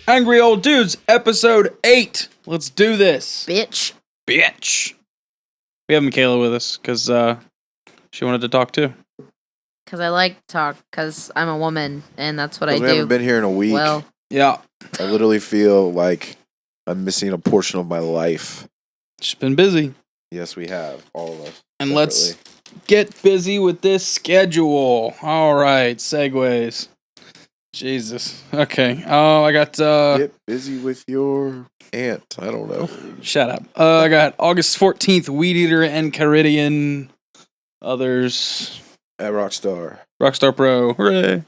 Angry Old Dudes, episode 8. Let's do this. Bitch. We have Makailah with us because she wanted to talk too. Because I like to talk, because I'm a woman, and that's what I do. We haven't been here in a week. Well, Yeah. I literally feel like I'm missing a portion of my life. She's been busy. Yes, we have. All of us. And separately. let's get busy with this schedule. All right, segues. Jesus. Okay. Oh, I got... Get busy with your aunt. I don't know. Shut up. I got August 14th, Weed Eater and Caridian. Others... At Rockstar. Rockstar Pro. Hooray.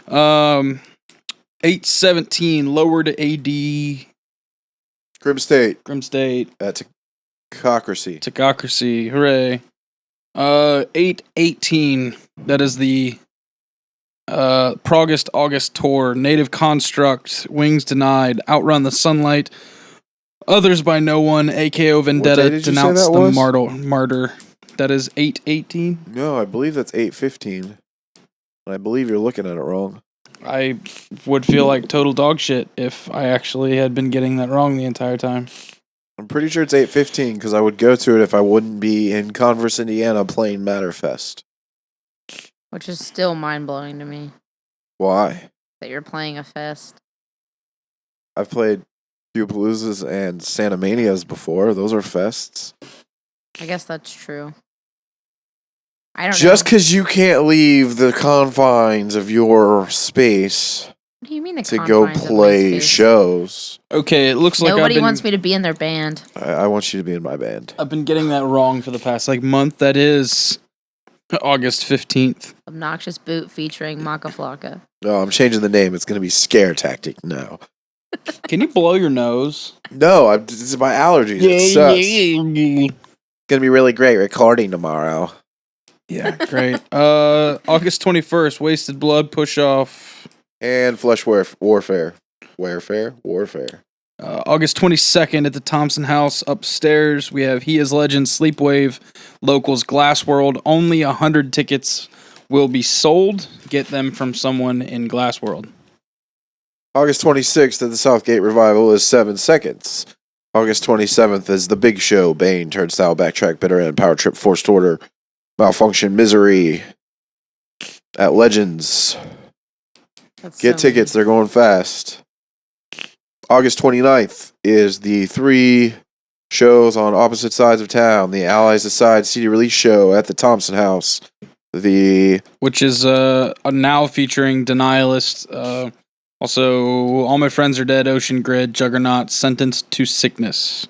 8/17, Lowered AD. Grim State. Grim State. At Techocracy. Techocracy. Hooray. 8/18, that is the Progust August tour. Native Construct, Wings Denied, Outrun the Sunlight, Others by No One, AKO Vendetta, Denounce the Martyr. That is 8/18. No, I believe that's 8/15. I believe you're looking at it wrong. I would feel like total dog shit if I actually had been getting that wrong the entire time. I'm pretty sure it's 8/15 because I would go to it if I wouldn't be in Converse, Indiana playing Matterfest. which is still mind-blowing to me, Why? that you're playing a fest. I've played Paloozas and Santa Manias before. Those are fests. I guess that's true. I don't Just know. because you can't leave the confines of your space What do you mean the to go confines of my play space? shows. Okay, it looks like Nobody wants me to be in their band. I want you to be in my band. I've been getting that wrong for the past month. That is August 15th. Obnoxious Boot featuring Maka Flocka. No, I'm changing the name. It's going to be Scare Tactic now. Can you blow your nose? No, this is my allergies. It sucks. It's going to be really great recording tomorrow. Yeah, great. August 21st, Wasted Blood Push Off. And Flesh Warfare. Warfare? August 22nd at the Thompson House upstairs, we have He Is Legend, Sleepwave, Locals, Glass World. Only 100 tickets will be sold. Get them from someone in Glass World. August 26th at the Southgate Revival is 7 Seconds. August 27th is The Big Show, Bane, Turnstile, Backtrack, Bitter End, Power Trip, Forced Order, Malfunction, Misery. At Legends. Get tickets, they're going fast. August 29th is the 3 shows on opposite sides of town. The Allies Aside CD release show at the Thompson House. Which is now featuring Denialist. Also, All My Friends Are Dead, Ocean Grid, Juggernaut, Sentenced to Sickness.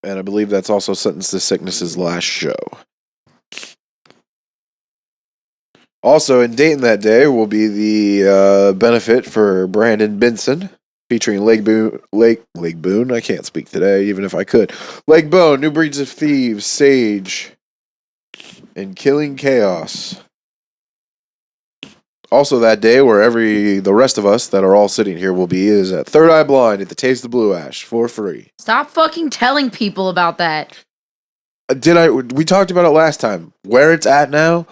And I believe that's also Sentenced to Sickness's last show. Also in Dayton that day will be the benefit for Brandon Benson, featuring Lake Boone. I can't speak today, even if I could. Lake Bone, New Breeds of Thieves, Sage, and Killing Chaos. Also that day, where the rest of us that are all sitting here will be, is at Third Eye Blind at the Taste of Blue Ash for free. Stop fucking telling people about that. We talked about it last time. Where it's at now,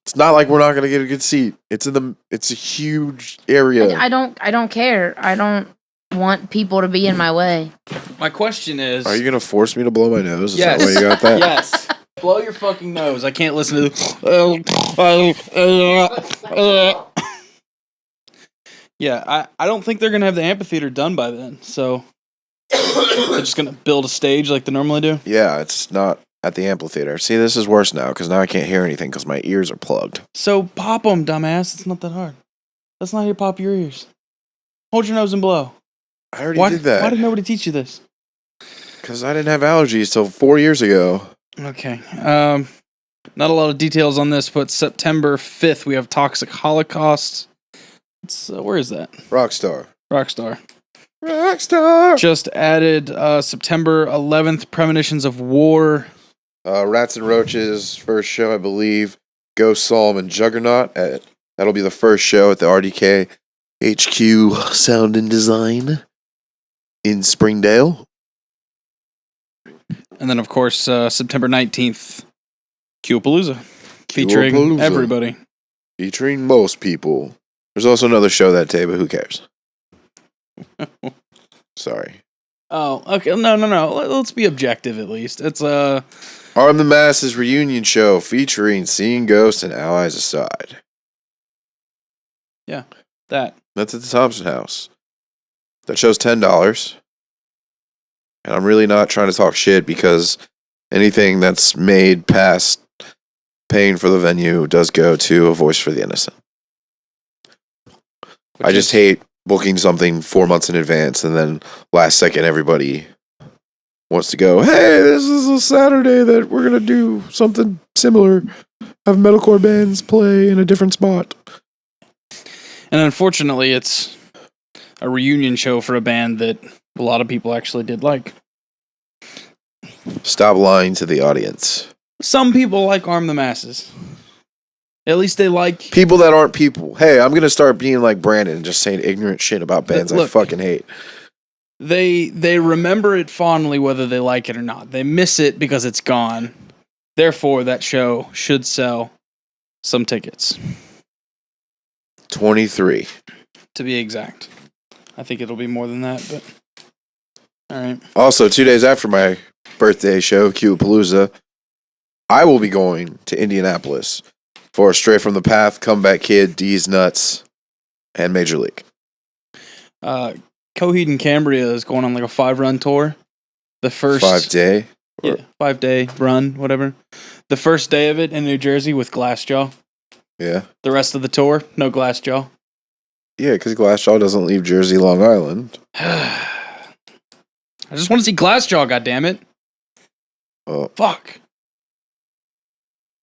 it's not like we're not gonna get a good seat. It's a huge area. I don't care. I don't want people to be in my way. My question is... Are you gonna force me to blow my nose? Is Yes. that why you got that? Yes. Blow your fucking nose. I can't listen to... Yeah, I don't think they're going to have the amphitheater done by then, so... They're just going to build a stage like they normally do? Yeah, it's not at the amphitheater. See, this is worse now, because now I can't hear anything, because my ears are plugged. So pop them, dumbass. It's not that hard. That's not how you pop your ears. Hold your nose and blow. I already did that. Why did nobody teach you this? Because I didn't have allergies till 4 years ago. Okay. Not a lot of details on this, but September 5th, we have Toxic Holocaust. It's, where is that? Rockstar. Just added September 11th, Premonitions of War. Rats and Roaches, first show, I believe. Ghost Psalm and Juggernaut. That'll be the first show at the RDK HQ Sound and Design in Springdale. And then, of course, September 19th, Q-Palooza, featuring everybody. Featuring most people. There's also another show that day, but who cares? Sorry. Oh, okay. No. Let's be objective at least. It's Arm the Masses reunion show featuring Seeing Ghosts and Allies Aside. yeah, that. That's at the Thompson House. That show's $10. And I'm really not trying to talk shit because anything that's made past paying for the venue does go to A Voice for the Innocent. I just hate booking something 4 months in advance and then last second everybody wants to go, hey, this is a Saturday that we're going to do something similar. Have metalcore bands play in a different spot. And unfortunately, it's a reunion show for a band that a lot of people actually did like. Stop lying to the audience. Some people like Arm the Masses. At least they like... People that aren't people. Hey, I'm going to start being like Brandon and just saying ignorant shit about bands I fucking hate. They remember it fondly whether they like it or not. They miss it because it's gone. Therefore, that show should sell some tickets. 23. To be exact. I think it'll be more than that, but... Alright. Also, 2 days after my birthday show, Q-Palooza, I will be going to Indianapolis for Stray from the Path, Comeback Kid, D's Nuts, and Major League. Coheed and Cambria is going on like a 5-run tour. The first 5-day? Yeah, 5-day run, whatever. The first day of it in New Jersey with Glassjaw. Yeah. The rest of the tour, no Glassjaw. Yeah, because Glassjaw doesn't leave Jersey, Long Island. I just want to see Glassjaw, goddammit. Oh. Fuck.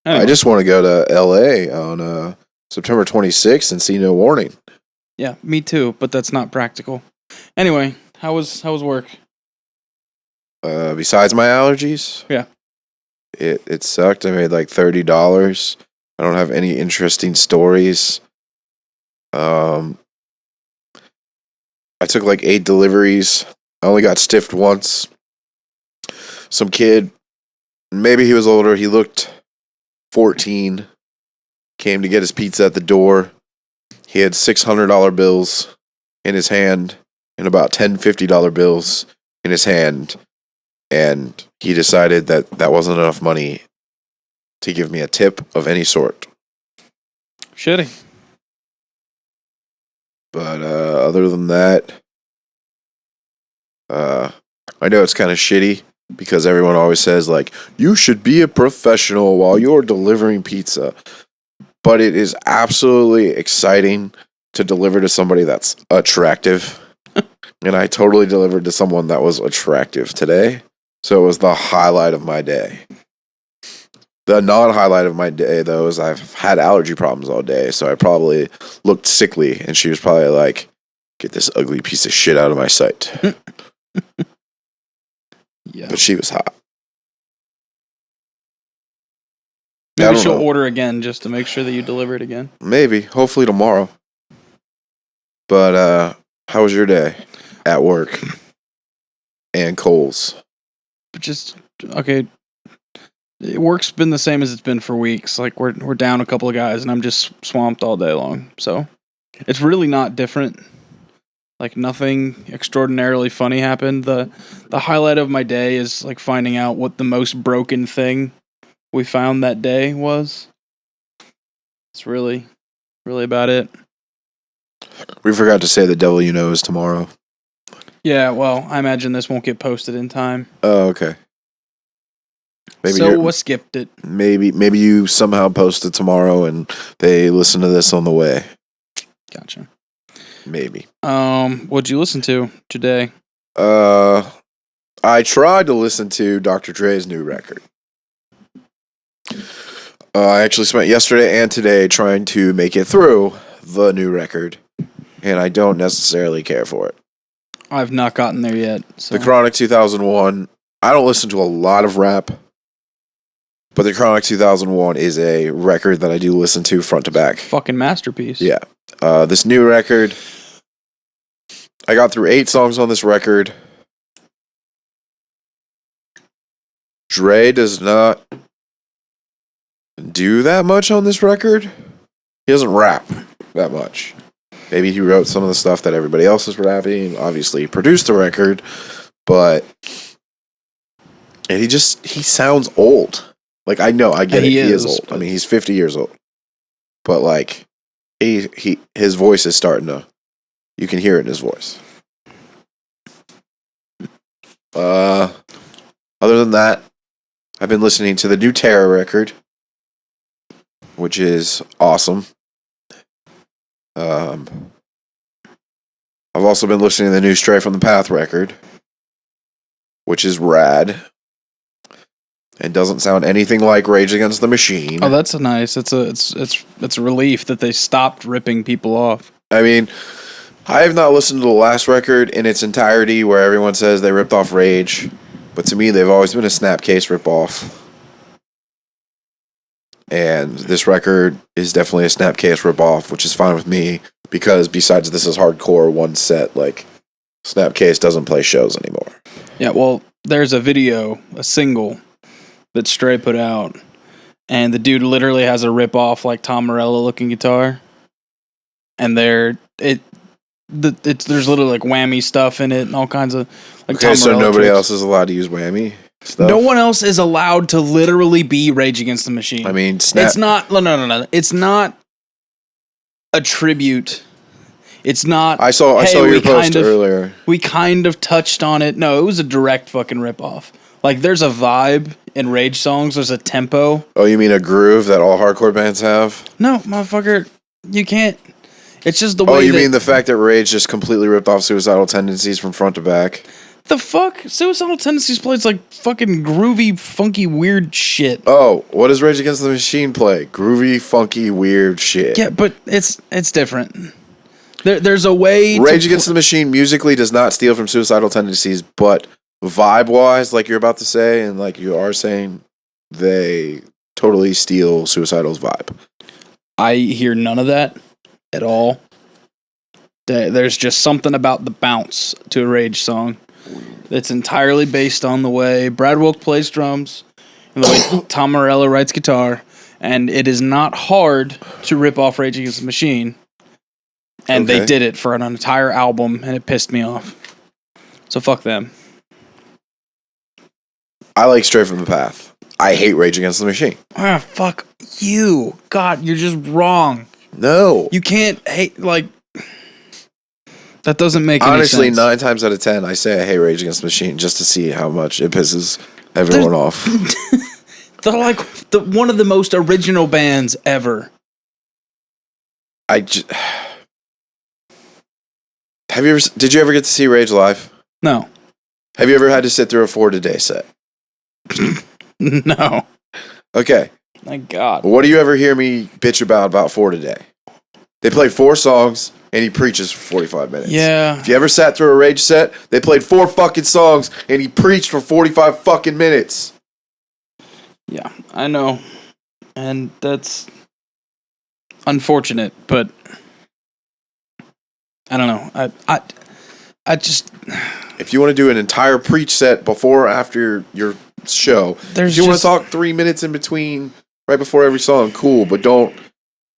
Anyway. I just want to go to L.A. on September 26th and see No Warning. Yeah, me too, but that's not practical. Anyway, how was work? Besides my allergies? Yeah. It sucked. I made like $30. I don't have any interesting stories. I took like 8 deliveries. I only got stiffed once. Some kid, maybe he was older, he looked 14, came to get his pizza at the door. He had $600 bills in his hand and about $10 $50 bills in his hand. And he decided that that wasn't enough money to give me a tip of any sort. Shitty. But other than that, I know it's kind of shitty because everyone always says, like, you should be a professional while you're delivering pizza. But it is absolutely exciting to deliver to somebody that's attractive. And I totally delivered to someone that was attractive today. So it was the highlight of my day. The non-highlight of my day, though, is I've had allergy problems all day. So I probably looked sickly. And she was probably like, get this ugly piece of shit out of my sight. Yeah. But she was hot. Maybe she'll order again just to make sure that you deliver it again. Maybe. Hopefully tomorrow. But how was your day at work? And Kohl's? Just, okay. Work's been the same as it's been for weeks. Like, we're down a couple of guys, and I'm just swamped all day long. So, it's really not different. Like, nothing extraordinarily funny happened. The highlight of my day is, like, finding out what the most broken thing we found that day was. It's really about it. We forgot to say the devil you know is tomorrow. Yeah, well, I imagine this won't get posted in time. Oh, okay. So, skipped it. Maybe you somehow post it tomorrow and they listen to this on the way. Gotcha. Maybe. What'd you listen to today? I tried to listen to Dr. Dre's new record. I actually spent yesterday and today trying to make it through the new record, and I don't necessarily care for it. I've not gotten there yet. So. The Chronic 2001, I don't listen to a lot of rap, but the Chronic 2001 is a record that I do listen to front to back. Fucking masterpiece. Yeah. This new record, I got through 8 songs on this record. Dre does not do that much on this record. He doesn't rap that much. Maybe he wrote some of the stuff that everybody else is rapping. Obviously, he produced the record, but and he sounds old. Like I know, I get it. He is old. I mean, he's 50 years old, but like his voice is starting to. You can hear it in his voice. Other than that, I've been listening to the new Terror record, which is awesome. I've also been listening to the new Stray from the Path record, which is rad. It doesn't sound anything like Rage Against the Machine. Oh, that's nice. It's a relief that they stopped ripping people off. I mean, I have not listened to the last record in its entirety where everyone says they ripped off Rage, but to me, they've always been a Snapcase ripoff. And this record is definitely a Snapcase ripoff, which is fine with me, because besides This Is Hardcore one set, like, Snapcase doesn't play shows anymore. Yeah, well, there's a video, a single, that Stray put out, and the dude literally has a rip-off, like, Tom Morello-looking guitar. And there's literally, like, whammy stuff in it and all kinds of, like, okay, Tom so Morello nobody tricks. else is allowed to use whammy stuff? No one else is allowed to literally be Rage Against the Machine. I mean, it's not. No. It's not a tribute. It's not. I saw your post earlier. We kind of touched on it. No, it was a direct fucking ripoff. Like, there's a vibe in Rage songs. There's a tempo. Oh, you mean a groove that all hardcore bands have? No, motherfucker, you can't. It's just the way. Oh, you mean the fact that Rage just completely ripped off Suicidal Tendencies from front to back? The fuck? Suicidal Tendencies plays like fucking groovy, funky, weird shit. Oh, what does Rage Against the Machine play? Groovy, funky, weird shit. Yeah, but it's different. There's a way. Rage Against the Machine musically does not steal from Suicidal Tendencies, but vibe-wise, like you're about to say, and like you are saying, they totally steal Suicidal's vibe. I hear none of that at all. There's just something about the bounce to a Rage song that's entirely based on the way Brad Wilk plays drums and the way Tom Morello writes guitar, and it is not hard to rip off Rage Against the Machine. And they did it for an entire album, and it pissed me off. So fuck them. I like Stray from the Path. I hate Rage Against the Machine. Ah, fuck you. God, you're just wrong. No. You can't hate, like... That doesn't make any sense. Honestly, 9 times out of 10, I say I hate Rage Against the Machine just to see how much it pisses everyone off. They're like one of the most original bands ever. Did you ever get to see Rage live? No. Have you ever had to sit through a 4-a-day set? No. Okay. My God. What do you ever hear me bitch about 4-a-day? They play 4 songs, and he preaches for 45 minutes. Yeah. If you ever sat through a Rage set, they played 4 fucking songs, and he preached for 45 fucking minutes. Yeah, I know. And that's unfortunate, but I don't know. I just... If you want to do an entire preach set before or after your show, if you want to talk 3 minutes in between, right before every song, cool, but don't,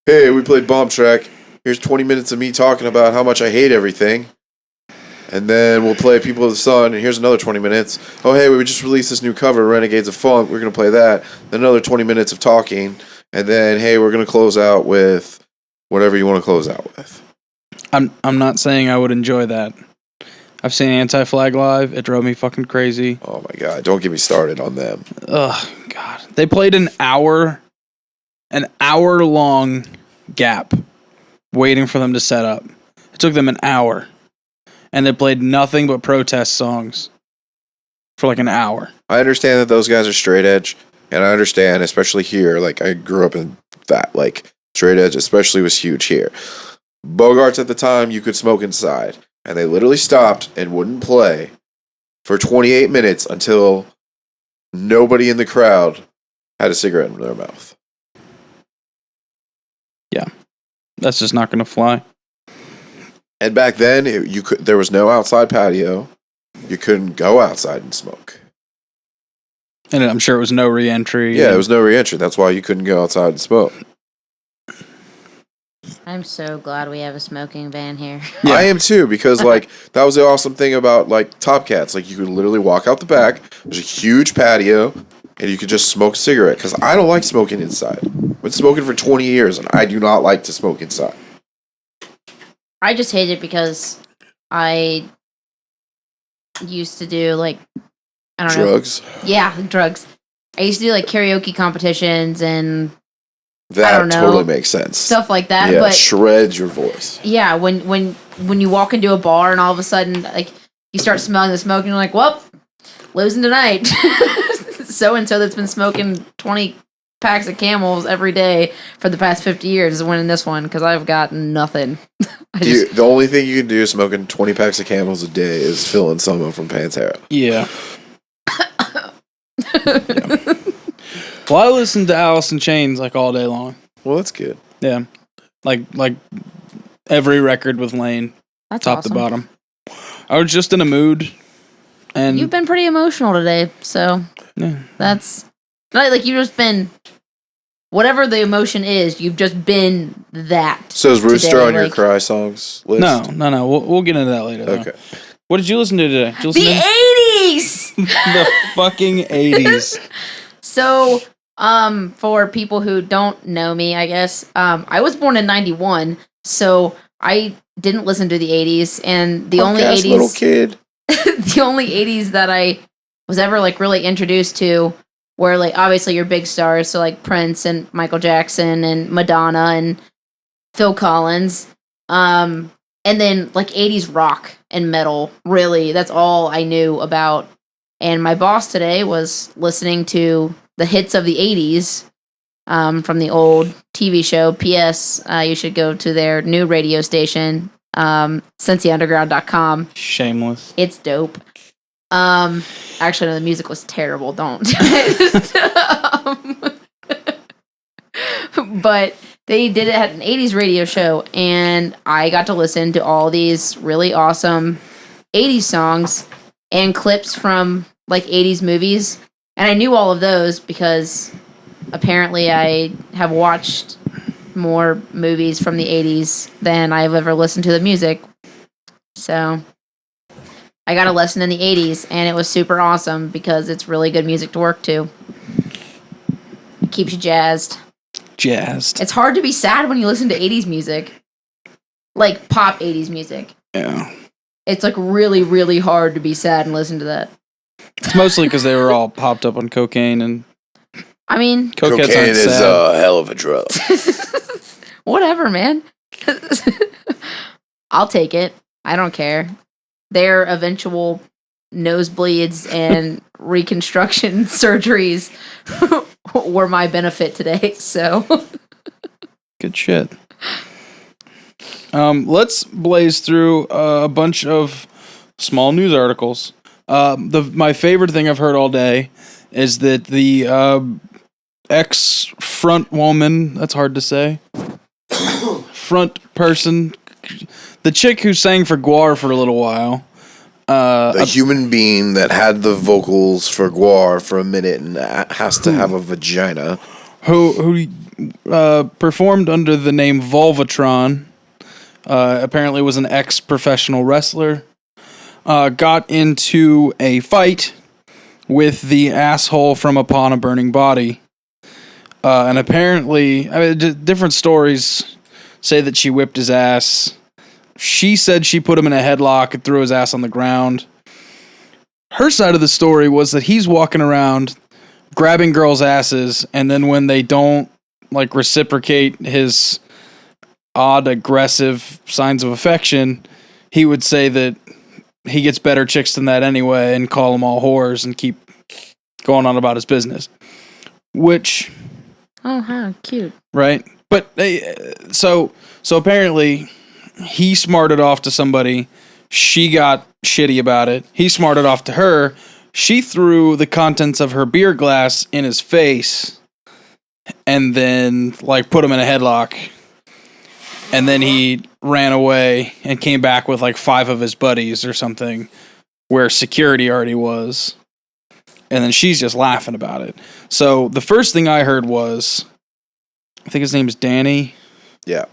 hey, we played Bomb Track, here's 20 minutes of me talking about how much I hate everything, and then we'll play People of the Sun, and here's another 20 minutes. Oh, hey, we just released this new cover, Renegades of Funk, we're going to play that. Then another 20 minutes of talking, and then, hey, we're going to close out with whatever you want to close out with. I'm not saying I would enjoy that. I've seen Anti-Flag live. It drove me fucking crazy. Oh, my God. Don't get me started on them. Ugh, God. They played an hour-long gap waiting for them to set up. It took them an hour. And they played nothing but protest songs for like an hour. I understand that those guys are straight edge, and I understand, especially here, like, I grew up in that, like, straight edge especially was huge here. Bogarts at the time, you could smoke inside, and they literally stopped and wouldn't play for 28 minutes until nobody in the crowd had a cigarette in their mouth. Yeah, that's just not going to fly. And back then, there was no outside patio. You couldn't go outside and smoke. And I'm sure it was no re-entry. Yeah, it was no re-entry. That's why you couldn't go outside and smoke. I'm so glad we have a smoking ban here. Yeah. I am too, because like that was the awesome thing about like Top Cats. Like you could literally walk out the back. There's a huge patio, and you could just smoke a cigarette. Because I don't like smoking inside. I've been smoking for 20 years, and I do not like to smoke inside. I just hate it because I used to do like I don't Drugs. know. Yeah, drugs. I used to do like karaoke competitions and I That don't know, totally makes sense. stuff like that. Yeah, But shreds your voice. yeah, when you walk into a bar and all of a sudden like you start smelling the smoke and you're like, well, losing tonight. So and so that's been smoking 20 packs of Camels every day for the past 50 years is winning this one because I've got nothing. The only thing you can do smoking 20 packs of Camels a day is filling someone from Pantera. Yeah. Yeah. Well, I listen to Alice in Chains like all day long. Well, that's good. Yeah. Like every record with Lane, That's top awesome. to bottom. I was just in a mood, and You've been pretty emotional today, so yeah. that's like you've just been whatever the emotion is. You've just been that. So is Rooster today, on your like- cry songs list? No. We'll get into that later. Though. Okay. What did you listen to today? Did you listen The to 80s. the fucking 80s? So, for people who don't know me, I guess, I was born in 91, so I didn't listen to the 80s, and the only Punk-ass 80s little kid. the only 80s that I was ever like really introduced to were like obviously your big stars, so like Prince and Michael Jackson and Madonna and Phil Collins. And then like 80s rock and metal, really. That's all I knew about. And my boss today was listening to the hits of the 80s from the old TV show. P.S. You should go to their new radio station, CincyUnderground.com. Shameless. It's dope. Actually, no, the music was terrible. Don't. But they did it at an 80s radio show, and I got to listen to all these really awesome 80s songs and clips from like 80s movies. And I knew all of those because apparently I have watched more movies from the 80s than I've ever listened to the music. So I got a lesson in the 80s, and it was super awesome because it's really good music to work to. It keeps you jazzed. It's hard to be sad when you listen to 80s music. Like pop 80s music. Yeah. It's like really, really hard to be sad and listen to that. It's mostly because they were all popped up on cocaine, and I mean, cocaine is a hell of a drug. whatever, man. I'll take it. I don't care. Their eventual nosebleeds and reconstruction surgeries were my benefit today, so. Good shit. Let's blaze through a bunch of small news articles. My favorite thing I've heard all day is that the ex-front woman, that's hard to say, front person, the chick who sang for GWAR for a little while. The human being that had the vocals for GWAR for a minute and has to have a vagina. Who performed under the name Volvatron, apparently was an ex-professional wrestler, got into a fight with the asshole from Upon a Burning Body. And apparently, different stories say that she whipped his ass. She said she put him in a headlock and threw his ass on the ground. Her side of the story was that he's walking around grabbing girls' asses, and then when they don't like reciprocate his odd, aggressive signs of affection, he would say that he gets better chicks than that anyway and call them all whores and keep going on about his business. Which... Oh, how cute. Right? But, so apparently... he smarted off to somebody. She got shitty about it. He smarted off to her. She threw the contents of her beer glass in his face and then, like, put him in a headlock. And then he ran away and came back with, like, 5 of his buddies or something where security already was. And then she's just laughing about it. So the first thing I heard was, I think his name is Danny. Yeah.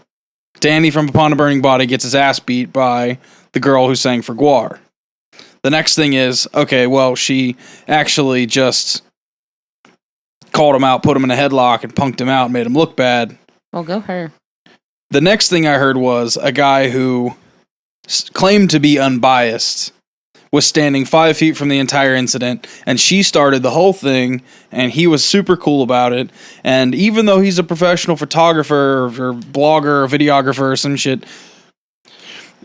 Danny from Upon a Burning Body gets his ass beat by the girl who sang for Guar. The next thing is, okay, well, she actually just called him out, put him in a headlock, and punked him out and made him look bad. Well, go her. The next thing I heard was a guy who claimed to be unbiased was standing 5 feet from the entire incident, and she started the whole thing, and he was super cool about it. And even though he's a professional photographer or blogger or videographer or some shit,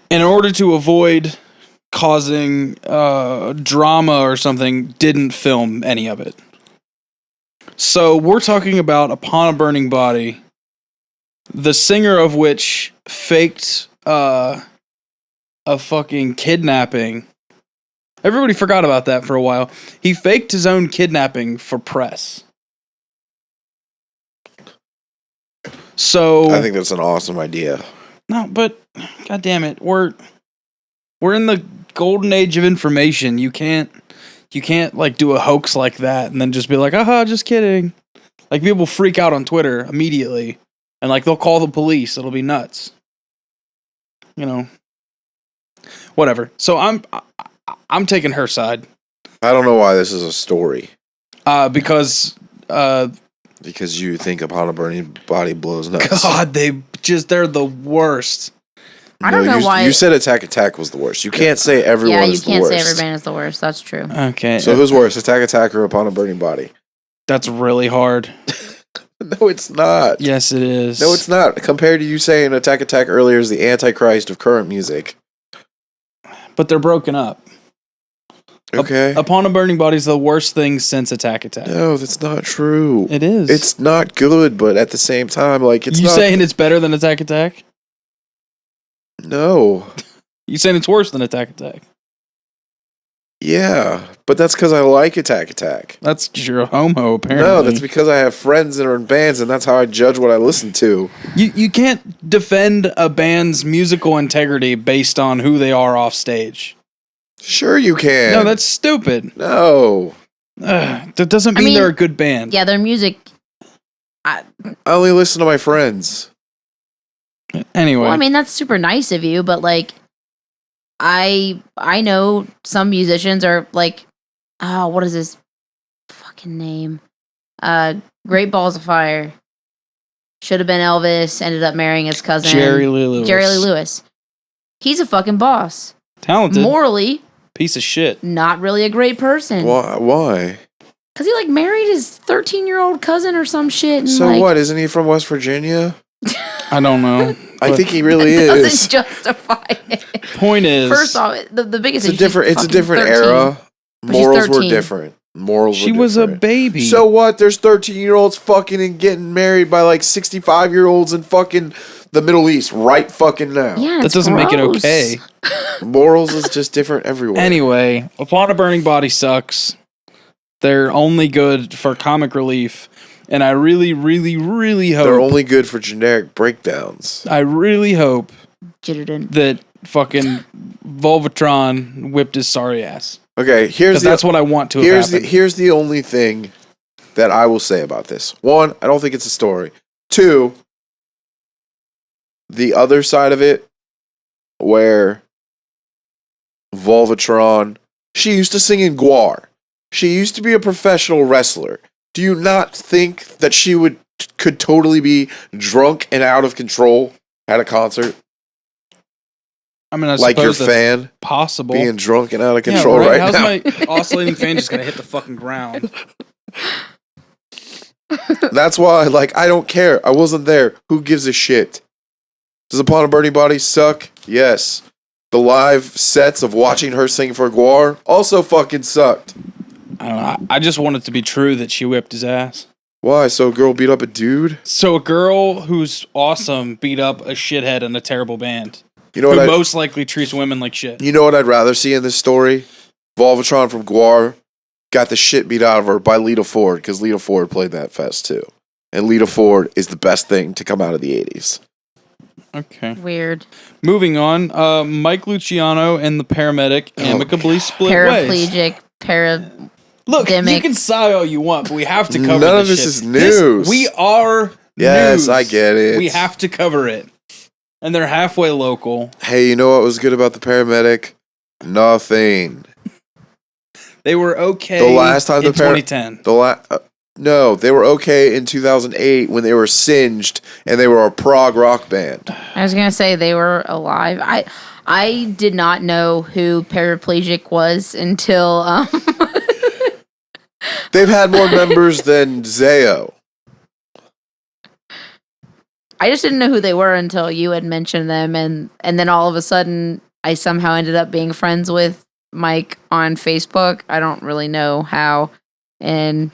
in order to avoid causing drama or something, didn't film any of it. So we're talking about Upon a Burning Body, the singer of which faked a fucking kidnapping. Everybody forgot about that for a while. He faked his own kidnapping for press. So I think that's an awesome idea. no, but god damn it, we're in the golden age of information. You can't like do a hoax like that and then just be like, "Aha, just kidding." Like people freak out on Twitter immediately, and like they'll call the police. It'll be nuts. You know. Whatever. So I'm taking her side. I don't know why this is a story. Because you think Upon a Burning Body blows nuts. God, they're the worst. I don't know why. You said Attack was the worst. You can't say everyone is the worst. Yeah, you can't say every band is the worst. That's true. Okay. So who's worse, Attack or Upon a Burning Body? That's really hard. No, it's not. Yes, it is. No, it's not. Compared to you saying Attack earlier is the Antichrist of current music. But they're broken up. Okay. Upon a Burning Body is the worst thing since Attack. No, that's not true. It is. It's not good, but at the same time, like it's you not. saying it's better than Attack? No. You saying it's worse than Attack? Yeah, but that's because I like Attack. That's because you're a homo, apparently. No, that's because I have friends that are in bands, and that's how I judge what I listen to. You can't defend a band's musical integrity based on who they are off stage. Sure you can. No, that's stupid. No. That doesn't mean they're a good band. Yeah, their music. I only listen to my friends. Anyway. Well, I mean, that's super nice of you, but like, I know some musicians are like, oh, what is his fucking name? Great Balls of Fire. Should have been Elvis, ended up marrying his cousin. Jerry Lee Lewis. He's a fucking boss. Talented. Morally. Piece of shit. Not really a great person. Why? Because he like married his 13-year-old cousin or some shit. And, so like, what? Isn't he from West Virginia? I don't know. I think he really that is. doesn't justify it. Point is, first off, the biggest It's a different 13. Era. Morals were different. She was a baby. So what? There's 13-year-olds fucking and getting married by like 65-year-olds in fucking the Middle East right fucking now. Yeah, that doesn't make it okay. Morals is just different everywhere. Anyway, Upon a Burning Body sucks. They're only good for comic relief. And I really, really, really hope... They're only good for generic breakdowns. I really hope Jitterin. that fucking Volvatron whipped his sorry ass. Okay, that's what I want to have happen. Here's the only thing that I will say about this. One, I don't think it's a story. Two, the other side of it, where Volvatron, she used to sing in Guar. She used to be a professional wrestler. Do you not think that she could totally be drunk and out of control at a concert? I mean, I like your suppose fan possible being drunk and out of control right How's now. my oscillating fan just gonna hit the fucking ground? That's why, like, I don't care. I wasn't there. Who gives a shit? Does Upon a Burning Body suck? Yes. The live sets of watching her sing for Guar also fucking sucked. I don't know. I just want it to be true that she whipped his ass. Why? So a girl beat up a dude? So a girl who's awesome beat up a shithead in a terrible band. You know what? Who most likely treats women like shit. You know what I'd rather see in this story? Volvatron from Guar got the shit beat out of her by Lita Ford, because Lita Ford played that fest too. And Lita Ford is the best thing to come out of the 80s. Okay. Weird. Moving on, Mike Luciano and the paramedic amicably split ways. Paraplegic, Look, you can sigh all you want, but we have to cover None of this this shit. is news. We are Yes, news. I get it. We have to cover it. And they're halfway local. Hey, you know what was good about the Paramedic? Nothing. They were okay The last time in 2010. No, they were okay in 2008 when they were Singed and they were a prog rock band. I was gonna say they were alive. I did not know who Paraplegic was until They've had more members than Zayo. I just didn't know who they were until you had mentioned them, and then all of a sudden I somehow ended up being friends with Mike on Facebook. I don't really know how, and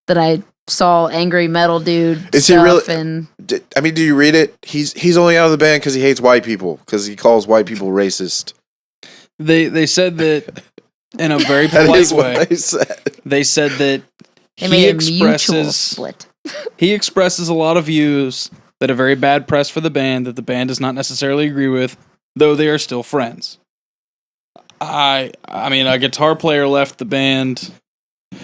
that I saw Angry Metal Dude. Is he really? And do you read it? He's only out of the band because he hates white people because he calls white people racist. They said that in a very polite way. They said that he expresses a lot of views that are very bad press for the band that the band does not necessarily agree with, though they are still friends. I mean, a guitar player left the band,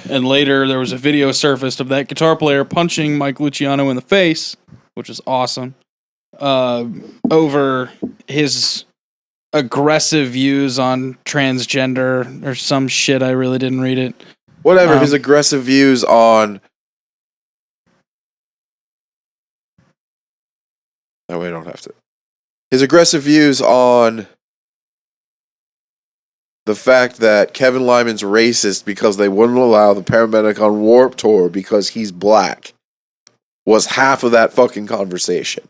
and later there was a video surfaced of that guitar player punching Mike Luciano in the face, which is awesome, over his aggressive views on transgender or some shit. I really didn't read it. Whatever, his aggressive views on... No, we don't have to. His aggressive views on the fact that Kevin Lyman's racist because they wouldn't allow the Paramedic on Warped Tour because he's black was half of that fucking conversation.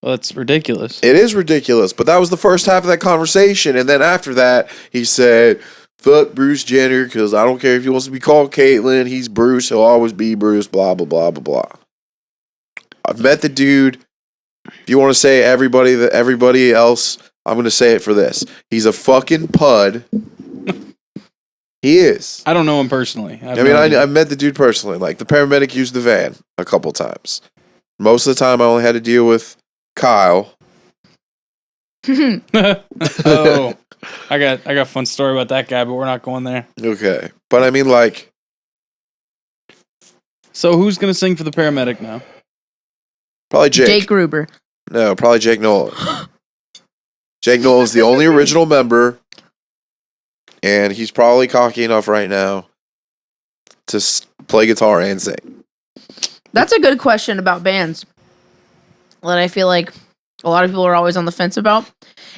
Well, that's ridiculous. It is ridiculous, but that was the first half of that conversation, and then after that, he said, fuck Bruce Jenner, because I don't care if he wants to be called Caitlyn, he's Bruce, he'll always be Bruce, blah, blah, blah, blah, blah. I've met the dude. If you want to say everybody else, I'm going to say it for this. He's a fucking pud. He is. I don't know him personally. I met the dude personally. Like, the Paramedic used the van a couple times. Most of the time, I only had to deal with Kyle. Oh, I got a fun story about that guy, but we're not going there. Okay. But I mean, like... So who's going to sing for the Paramedic now? Probably Jake. Jake Gruber. No, probably Jake Nolan. Jake Nolan's the only original member, and he's probably cocky enough right now to play guitar and sing. That's a good question about bands that I feel like a lot of people are always on the fence about.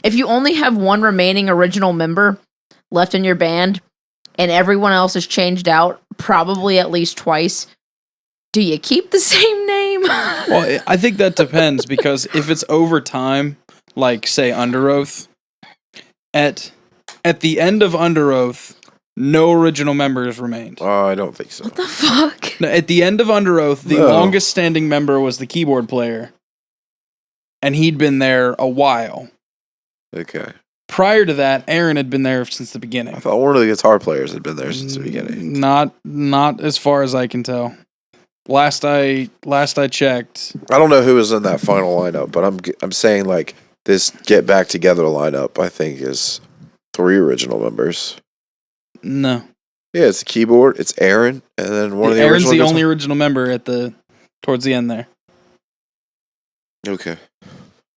If you only have one remaining original member left in your band and everyone else is changed out probably at least twice, do you keep the same name? Well, I think that depends, because if it's over time, like, say, Under Oath, at the end of Under Oath, no original members remained. Oh, I don't think so. What the fuck? No, at the end of Under Oath, the longest standing member was the keyboard player, and he'd been there a while. Okay. Prior to that, Aaron had been there since the beginning. I thought one of the guitar players had been there since the beginning. Not as far as I can tell. Last I checked. I don't know who was in that final lineup, but I'm saying, like, this Get Back Together lineup, I think, is 3 original members. No. Yeah, it's the keyboard, it's Aaron, and then one of the Aaron's original the only original member towards the end there. Okay.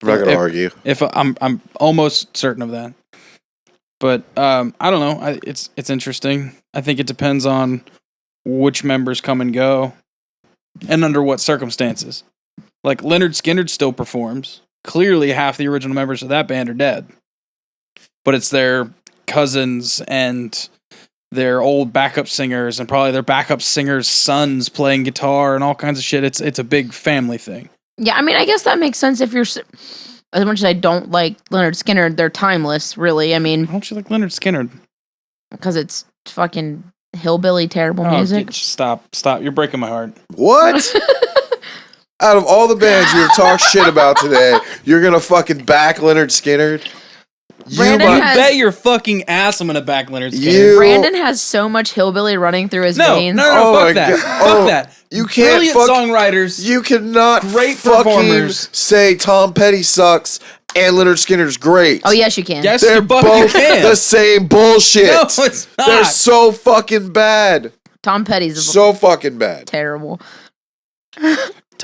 I'm not gonna argue. If I'm almost certain of that. But I don't know. It's interesting. I think it depends on which members come and go and under what circumstances. Like, Leonard Skinner still performs. Clearly half the original members of that band are dead. But it's their cousins and their old backup singers and probably their backup singers' sons playing guitar and all kinds of shit. It's a big family thing. Yeah, I mean, I guess that makes sense if you're... As much as I don't like Leonard Skinner, they're timeless, really. I mean... Why don't you like Leonard Skinner? Because it's fucking hillbilly terrible music. Stop. You're breaking my heart. What? Out of all the bands you have talked shit about today, you're gonna fucking back Leonard Skinner? You bet your fucking ass I'm gonna back Leonard Skinner. Brandon has so much hillbilly running through his veins. No, fuck that. Fuck that. You can't Brilliant songwriters. You cannot great fucking performers. say Tom Petty sucks and Leonard Skinner's great. Oh, yes, you can. Yes, they're you both can. the same bullshit. No, it's not. They're so fucking bad. Tom Petty's so fucking bad. Terrible.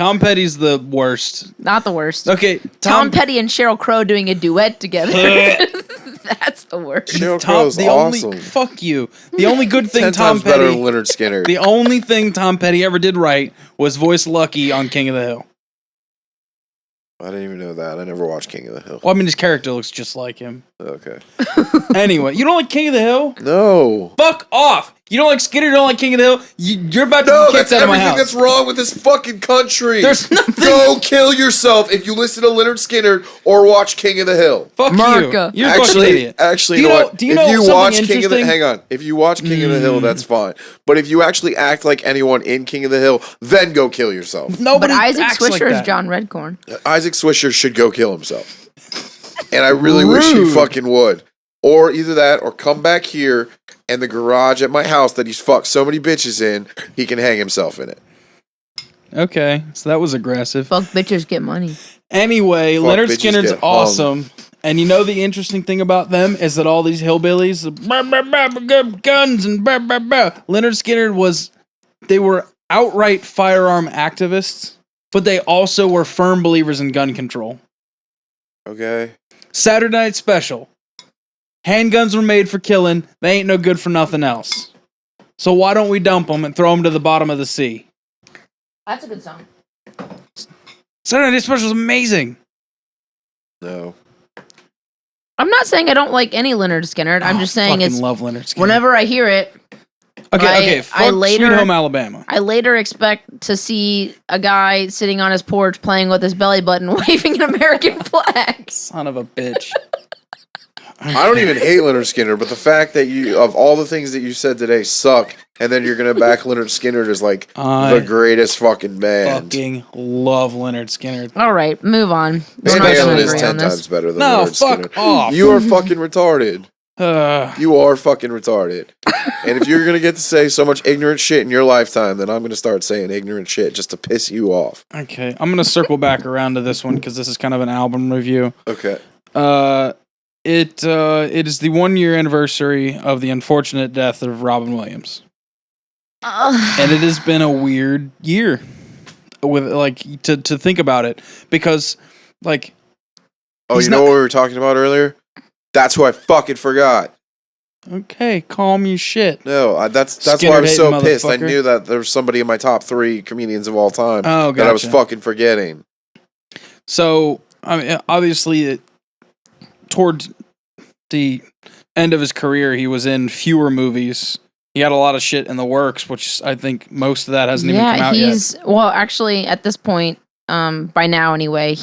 Tom Petty's the worst. Not the worst. Okay, Tom Petty and Sheryl Crow doing a duet together. That's the worst. Sheryl Crow's awesome. Fuck you. The only good thing 10 Tom times better Petty. than Leonard Skinner. The only thing Tom Petty ever did right was voice Lucky on King of the Hill. I didn't even know that. I never watched King of the Hill. Well, I mean, his character looks just like him. Okay. Anyway, you don't like King of the Hill? No. Fuck off. You don't like Skinner, you don't like King of the Hill? You're about to No, be kicked that's out of my everything house. that's wrong with this fucking country. There's nothing. Go kill yourself if you listen to Leonard Skinner or watch King of the Hill. Fuck America. you. You're a fucking idiot. Actually, Do you you know know- what? do you If know you something watch King of the interesting? Hang on. If you watch King of the Hill, that's fine. But if you actually act like anyone in King of the Hill, then go kill yourself. Nobody But Isaac acts like Swisher is that. John Redcorn. Isaac Swisher should go kill himself. And I really wish he Rude. fucking would. Or either that or come back here and the garage at my house that he's fucked so many bitches in, he can hang himself in it. Okay, so that was aggressive. Fuck bitches get money. Anyway, Fuck Leonard bitches Skinner's get hung. awesome. And you know the interesting thing about them is that all these hillbillies, guns and Leonard Skinner they were outright firearm activists, but they also were firm believers in gun control. Okay. Saturday Night Special. Handguns were made for killing. They ain't no good for nothing else. So why don't we dump them and throw them to the bottom of the sea? That's a good song. Saturday Night Special is amazing. No. I'm not saying I don't like any Leonard Skinner. I'm just saying fucking it's love Leonard Skinner. whenever I hear it, Okay. Fuck later- Sweet Home Alabama. I later expect to see a guy sitting on his porch playing with his belly button, waving an American flag. Son of a bitch. I don't even hate Leonard Skinner, but the fact that of all the things that you said today suck, and then you're gonna back Leonard Skinner as like I the greatest fucking band. Fucking love Leonard Skinner. All right, move on. We're Van not Halen gonna is agree 10 on this. times better than No, Leonard fuck Skinner. off. You are fucking retarded. Uh, You are fucking retarded. And if you're gonna get to say so much ignorant shit in your lifetime, then I'm gonna start saying ignorant shit just to piss you off. okay, I'm gonna circle back around to this one because this is kind of an album review. Okay. It is the 1 year anniversary of the unfortunate death of Robin Williams, and it has been a weird year with like to think about it because like Oh, He's you know not- what we were talking about earlier? That's who I fucking forgot. okay, calm your shit. No, that's why I Skinner was so hating pissed. I motherfucker. knew that there was somebody in my top 3 comedians of all time Oh, that I was gotcha. fucking forgetting. So I mean, obviously, toward the end of his career, he was in fewer movies. He had a lot of shit in the works, which I think most of that hasn't even come out yet. Well, actually, at this point, by now anyway,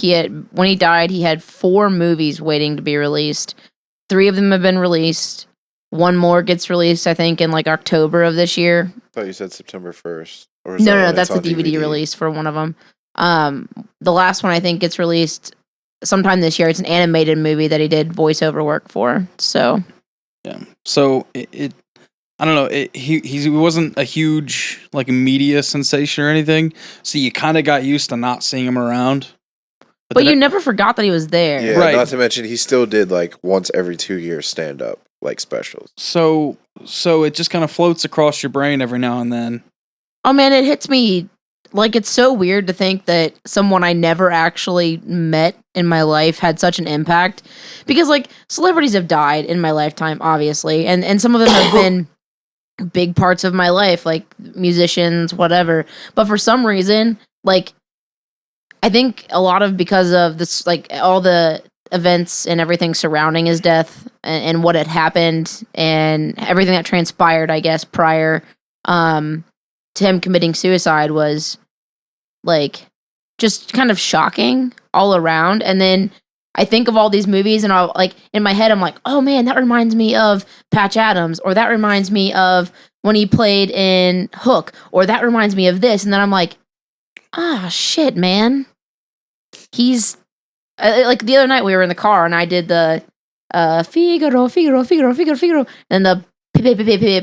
when he died, he had 4 movies waiting to be released. 3 of them have been released. 1 more gets released, I think, in like October of this year. I thought you said September 1st. Or is that No, when that's it's the on DVD release for one of them. The last one I think gets released sometime this year. It's an animated movie that he did voiceover work for. So Yeah. So I don't know. He wasn't a huge like media sensation or anything. So you kind of got used to not seeing him around. but you never forgot that he was there. Yeah, Right. not to mention he still did like once every 2 years stand up like specials. So it just kind of floats across your brain every now and then. Oh man, it hits me like it's so weird to think that someone I never actually met in my life had such an impact. Because like celebrities have died in my lifetime, obviously, and some of them have been big parts of my life, like musicians, whatever. But for some reason, like I think a lot of because of this, like all the events and everything surrounding his death and what had happened and everything that transpired, I guess, prior to him committing suicide was like just kind of shocking all around. And then I think of all these movies and I'll like in my head, I'm like, oh man, that reminds me of Patch Adams, or that reminds me of when he played in Hook, or that reminds me of this. And then I'm like, ah, shit, man. He's like the other night we were in the car and I did the Figaro, Figaro, Figaro, Figaro, Figaro, and the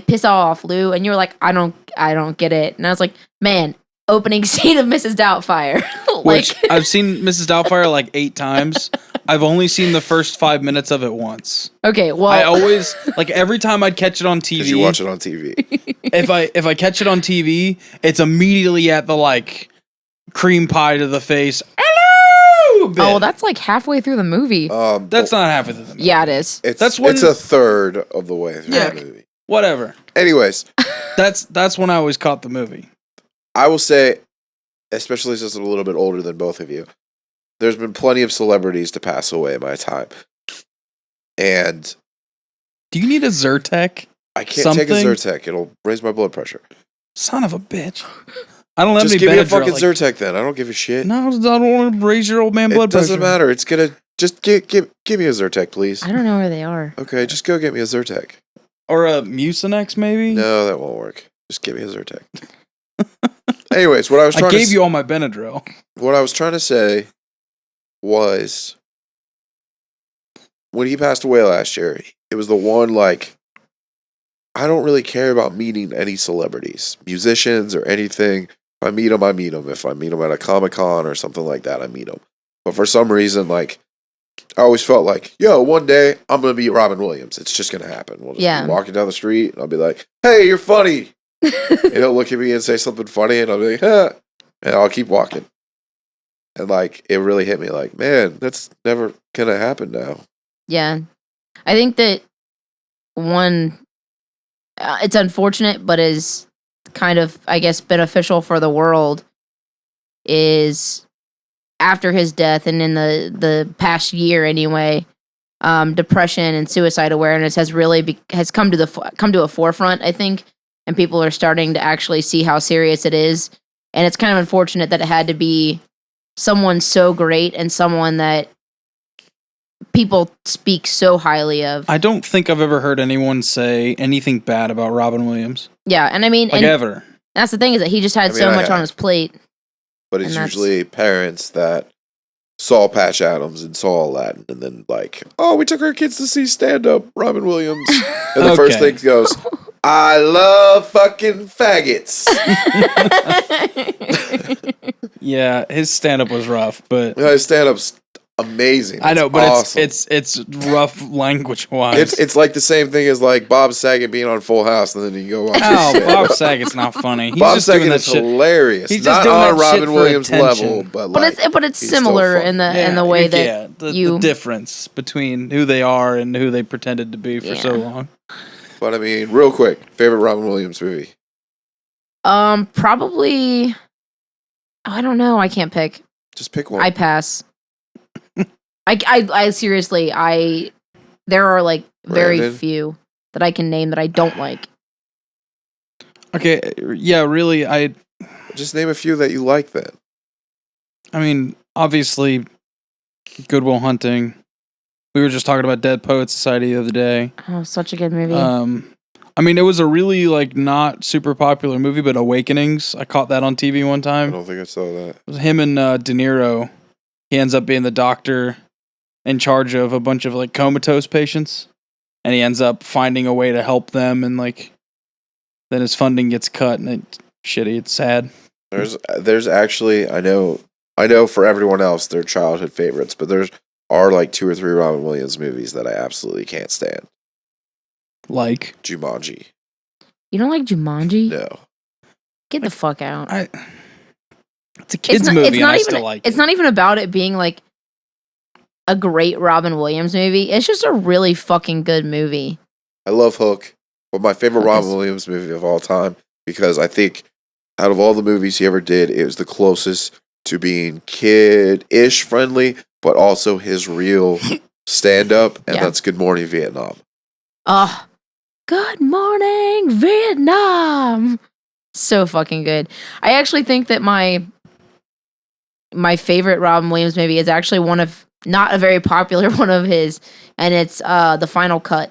piss off, Lou. And you're like, I don't get it. And I was like, man, opening scene of Mrs. Doubtfire. Which I've seen Mrs. Doubtfire like 8 times. I've only seen the first 5 minutes of it once. Okay, well, I always like every time I'd catch it on TV. Because you watch it on TV. If I catch it on TV, it's immediately at the like cream pie to the face. Hello! bit. Oh, well, that's like halfway through the movie. That's not half of the movie. Yeah, it is. That's when- it's a third of the way through the movie. Whatever. Anyways, That's when I always caught the movie. I will say, especially since I'm a little bit older than both of you, there's been plenty of celebrities to pass away in my time. And Do you need a Zyrtec? I can't take a Something? Zyrtec. It'll raise my blood pressure. Son of a bitch. I don't have Just any give me a Benadryl, fucking like- Zyrtec then. I don't give a shit. No, I don't want to raise your old man blood It doesn't pressure. matter. It's gonna just give me a Zyrtec, please. I don't know where they are. Okay, just go get me a Zyrtec. Or a Mucinex, maybe? No, that won't work. Just give me a Zyrtec. Anyways, what I was I trying gave to you all my Benadryl. what I was trying to say was when he passed away last year, it was the one like I don't really care about meeting any celebrities, musicians or anything. If I meet them, I meet them. If I meet them at a Comic-Con or something like that, I meet them. But for some reason, like I always felt like, yo, one day I'm gonna meet Robin Williams. It's just gonna happen. We'll just be walking down the street and I'll be like, hey, you're funny. And he'll look at me and say something funny and I'll be like, huh. And I'll keep walking. And like it really hit me like, man, that's never gonna happen now. Yeah. I think that one, it's unfortunate, but is kind of, I guess, beneficial for the world is after his death and in the past year anyway, depression and suicide awareness has really has come to a forefront, I think, and people are starting to actually see how serious it is. And it's kind of unfortunate that it had to be someone so great and someone that people speak so highly of. I don't think I've ever heard anyone say anything bad about Robin Williams. Yeah, and I mean, Like and ever. that's the thing is that he just had I mean, so I much on have. his plate. But it's And that's- usually parents that saw Patch Adams and saw Aladdin and then like, oh, we took our kids to see stand up Robin Williams. And the first Okay. thing goes, I love fucking faggots. Yeah, his stand up was rough, but His stand up's amazing. I know, It's but awesome. it's rough language wise. It's like the same thing as like Bob Saget being on Full House, and then you go watch Oh, his Bob Saget's not funny. He's Bob just doing Saget that is shit. hilarious. He's just Not doing on that shit Robin for Williams attention. level, but But it's he's still similar funny. in the way that yeah, the you difference between who they are and who they pretended to be for so Yeah. long. But I mean, real quick, favorite Robin Williams movie? probably I don't know. I can't pick. Just pick one. I pass. I seriously there are like very Brandon? few that I can name that I don't like. Okay, yeah, really, I Just name a few that you like then. mean, obviously, Good Will Hunting. We were just talking about Dead Poets Society the other day. Oh, such a good movie. I mean, it was a really like not super popular movie, but Awakenings. I caught that on TV one I time. don't think I saw that. It was him and De Niro. He ends up being the doctor in charge of a bunch of like comatose patients, and he ends up finding a way to help them, and like then his funding gets cut, and it's shitty. It's sad. There's actually I know for everyone else they're childhood favorites, but there's are like 2 or 3 Robin Williams movies that I absolutely can't stand. Like Jumanji. You don't like Jumanji? No. Get the fuck out. it's a kids movie, and I even, still like it's it. not even about it being like a great Robin Williams movie. It's just a really fucking good movie. I love Hook, but my favorite Hook Robin is- Williams movie of all time because I think out of all the movies he ever did, it was the closest to being kid-ish friendly, but also his real stand-up, and Yeah. that's Good Morning Vietnam. Good morning, Vietnam. So fucking good. I actually think that my favorite Robin Williams movie is actually one of not a very popular one of his, and it's The Final Cut.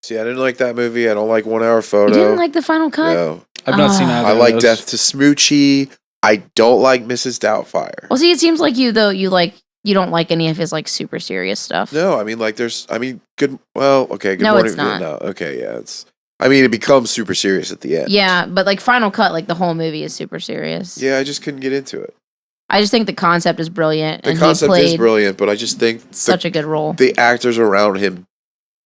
See, I didn't like that movie. I don't like 1 Hour Photo. You didn't like The Final Cut? No. I've not seen either. I of like those. Death to Smoochie. I don't like Mrs. Doubtfire. Well, see, it seems like you don't like any of his like super serious stuff. No, I mean, like, good. Well, okay, Good No, Morning it's not. Vietnam. Okay, yeah, it becomes super serious at the end. Yeah, but like Final Cut, like the whole movie is super serious. Yeah, I just couldn't get into it. I just think the concept is brilliant, The and concept he is played brilliant, but I just think such a good role. the actors around him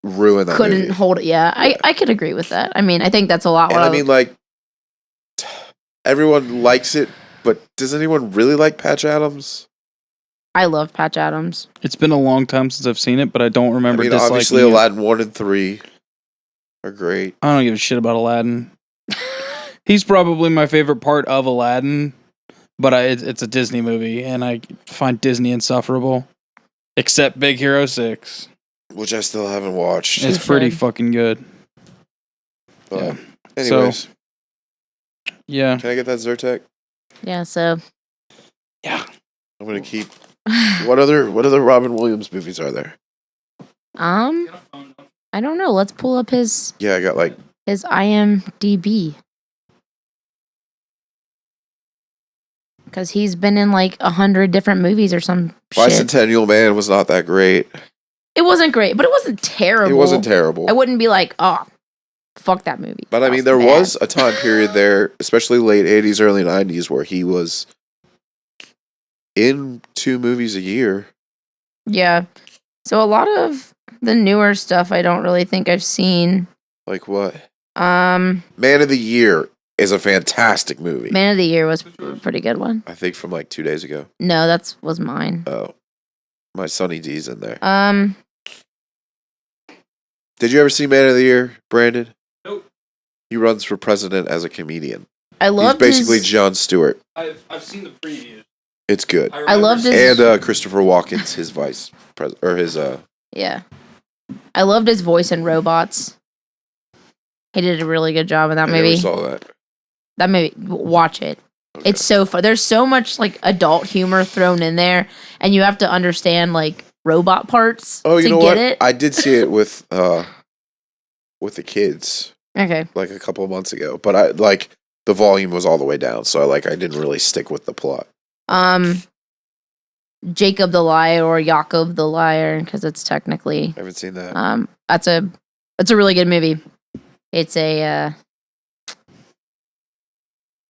ruin that Couldn't movie. hold it. Yeah, I could agree with that. I mean, I think that's a lot. And What I mean, like, everyone likes it, But does anyone really like Patch Adams? I love Patch Adams. It's been a long time since I've seen it, but I don't remember disliking obviously it. Aladdin 1 and 3 are great. I don't give a shit about Aladdin. He's probably my favorite part of Aladdin, but it's a Disney movie, and I find Disney insufferable. Except Big Hero 6. Which I still haven't watched. It's pretty fucking good. But anyways. Yeah. Can I get that Zyrtec? Yeah, so. Yeah. I'm going to keep... What other Robin Williams movies are there? I don't know. Let's pull up his... Yeah, I got like... His IMDb. Because he's been in like 100 different movies or some shit. Bicentennial Man was not that great. It wasn't great, but it wasn't terrible. It wasn't terrible. I wouldn't be like, oh, fuck that movie. But I mean, there was a time period there, especially late 80s, early 90s, where he was in 2 movies a year. Yeah. So a lot of the newer stuff I don't really think I've seen. Like what? Man of the Year is a fantastic movie. Man of the Year was a pretty good one. I think from like 2 days ago. No, that was mine. Oh. My Sunny D's in there. Did you ever see Man of the Year, Brandon? Nope. He runs for president as a comedian. I loved He's basically Jon Stewart. I've seen the previews. It's good. I loved his... And Christopher Walken's his vice president, or his Yeah. I loved his voice in Robots. He did a really good job in that movie. I never saw that. That movie, watch it. Okay. It's so fun. There's so much like adult humor thrown in there, and you have to understand like robot parts Oh, you to know get what? it. I did see it with the kids Okay. like a couple of months ago, but I like the volume was all the way down, so I didn't really stick with the plot. Jacob the Liar or Jacob the Liar, because it's technically I haven't seen that. That's a really good movie. It's a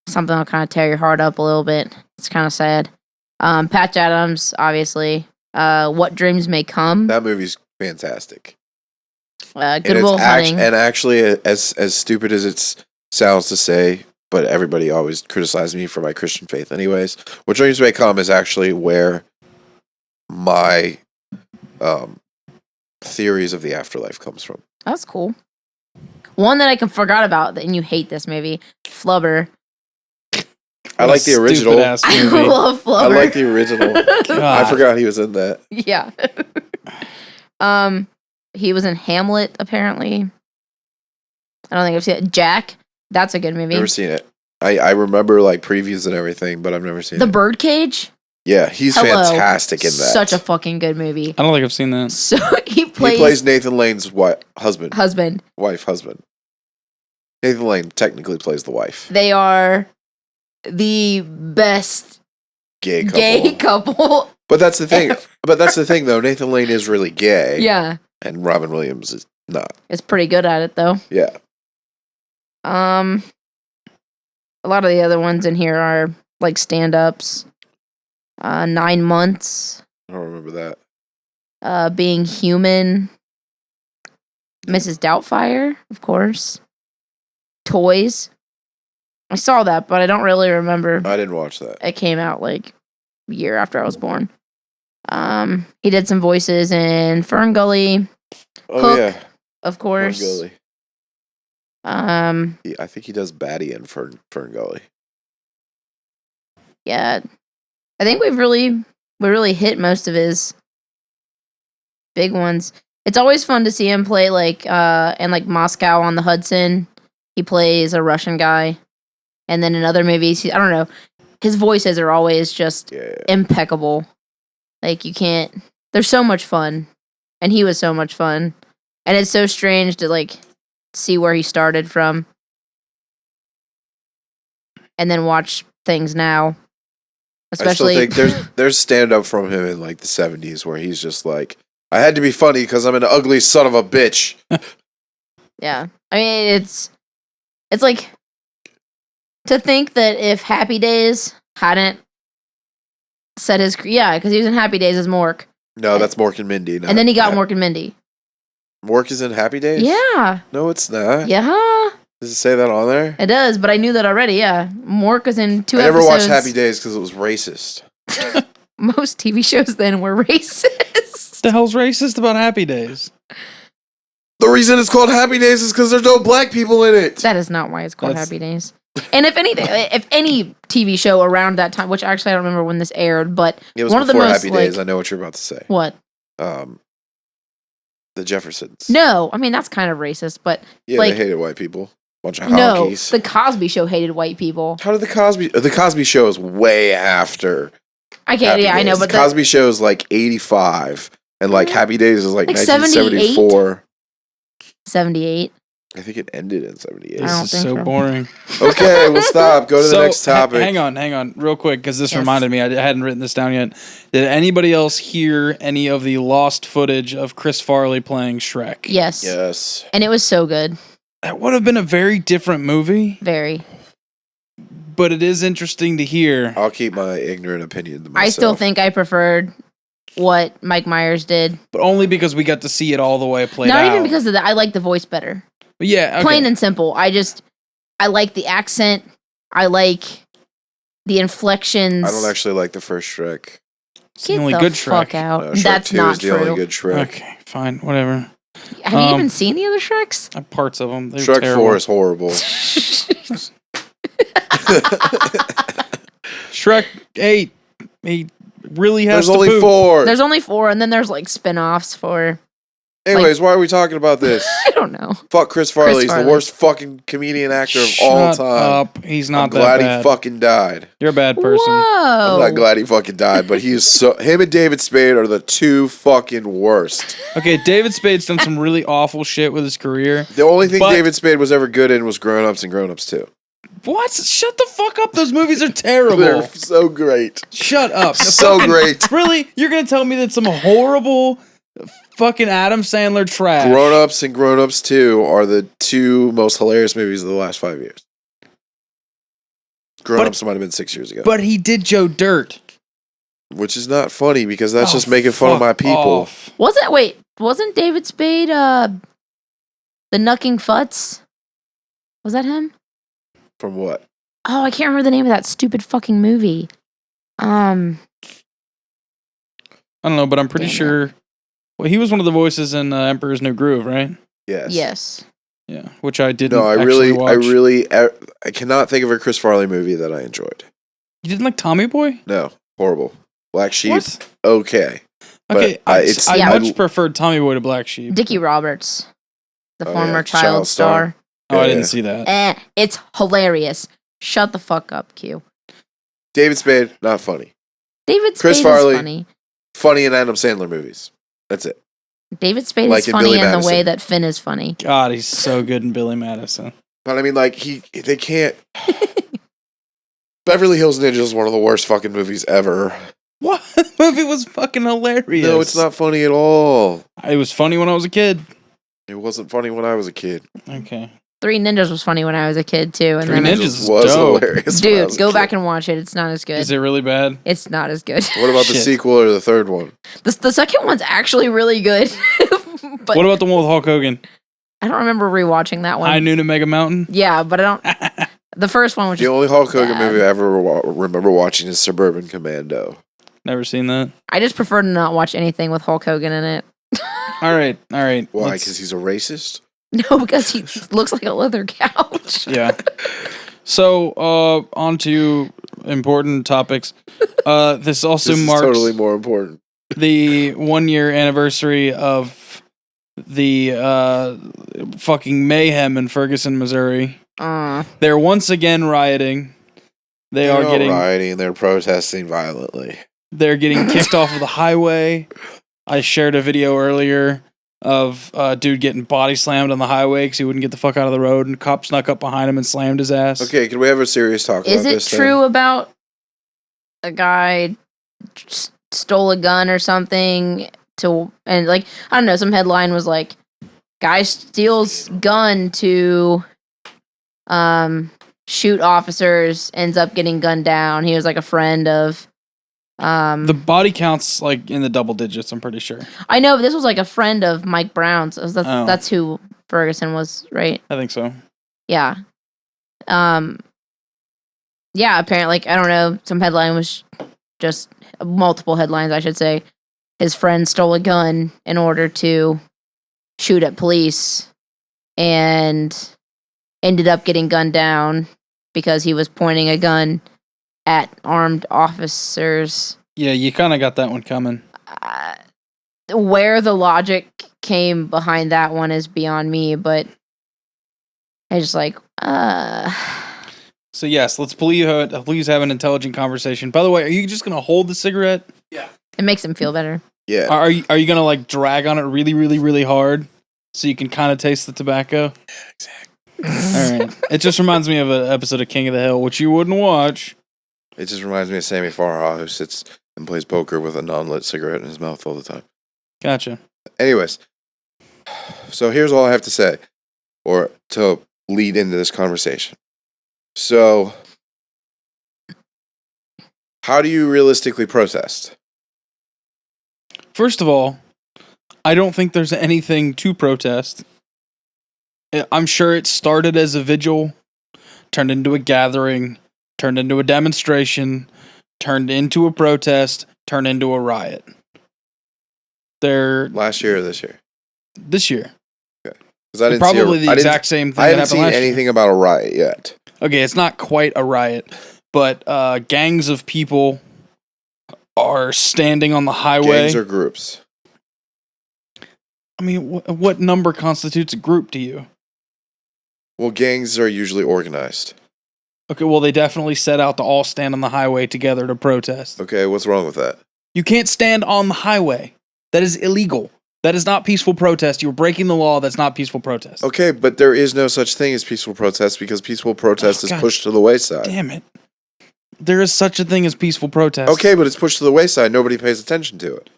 something that'll kind of tear your heart up a little bit. It's kind of sad. Patch Adams, obviously. What Dreams May Come. That movie's fantastic. Good Will Hunting. And actually, as stupid as it sounds to say, but everybody always criticizes me for my Christian faith anyways. What Dreams May Come is actually where my theories of the afterlife comes from. That's cool. One that I forgot about, and you hate this movie, Flubber. I like the original. I love Flubber. I like the original. I forgot he was in that. Yeah. He was in Hamlet, apparently. I don't think I've seen it. Jack. That's a good movie. Never seen it. I remember like previews and everything, but I've never seen it. The Birdcage. Yeah, he's fantastic in that. Such a fucking good movie. I don't think I've seen that. So he plays Nathan Lane's husband. Husband. Nathan Lane technically plays the wife. They are the best gay couple. But that's the thing. Though. Nathan Lane is really gay. Yeah. And Robin Williams is not. Is pretty good at it though. Yeah. A lot of the other ones in here are like stand-ups. 9 Months. I don't remember that. Being Human. Mrs. Doubtfire, of course. Toys. I saw that, but I don't really remember. I didn't watch that. It came out like a year after I was born. He did some voices in Fern Gully. Oh, Hook, yeah. of course. Fern Gully. I think he does Batty in Fern Gully. Yeah. I think we really hit most of his big ones. It's always fun to see him play like in like Moscow on the Hudson. He plays a Russian guy. And then in other movies, I don't know. His voices are always just impeccable. Like you can't. They're so much fun, and he was so much fun, and it's so strange to like see where he started from, and then watch things now. Especially, I still think there's stand up from him in like the 70s where he's just like, I had to be funny because I'm an ugly son of a bitch. Yeah, I mean it's like to think that if Happy Days hadn't said his because he was in Happy Days as Mork. No, that's Mork and Mindy. And then he got Mork and Mindy. Mork is in Happy Days? Yeah. No, it's not. Yeah. Does it say that on there? It does, but I knew that already. Yeah, Mork was in 2 I never episodes. watched Happy Days because it was racist. Most TV shows then were racist. The hell's racist about Happy Days? The reason it's called Happy Days is because there's no black people in it. That is not why it's called Happy Days. And if any TV show around that time, which actually I don't remember when this aired, but It was one of the before most Happy Days. I know what you're about to say. What? The Jeffersons. No, I mean that's kind of racist, but Yeah, like, they hated white people. Bunch of no, honkies. the Cosby Show hated white people. How did the Cosby Show is way after. I can't. Happy Yeah, I know, Days. but the Cosby Show is like 85, and like Happy Days is like 1974. 78. I think it ended in 78. I don't This is think so so. boring. Okay, we'll stop. Go to the next topic. Hang on, real quick, because this Yes. reminded me. I hadn't written this down yet. Did anybody else hear any of the lost footage of Chris Farley playing Shrek? Yes. Yes. And it was so good. That would have been a very different movie, Very. but it is interesting to hear. I'll keep my ignorant opinion to myself. I still think I preferred what Mike Myers did. But only because we got to see it all the way played Not out. even because of that. I like the voice better. But yeah, okay. Plain and simple. I like the accent. I like the inflections. I don't actually like the first Shrek. It's the Get only the good fuck Shrek. out. Shrek That's 2 not is the true. only good Shrek. Okay, fine, whatever. Have you even seen the other Shreks? Parts of them. They're Shrek terrible. 4 is horrible. Shrek 8. He really has There's to only poop. 4. There's only 4, and then there's like spin-offs for Anyways, why are we talking about this? I don't know. Fuck Chris Farley. He's Farley. the worst fucking comedian actor of all Shut time. up. He's not I'm that glad bad. he fucking died. You're a bad person. Whoa. I'm not glad he fucking died, but he is so. Him and David Spade are the two fucking worst. Okay, David Spade's done some really awful shit with his career. The only thing But- David Spade was ever good in was Grown Ups and Grown Ups 2. What? Shut the fuck up. Those movies are terrible. They're so great. Shut up. So Fucking- great. Really? You're going to tell me that some horrible fucking Adam Sandler trash. Grown Ups and Grown Ups 2 are the two most hilarious movies of the last 5 years. Grown Ups might have been 6 years ago. But he did Joe Dirt. Which is not funny because that's Oh, just making fun of my fuck people. off. Wasn't David Spade the Knucking Futz? Was that him? From what? Oh, I can't remember the name of that stupid fucking movie. I don't know, but I'm pretty Damn it. sure. Well, he was one of the voices in Emperor's New Groove, right? Yes. Yes. Yeah, which I didn't. No, I actually watch. I cannot think of a Chris Farley movie that I enjoyed. You didn't like Tommy Boy? No, horrible. Black Sheep, What? okay. But Okay, it's I Yeah. much preferred Tommy Boy to Black Sheep. Dickie Roberts, the Oh, former yeah. child Child star. star. Oh, I Yeah. didn't see that. It's hilarious. Shut the fuck up, Q. David Spade, not funny. David Spade Chris Farley. is funny. Funny in Adam Sandler movies. That's it. David Spade Like is in funny Billy in the Madison. way that Finn is funny. God, he's so good in Billy Madison. But I mean, like they can't. Beverly Hills Ninja is one of the worst fucking movies ever. What? The movie was fucking hilarious. No, it's not funny at all. It was funny when I was a kid. It wasn't funny when I was a kid. Okay. Three Ninjas was funny when I was a kid too. And Three then Ninjas is was dope. hilarious. when I dude, was a go kid. back and watch it. It's not as good. Is it really bad? It's not as good. What about the Shit. sequel or the third one? The second one's actually really good. But What about the one with Hulk Hogan? I don't remember rewatching that one. High Noon and Mega Mountain? Yeah, but I don't. The first one was The just. only Hulk Hogan bad. movie I ever remember watching is Suburban Commando. Never seen that. I just prefer to not watch anything with Hulk Hogan in it. All right. Why? Let's- Because he's a racist? No, because he looks like a leather couch. Yeah. So, on to important topics. This also This is marks totally more important. the 1 year anniversary of the fucking mayhem in Ferguson, Missouri. They're once again rioting. They're They're not getting rioting. They're protesting violently. they're getting kicked off of the highway. I shared a video earlier of a dude getting body slammed on the highway because he wouldn't get the fuck out of the road, and a cop snuck up behind him and slammed his ass. Okay, can we have a serious talk Is about it this? true about a guy stole a gun or something and like I don't know, some headline was like guy steals gun to shoot officers, ends up getting gunned down. He was like a friend of The body count's like in the double digits, I'm pretty sure. I know, but this was like a friend of Mike Brown's. So Oh. that's who Ferguson was, right? I think so. Yeah. Yeah, apparently, like, I don't know, some headline was just multiple headlines, I should say. His friend stole a gun in order to shoot at police and ended up getting gunned down because he was pointing a gun at armed officers. Yeah, you kind of got that one coming. Where the logic came behind that one is beyond me, but I just like, So yes, let's please have an intelligent conversation. By the way, are you just gonna hold the cigarette? Yeah. It makes him feel better. Yeah. Are you gonna like drag on it really, really, really hard so you can kind of taste the tobacco? Exactly. All right. It just reminds me of an episode of King of the Hill, which you wouldn't watch. It just reminds me of Sammy Farha, who sits and plays poker with a non-lit cigarette in his mouth all the time. Gotcha. Anyways, so here's all I have to say, or to lead into this conversation. So, how do you realistically protest? First of all, I don't think there's anything to protest. I'm sure it started as a vigil, turned into a gathering, turned into a demonstration, turned into a protest, turned into a riot. Last year or this year? This year. Okay. Because I didn't Probably see the exact same thing I that haven't happened seen last year. anything about a riot yet. Okay, it's not quite a riot, but gangs of people are standing on the highway. Gangs or groups? I mean, what number constitutes a group to you? Well, gangs are usually organized. Okay, well, they definitely set out to all stand on the highway together to protest. Okay, what's wrong with that? You can't stand on the highway. That is illegal. That is not peaceful protest. You're breaking the law. That's not peaceful protest. Okay, but there is no such thing as peaceful protest because peaceful protest is God pushed to the wayside. Damn it. There is such a thing as peaceful protest. Okay, but it's pushed to the wayside. Nobody pays attention to it.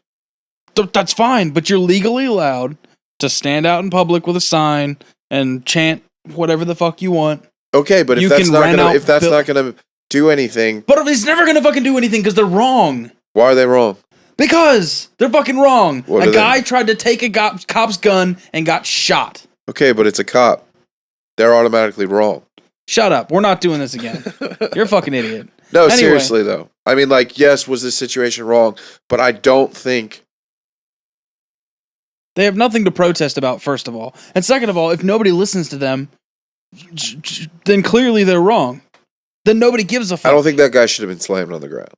That's fine, but you're legally allowed to stand out in public with a sign and chant whatever the fuck you want. Okay, but if that's not gonna do anything, But it's never gonna fucking do anything because they're wrong. why are they wrong? Because they're fucking wrong. What A are guy tried to take a cop's gun and got shot. Okay, but it's a cop. They're automatically wrong. Shut up. We're not doing this again. You're a fucking idiot. No, Anyway. seriously though. I mean, like, yes, was this situation wrong? But I don't think. They have nothing to protest about, first of all. And second of all, if nobody listens to them, then clearly they're wrong. Then nobody gives a fuck. I don't think that guy should have been slammed on the ground.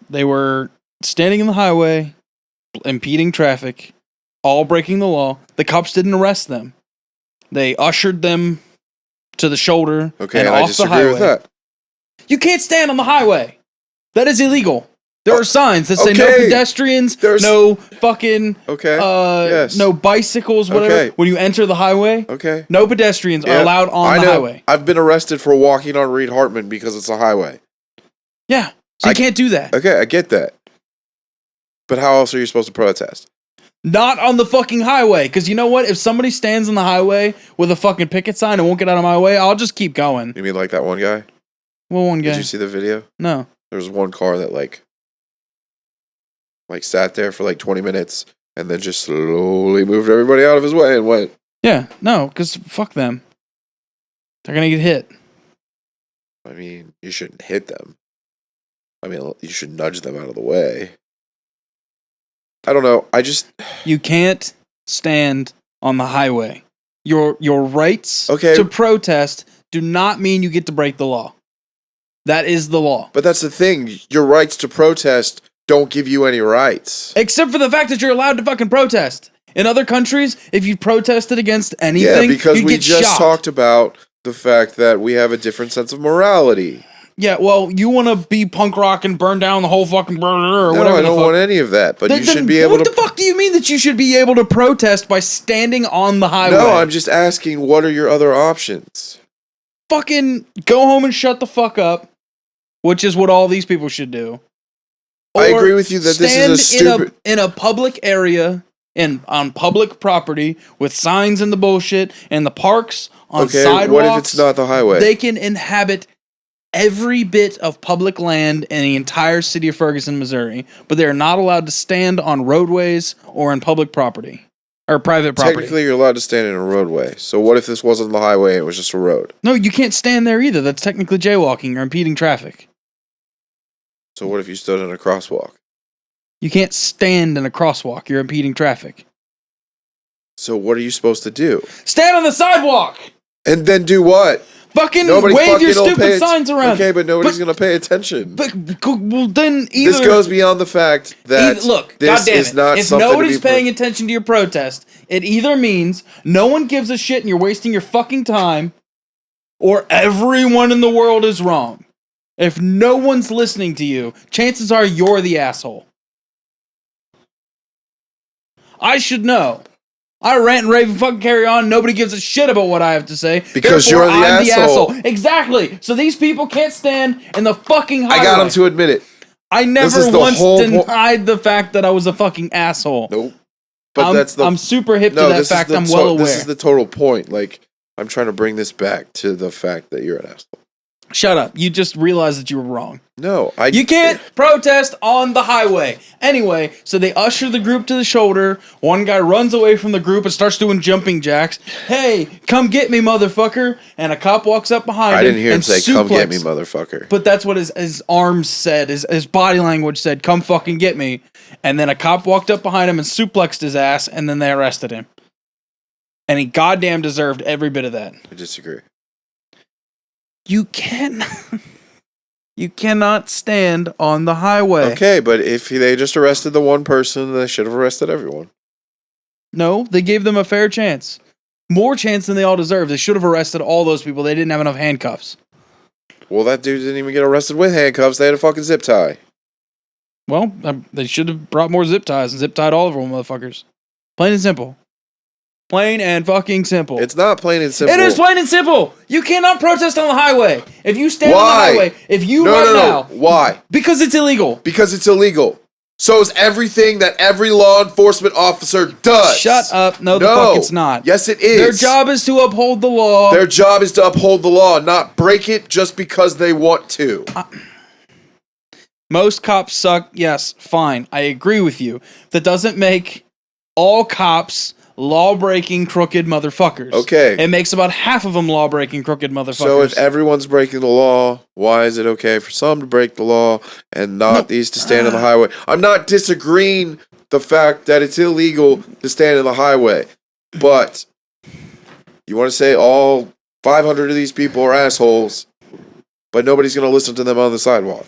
They were standing in the highway, impeding traffic, all breaking the law. The cops didn't arrest them. They ushered them to the shoulder Okay, and I off the disagree highway. with that. You can't stand on the highway. That is illegal. There are signs that say no okay. pedestrians, There's- no fucking, Okay. Yes. no bicycles, whatever. Okay. When you enter the highway, Okay. no pedestrians are Yeah, allowed on I the know. highway. I've been arrested for walking on Reed Hartman because it's a highway. Yeah, so you can't do that. Okay, I get that. But how else are you supposed to protest? Not on the fucking highway, because you know what? If somebody stands on the highway with a fucking picket sign and won't get out of my way, I'll just keep going. You mean like that one guy? Well, one guy. Did you see the video? No. There was one car that like sat there for like 20 minutes and then just slowly moved everybody out of his way and went. Yeah, no, because fuck them. They're gonna get hit. I mean, you shouldn't hit them. I mean, you should nudge them out of the way. I don't know. You can't stand on the highway. Your rights Okay. to protest do not mean you get to break the law. That is the law. But that's the thing. Your rights to protest don't give you any rights. Except for the fact that you're allowed to fucking protest. In other countries, if you protested against anything, Yeah, because you'd we get just shot. talked about the fact that we have a different sense of morality. Yeah, well, you want to be punk rock and burn down the whole fucking burner or No, whatever I the don't fuck. want any of that. But you should be able What to. the fuck do you mean that you should be able to protest by standing on the highway? No, I'm just asking. What are your other options? Fucking go home and shut the fuck up, which is what all these people should do. I Or agree with you that this is a stand stupid. in a public area and on public property with signs and the bullshit and the parks on Okay, sidewalks. what if it's not the highway? They can inhabit every bit of public land in the entire city of Ferguson, Missouri, but they are not allowed to stand on roadways or in public property. or private property. Technically, you're allowed to stand in a roadway. So what if this wasn't the highway and it was just a road? No, you can't stand there either. That's technically jaywalking or impeding traffic. So what if you stood in a crosswalk? You can't stand in a crosswalk. You're impeding traffic. So what are you supposed to do? Stand on the sidewalk! And then do what? Fucking Nobody wave your fucking will stupid signs around. Okay, but nobody's going to pay attention. But well, then either... This goes beyond the fact that look, this goddamn is it. not If something nobody's to be... paying attention to your protest, it either means no one gives a shit and you're wasting your fucking time, or everyone in the world is wrong. If no one's listening to you, chances are you're the asshole. I should know. I rant and rave and fucking carry on. Nobody gives a shit about what I have to say. Because Therefore, you're the I'm asshole. Exactly. So these people can't stand in the fucking highway. I got him to admit it. I never once denied the fact that I was a fucking asshole. Nope. But I'm super hip to that fact. I'm well aware. This is the total point. Like, I'm trying to bring this back to the fact that you're an asshole. Shut up. You just realized that you were wrong. No, You can't protest on the highway. Anyway, so they usher the group to the shoulder. One guy runs away from the group and starts doing jumping jacks. Hey, come get me, motherfucker. And a cop walks up behind him. I didn't hear him and say, come get me, suplex- motherfucker. But that's what his arms said. His body language said, come fucking get me. And then a cop walked up behind him and suplexed his ass, and then they arrested him. And he goddamn deserved every bit of that. I disagree. You cannot stand on the highway. Okay, but if they just arrested the one person, they should have arrested everyone. No, they gave them a fair chance. More chance than they all deserve. They should have arrested all those people. They didn't have enough handcuffs. Well, that dude didn't even get arrested with handcuffs. They had a fucking zip tie. Well, they should have brought more zip ties and zip tied all of them, motherfuckers. Plain and simple. Plain and fucking simple. It's not plain and simple. It is plain and simple. You cannot protest on the highway. If you stand on the highway, now. Why? Because it's illegal. Because it's illegal. So is everything that every law enforcement officer does. Shut up. No, the fuck it's not. Yes, it is. Their job is to uphold the law. Their job is to uphold the law, not break it just because they want to. Most cops suck. Yes, fine. I agree with you. That doesn't make all cops law-breaking, crooked motherfuckers. Okay. It makes about half of them law-breaking, crooked motherfuckers. So if everyone's breaking the law, why is it okay for some to break the law and not these to stand on the highway? I'm not disagreeing the fact that it's illegal to stand on the highway, but you want to say all 500 of these people are assholes, but nobody's going to listen to them on the sidewalk.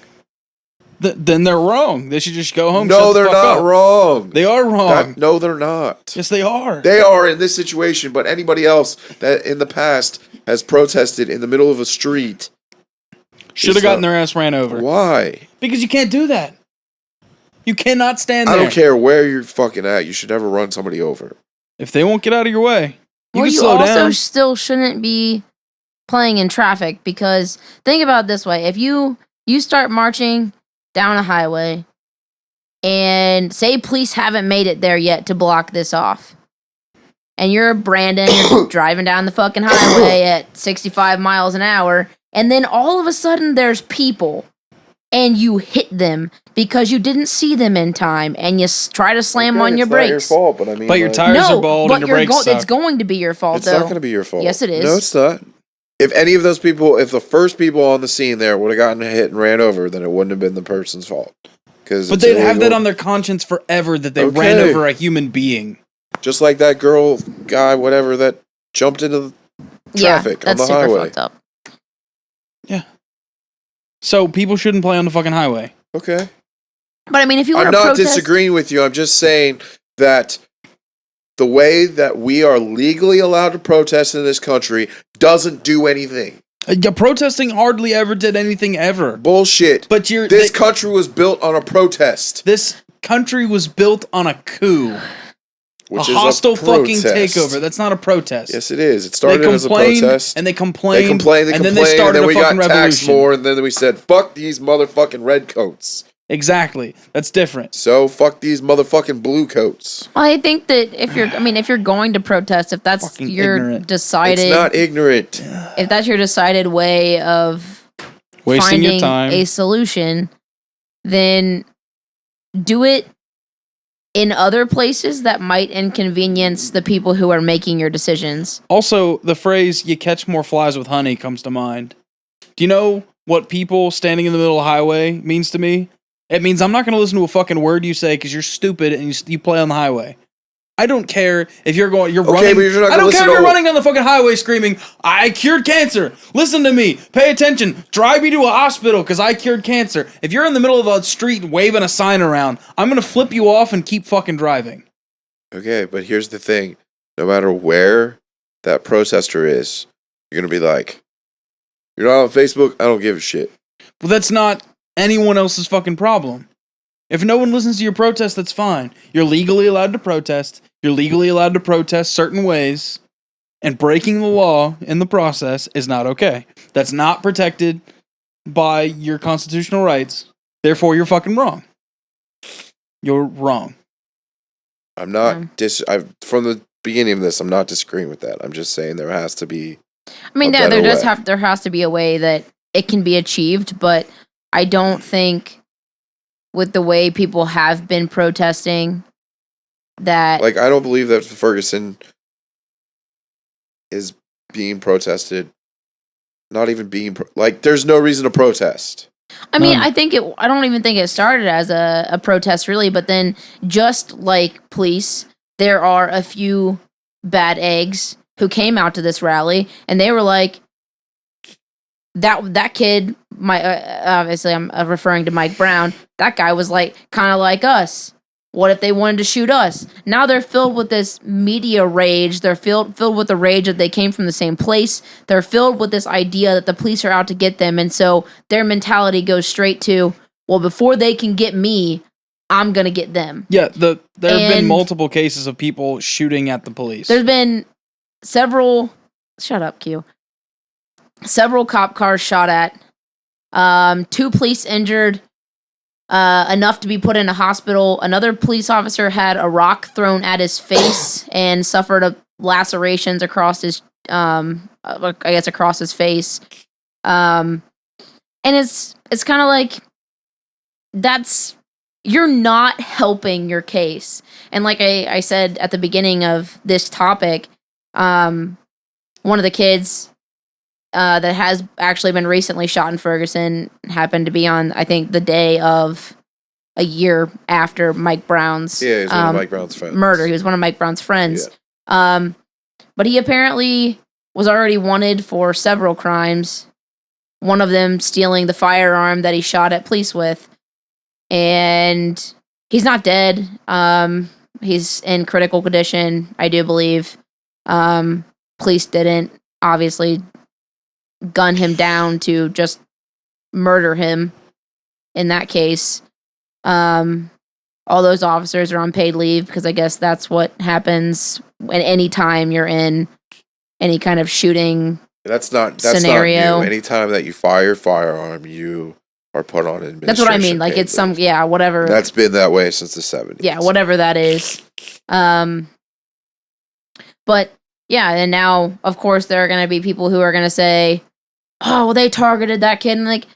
Then they're wrong. They should just go home. No, they're not wrong. They are wrong. No, they're not. Yes, they are. They are in this situation, but anybody else that in the past has protested in the middle of a street should have gotten their ass ran over. Why? Because you can't do that. You cannot stand there. I don't care where you're fucking at. You should never run somebody over. If they won't get out of your way, you can you slow also down. still shouldn't be playing in traffic, because think about it this way. If you start marching down a highway and say police haven't made it there yet to block this off, and you're Brandon, you're driving down the fucking highway at 65 miles an hour, and then all of a sudden there's people and you hit them because you didn't see them in time, and you try to slam on your brakes. It's not your fault, but I mean, but your tires are bald and your brakes suck. It's going to be your fault, it's though. not going to be your fault. Yes, it is. No, it's not. If any of those people, if the first people on the scene there would have gotten hit and ran over, then it wouldn't have been the person's fault. But they'd have that on their conscience forever that they ran over a human being. Just like that girl, guy, whatever, that jumped into the traffic on the highway. Super fucked up. Yeah. So people shouldn't play on the fucking highway. Okay. But I mean, if you want I'm to not protest, disagreeing with you. I'm just saying that the way that we are legally allowed to protest in this country doesn't do anything. Protesting hardly ever did anything ever. Bullshit. But this country was built on a protest. This country was built on a coup. Which a is hostile fucking protest. takeover. That's not a protest. Yes, it is. It started as a protest. And they complained. And then they started and then a we fucking got taxed revolution. more, and then we said, fuck these motherfucking redcoats. Exactly. That's different. So fuck these motherfucking blue coats. well, I think that if you're going to protest, if that's Fucking your ignorant. decided, It's not ignorant. if that's your decided way of Wasting your finding time. a solution, then do it in other places that might inconvenience the people who are making your decisions. Also, the phrase "you catch more flies with honey" comes to mind. Do you know what people standing in the middle of the highway means to me? It means I'm not going to listen to a fucking word you say because you're stupid and you play on the highway. I don't care if you're running. But you're not I don't gonna care listen if you're to- running down the fucking highway screaming, "I cured cancer." Listen to me. Pay attention. Drive me to a hospital because I cured cancer. If you're in the middle of a street waving a sign around, I'm going to flip you off and keep fucking driving. Okay, but here's the thing. No matter where that protester is, you're going to be like, you're not on Facebook? I don't give a shit. Well, that's not anyone else's fucking problem. If no one listens to your protest, that's fine. You're legally allowed to protest. You're legally allowed to protest certain ways. And breaking the law in the process is not okay. That's not protected by your constitutional rights. Therefore, you're fucking wrong. You're wrong. I'm not from the beginning of this, I'm not disagreeing with that. I'm just saying there has to be I mean, a yeah, better way. there has to be a way that it can be achieved, but I don't think with the way people have been protesting that Like, I don't believe that Ferguson is being protested. Not even being like, there's no reason to protest. I mean, None. I don't even think it started as a protest really, but then just like police, there are a few bad eggs who came out to this rally and they were like, that kid, obviously I'm referring to Mike Brown, that guy was like, kind of like us. What if they wanted to shoot us? Now they're filled with this media rage. They're filled with the rage that they came from the same place. They're filled with this idea that the police are out to get them. And so their mentality goes straight to, well, before they can get me, I'm going to get them. Yeah, there have been And multiple cases of people shooting at the police. There's been several, shut up, Q. Several cop cars shot at, 2 police injured, enough to be put in a hospital. Another police officer had a rock thrown at his face and suffered lacerations across his, across his face. And it's kind of like, you're not helping your case. And like I said at the beginning of this topic, one of the kids that has actually been recently shot in Ferguson happened to be on, I think, the day of a year after Mike Brown's He's one of Mike Brown's friends. murder. He was one of Mike Brown's friends. Yeah. But he apparently was already wanted for several crimes. One of them stealing the firearm that he shot at police with. And he's not dead. He's in critical condition, I do believe. Police didn't obviously gun him down to just murder him in that case. All those officers are on paid leave because I guess that's what happens when any time you're in any kind of shooting That's scenario. not new. Anytime that you fire a firearm, you are put on administration. That's what I mean. Like it's some, whatever. That's been that way since the 70s. Yeah, whatever that is. But yeah, and now of course there are going to be people who are going to say, "Oh, well, they targeted that kid." And like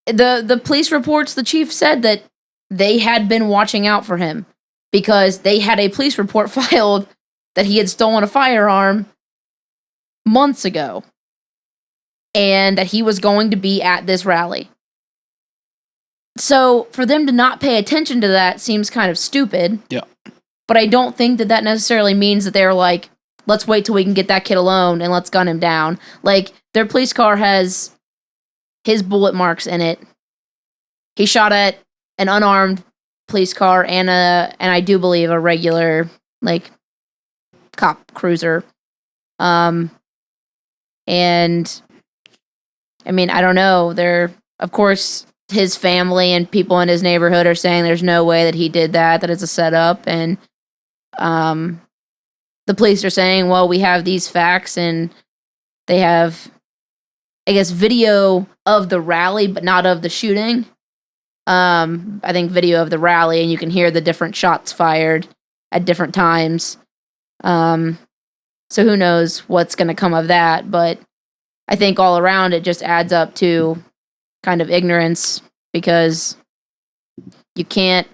the police reports, the chief said that they had been watching out for him because they had a police report filed that he had stolen a firearm months ago and that he was going to be at this rally. So for them to not pay attention to that seems kind of stupid. Yeah. But I don't think that necessarily means that they're like, let's wait till we can get that kid alone and let's gun him down. Like, their police car has his bullet marks in it. He shot at an unarmed police car and I do believe a regular, like, cop cruiser. And I mean, I don't know. Of course, his family and people in his neighborhood are saying there's no way that he did that it's a setup. And the police are saying, well, we have these facts and they have, I guess, video of the rally, but not of the shooting. I think video of the rally and you can hear the different shots fired at different times. So who knows what's going to come of that, but I think all around it just adds up to kind of ignorance because you can't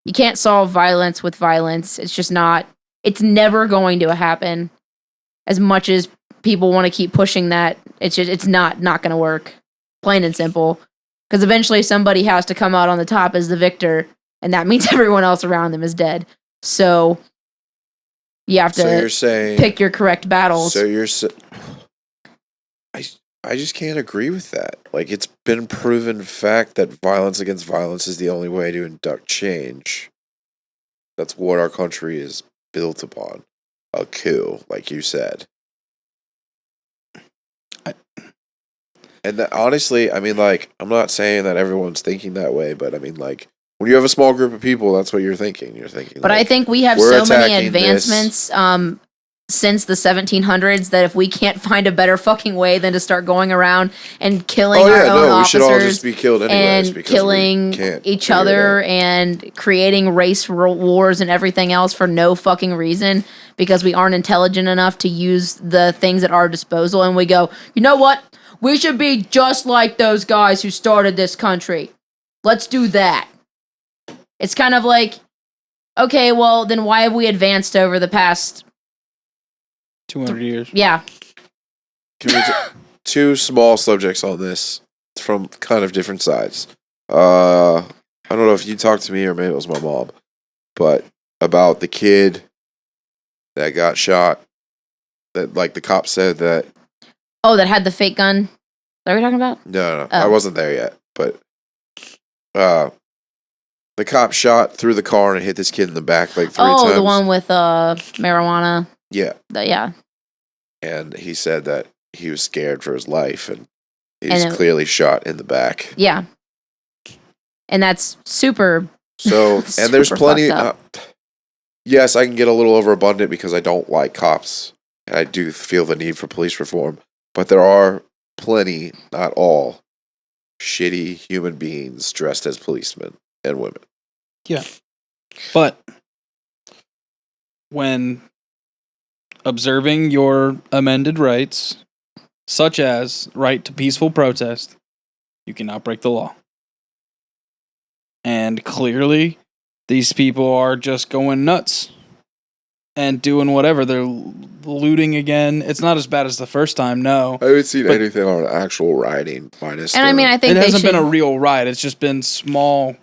You can't solve violence with violence. It's just not. It's never going to happen. As much as people want to keep pushing that, it's not going to work. Plain and simple. Because eventually somebody has to come out on the top as the victor, and that means everyone else around them is dead. So you have So to you're saying pick your correct battles. So I just can't agree with that. Like, it's been proven fact that violence against violence is the only way to induct change. That's what our country is built upon. A coup, like you said. And that, honestly, I mean, like, I'm not saying that everyone's thinking that way, but I mean, like, when you have a small group of people, that's what you're thinking. You're thinking, But like, I think we have we're so many attacking advancements since the 1700s that if we can't find a better fucking way than to start going around and killing our own we officers should all just be killed anyways and because we killing can't each figure it other out. and creating race wars and everything else for no fucking reason because we aren't intelligent enough to use the things at our disposal, and we go, you know what? We should be just like those guys who started this country. Let's do that. It's kind of like, okay, well, then why have we advanced over the past 200 years. Yeah. Two small subjects on this from kind of different sides. I don't know if you talked to me or maybe it was my mom, but about the kid that got shot. That, like, the cop said that. Oh, that had the fake gun? Is that what we're talking about? No, I wasn't there yet, but the cop shot through the car and hit this kid in the back like 3 times. Oh, the one with marijuana. Yeah. Yeah. And he said that he was scared for his life and he was clearly shot in the back. Yeah. And that's super. So, and there's plenty. Yes, I can get a little overabundant because I don't like cops. And I do feel the need for police reform. But there are plenty, not all, shitty human beings dressed as policemen and women. Yeah. But when observing your amended rights, such as right to peaceful protest, you cannot break the law. And clearly, these people are just going nuts and doing whatever. They're looting again. It's not as bad as the first time, no. I haven't seen anything on actual rioting minus. And I mean, I think it hasn't been a real riot. It's just been small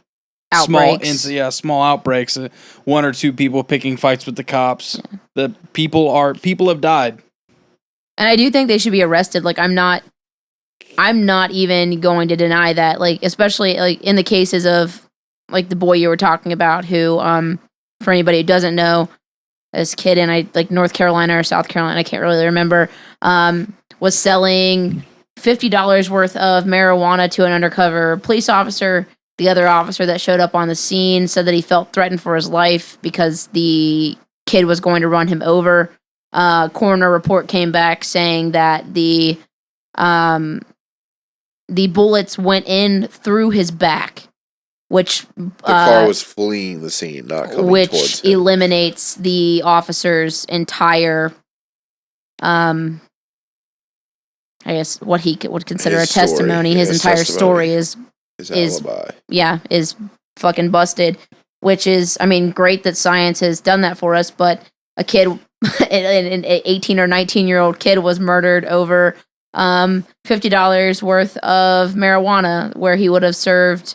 outbreaks. Small outbreaks. 1 or 2 people picking fights with the cops. Yeah. The people have died. And I do think they should be arrested. Like, I'm not even going to deny that. Like, especially like in the cases of like the boy you were talking about, who for anybody who doesn't know, this kid in North Carolina or South Carolina, I can't really remember, was selling $50 worth of marijuana to an undercover police officer. The other officer that showed up on the scene said that he felt threatened for his life because the kid was going to run him over. Coroner report came back saying that the bullets went in through his back, which the car was fleeing the scene, not coming towards him. Which eliminates the officer's entire, I guess what he would consider a testimony. His entire story is alibi. Is fucking busted. Which is, I mean, great that science has done that for us, but a kid, an 18 or 19-year-old kid was murdered over $50 worth of marijuana, where he would have served,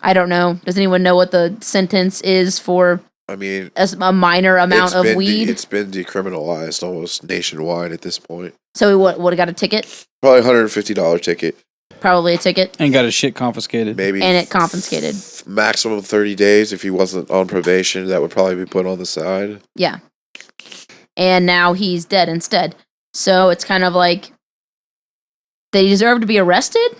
I don't know. Does anyone know what the sentence is for? I mean, a minor amount of weed? It's been decriminalized almost nationwide at this point. So he would have got a ticket? Probably $150 ticket. Probably a ticket. And got his shit confiscated. Maybe. And it confiscated. Maximum 30 days if he wasn't on probation. That would probably be put on the side. Yeah. And now he's dead instead. So it's kind of like, they deserve to be arrested?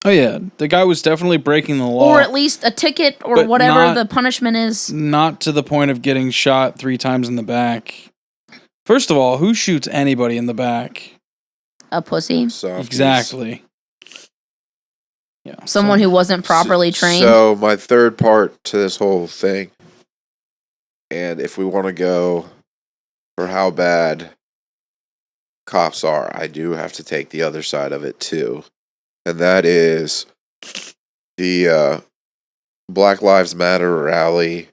Oh, yeah. The guy was definitely breaking the law. Or at least a ticket or whatever the punishment is. Not to the point of getting shot 3 times in the back. First of all, who shoots anybody in the back? A pussy. Softies. Exactly. Yeah. Someone who wasn't properly trained. So my third part to this whole thing, and if we want to go for how bad cops are, I do have to take the other side of it too. And that is the Black Lives Matter rally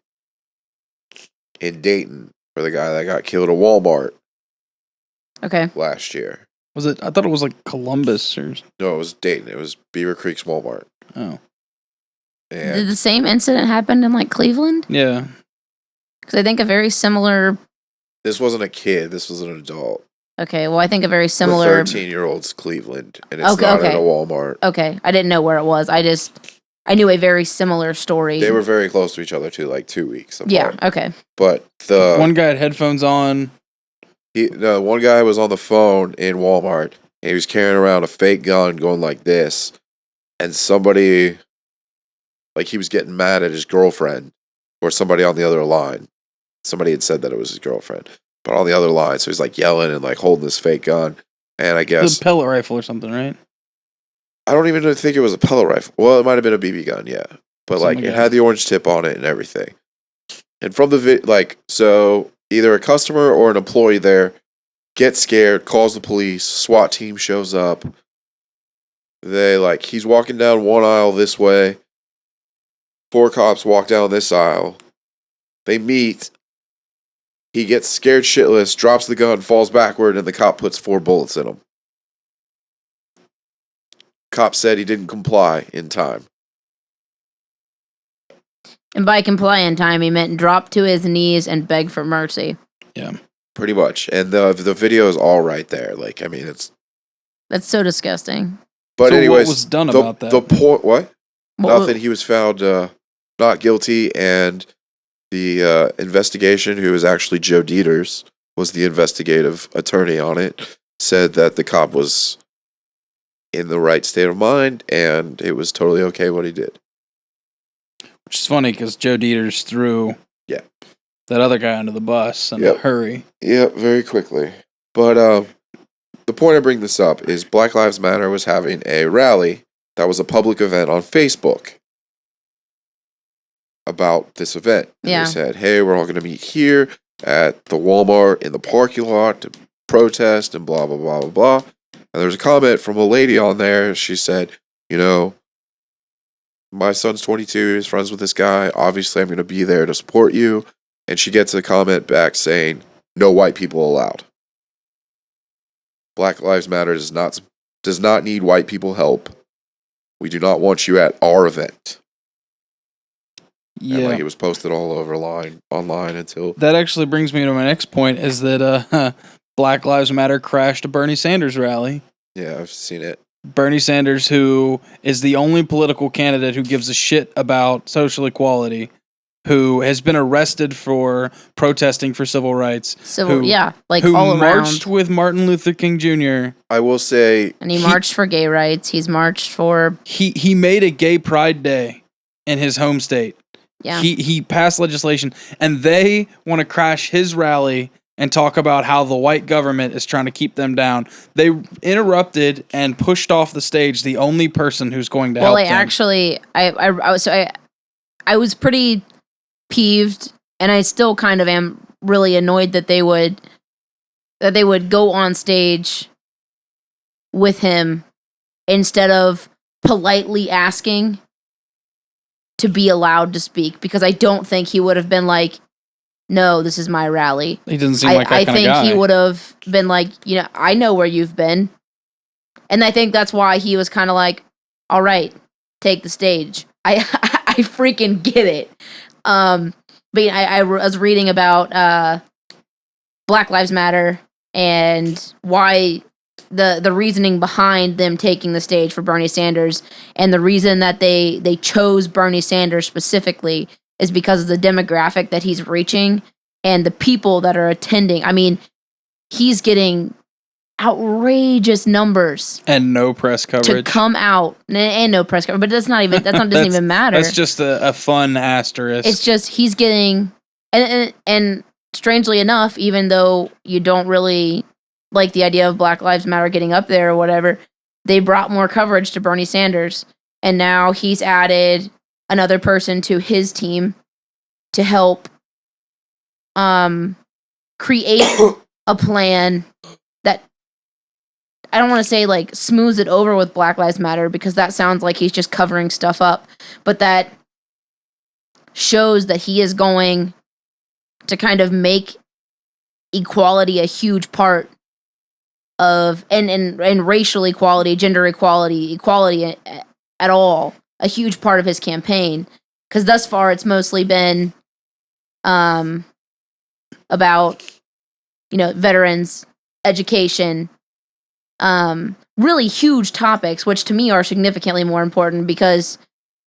in Dayton for the guy that got killed at Walmart Okay. last year. Was it? I thought it was like Columbus or. No, it was Dayton. It was Beaver Creek's Walmart. Oh. Did And the same incident happen in like Cleveland? Yeah. Because I think a very similar. this wasn't a kid. This was an adult. Okay, well, I think a very The similar. 13-year-old's Cleveland, and it's Okay, not okay. at a Walmart. Okay, I didn't know where it was. I knew a very similar story. They were very close to each other too, like 2 weeks apart. Yeah. Okay. But the One guy had headphones on. one guy was on the phone in Walmart, and he was carrying around a fake gun going like this, and somebody, like, he was getting mad at his girlfriend or somebody on the other line. Somebody had said that it was his girlfriend, but on the other line, so he's like yelling and like holding this fake gun, and I guess The pellet rifle or something, right? I don't even think it was a pellet rifle. Well, it might have been a BB gun, yeah, but like Something it like had the orange tip on it and everything. And from the so either a customer or an employee there gets scared, calls the police, SWAT team shows up. He's walking down one aisle this way. 4 cops walk down this aisle. They meet. He gets scared shitless, drops the gun, falls backward, and the cop puts 4 bullets in him. Cop said he didn't comply in time. And by comply in time, he meant drop to his knees and beg for mercy. Yeah. Pretty much. And the video is all right there. Like, I mean, it's... That's so disgusting. But So anyways... what was done the, about that? The point... What? What- Nothing. He was found not guilty, and the investigation, who was actually Joe Dieters, was the investigative attorney on it, said that the cop was in the right state of mind, and it was totally okay what he did. Which is funny because Joe Dieters threw that other guy under the bus in a hurry. Yeah, very quickly. But the point I bring this up is Black Lives Matter was having a rally that was a public event on Facebook about this event. And Yeah. They said, hey, we're all going to meet here at the Walmart in the parking lot to protest and blah, blah, blah, blah, blah. And there's a comment from a lady on there. She said, my son's 22, he's friends with this guy. Obviously, I'm going to be there to support you. And she gets a comment back saying, no white people allowed. Black Lives Matter does not need white people help. We do not want you at our event. Yeah. And it was posted all over online until... That actually brings me to my next point is that Black Lives Matter crashed a Bernie Sanders rally. Yeah, I've seen it. Bernie Sanders, who is the only political candidate who gives a shit about social equality, who has been arrested for protesting for civil rights. Civil, like who all marched around. with Martin Luther King Jr. I will say... And he marched for gay rights. He's marched for... He made a gay pride day in his home state. Yeah. He passed legislation, and they want to crash his rally and talk about how the white government is trying to keep them down. They interrupted and pushed off the stage the only person who's going to help them. I was pretty peeved, and I still kind of am really annoyed that they would go on stage with him instead of politely asking to be allowed to speak, because I don't think he would have been like, no, this is my rally. He doesn't seem like that kind of guy. I think he would have been like, I know where you've been. And I think that's why he was kind of like, all right, take the stage. I freaking get it. But I was reading about Black Lives Matter and why the reasoning behind them taking the stage for Bernie Sanders, and the reason that they chose Bernie Sanders specifically is because of the demographic that he's reaching and the people that are attending. I mean, he's getting outrageous numbers and no press coverage to come out, and no press coverage. But that doesn't even matter. That's just a fun asterisk. It's just he's getting, and strangely enough, even though you don't really like the idea of Black Lives Matter getting up there or whatever, they brought more coverage to Bernie Sanders, and now he's added another person to his team to help create a plan that, I don't want to say like smooths it over with Black Lives Matter, because that sounds like he's just covering stuff up, but that shows that he is going to kind of make equality a huge part of and racial equality, gender equality at all, a huge part of his campaign. Because thus far, it's mostly been about veterans, education, really huge topics, which to me are significantly more important because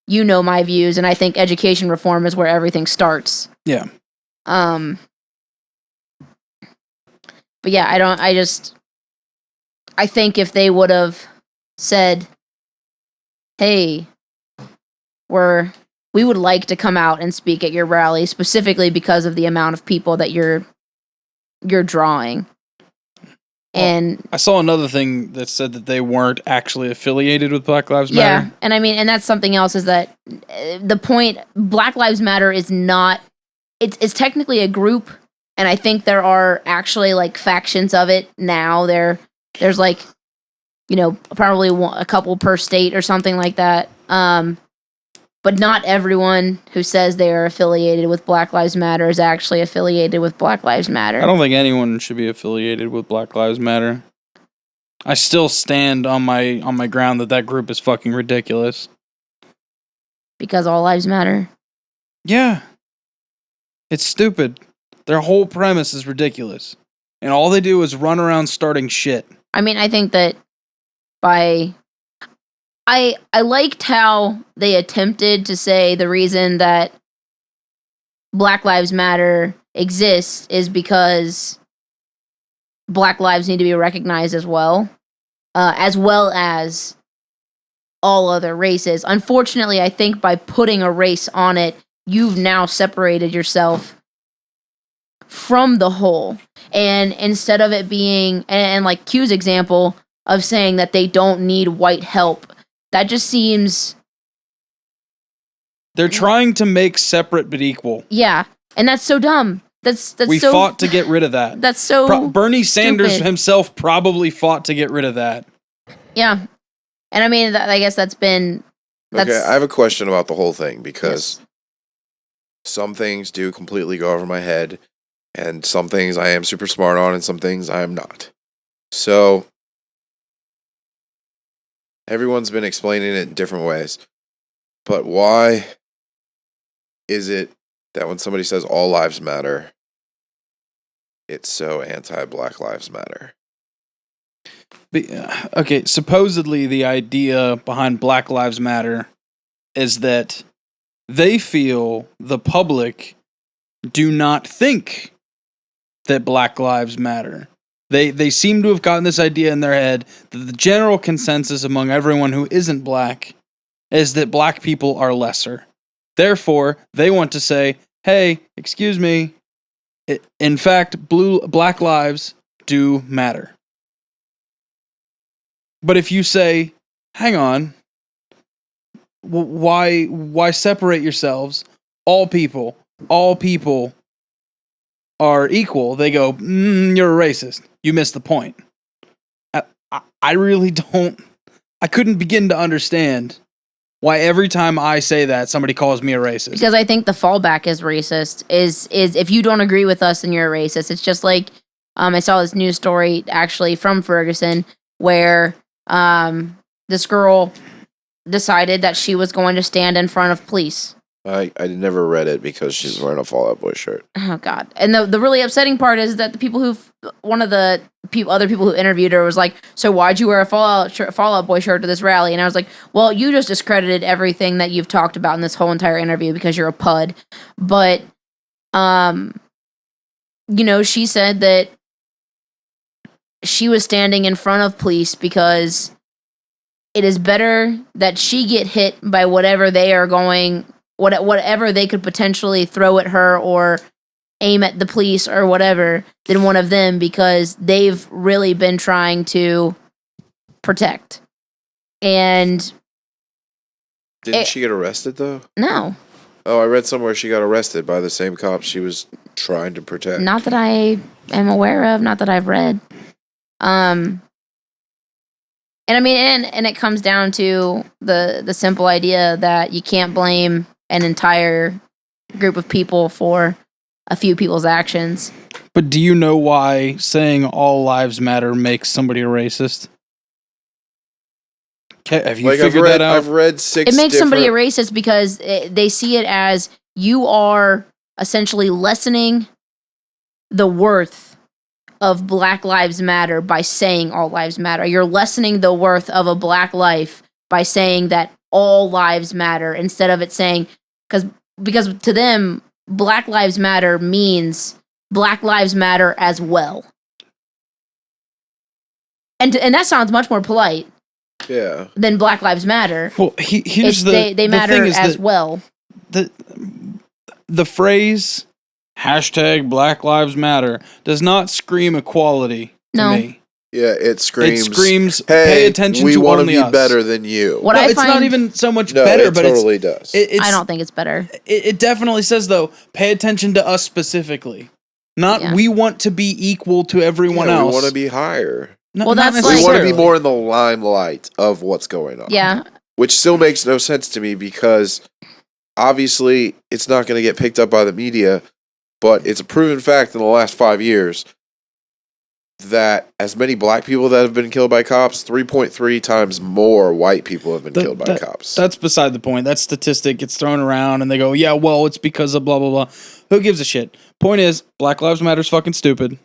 my views, and I think education reform is where everything starts. Yeah. But yeah, I think if they would have said, hey, we would like to come out and speak at your rally specifically because of the amount of people that you're drawing. And I saw another thing that said that they weren't actually affiliated with Black Lives Matter. Yeah, and I mean, and that's something else is that the point, Black Lives Matter is not, it's technically a group, and I think there are actually like factions of it now. There's like, probably a couple per state or something like that. But not everyone who says they are affiliated with Black Lives Matter is actually affiliated with Black Lives Matter. I don't think anyone should be affiliated with Black Lives Matter. I still stand on my ground that group is fucking ridiculous. Because all lives matter? Yeah. It's stupid. Their whole premise is ridiculous. And all they do is run around starting shit. I mean, I think that I liked how they attempted to say the reason that Black Lives Matter exists is because Black lives need to be recognized as well as all other races. Unfortunately, I think by putting a race on it, you've now separated yourself from the whole. And instead of it being, and like Q's example of saying that they don't need white help, that just seems... They're trying to make separate but equal. Yeah, and that's so dumb. We fought to get rid of that. That's so Bernie Sanders stupid. himself probably fought to get rid of that. Yeah. And I mean, I guess that's been... Okay, I have a question about the whole thing, because some things do completely go over my head, and some things I am super smart on, and some things I am not. So, everyone's been explaining it in different ways. But why is it that when somebody says all lives matter, it's so anti-Black Lives Matter? Okay, supposedly the idea behind Black Lives Matter is that they feel the public do not think that Black Lives Matter. They seem to have gotten this idea in their head that the general consensus among everyone who isn't black is that black people are lesser. Therefore, they want to say, hey, excuse me, in fact, black lives do matter. But if you say, hang on, why separate yourselves? All people are equal. They go, you're a racist. You missed the point. I really don't, I couldn't begin to understand why every time I say that, somebody calls me a racist. Because I think the fallback is racist, is if you don't agree with us, then you're a racist. It's just like, I saw this news story actually from Ferguson where this girl decided that she was going to stand in front of police. I never read it because she's wearing a Fall Out Boy shirt. Oh God! And the really upsetting part is that the people one of the other people who interviewed her was like, "So why'd you wear a Fall Out Boy shirt to this rally?" And I was like, "Well, you just discredited everything that you've talked about in this whole entire interview because you're a pud." But, she said that she was standing in front of police because it is better that she get hit by whatever they are going. Whatever they could potentially throw at her or aim at the police or whatever than one of them, because they've really been trying to protect. And didn't she get arrested though? No. Oh, I read somewhere she got arrested by the same cops she was trying to protect. Not that I am aware of, not that I've read. And I mean, and it comes down to the simple idea that you can't blame an entire group of people for a few people's actions. But do you know why saying all lives matter makes somebody a racist? Have you figured that out? I've read 6 It makes somebody a different- racist because they see it as you are essentially lessening the worth of Black Lives Matter by saying all lives matter. You're lessening the worth of a black life by saying that all lives matter instead of it saying because to them Black Lives Matter means Black Lives Matter as well. And that sounds much more polite. Yeah. Than Black Lives Matter. Well, here's they the matter thing is as that well. The phrase hashtag Black Lives Matter does not scream equality to me. Yeah, it screams. It screams. Hey, pay attention we to want to only be us. better than you. What no, I it's find, not even so much no, better, it but totally does. I don't think it's better. It definitely says though, pay attention to us specifically. Not we want to be equal to everyone else. We want to be higher. No, well, that's we want to be more in the limelight of what's going on. Yeah. Which still makes no sense to me because obviously it's not going to get picked up by the media, but it's a proven fact in the last 5 years that as many black people that have been killed by cops, 3.3 times more white people have been killed by cops. That's beside the point. That statistic gets thrown around and they go, yeah, well, it's because of blah, blah, blah. Who gives a shit? Point is, Black Lives Matter's fucking stupid.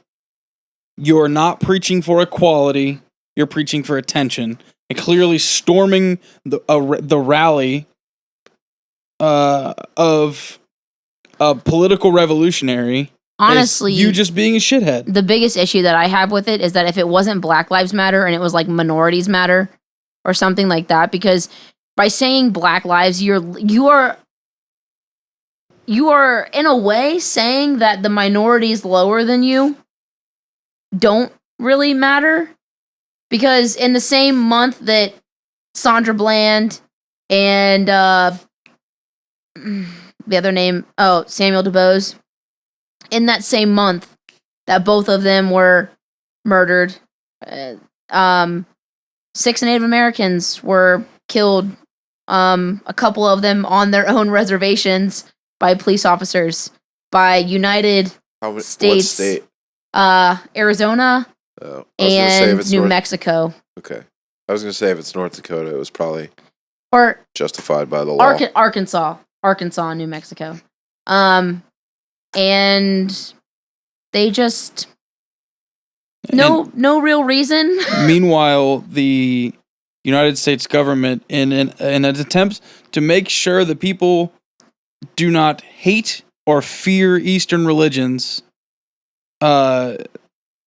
You're not preaching for equality. You're preaching for attention. And clearly storming the rally of a political revolutionary. Honestly, you just being a shithead. The biggest issue that I have with it is that if it wasn't Black Lives Matter and it was like Minorities Matter or something like that, because by saying Black Lives, you are in a way saying that the minorities lower than you don't really matter, because in the same month that Sandra Bland and the other name, Samuel DuBose, in that same month that both of them were murdered, 6 Native Americans were killed, a couple of them on their own reservations by police officers, by United States, what state? Arizona, and New Mexico. Okay. I was going to say if it's North Dakota, it was probably justified by the law. Arkansas and New Mexico. And they just no real reason. Meanwhile, the United States government, in an attempt to make sure that people do not hate or fear Eastern religions,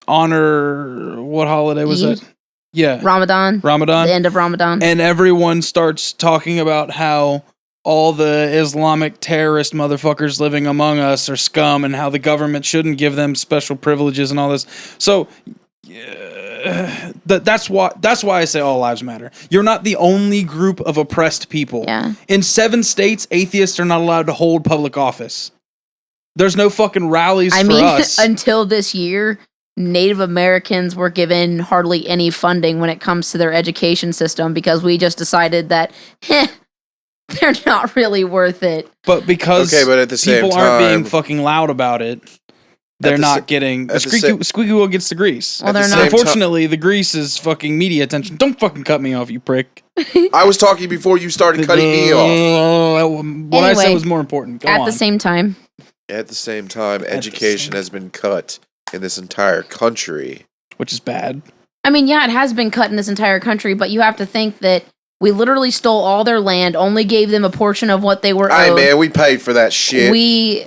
honor, what holiday was Eid? that? Yeah. Ramadan. The end of Ramadan. And everyone starts talking about how all the Islamic terrorist motherfuckers living among us are scum and how the government shouldn't give them special privileges and all this. So that's why I say all lives matter. You're not the only group of oppressed people. Yeah. In 7 states, atheists are not allowed to hold public office. There's no fucking rallies for us. Until this year, Native Americans were given hardly any funding when it comes to their education system because we just decided that they're not really worth it. But because but at the same people time, aren't being fucking loud about it, they're not getting the squeaky wheel gets the grease. Well, they're not. Unfortunately, the grease is fucking media attention. Don't fucking cut me off, you prick. I was talking before you started cutting me off. What I said was more important. At the same time, education has been cut in this entire country, which is bad. I mean, yeah, it has been cut in this entire country, but you have to think that we literally stole all their land, only gave them a portion of what they were owed. Hey man, we paid for that shit. We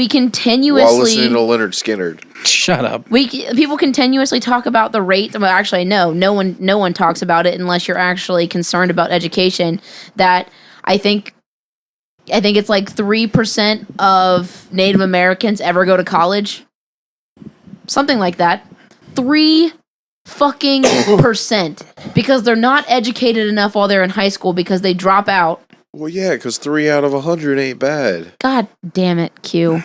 continuously while listening to Leonard Skinner. Shut up. People continuously talk about the rate. Well, actually, no one talks about it unless you're actually concerned about education. That I think it's like 3% of Native Americans ever go to college. Something like that. 3 fucking percent, because they're not educated enough while they're in high school because they drop out. Well, yeah, because 3 out of 100 ain't bad. God damn it, Q.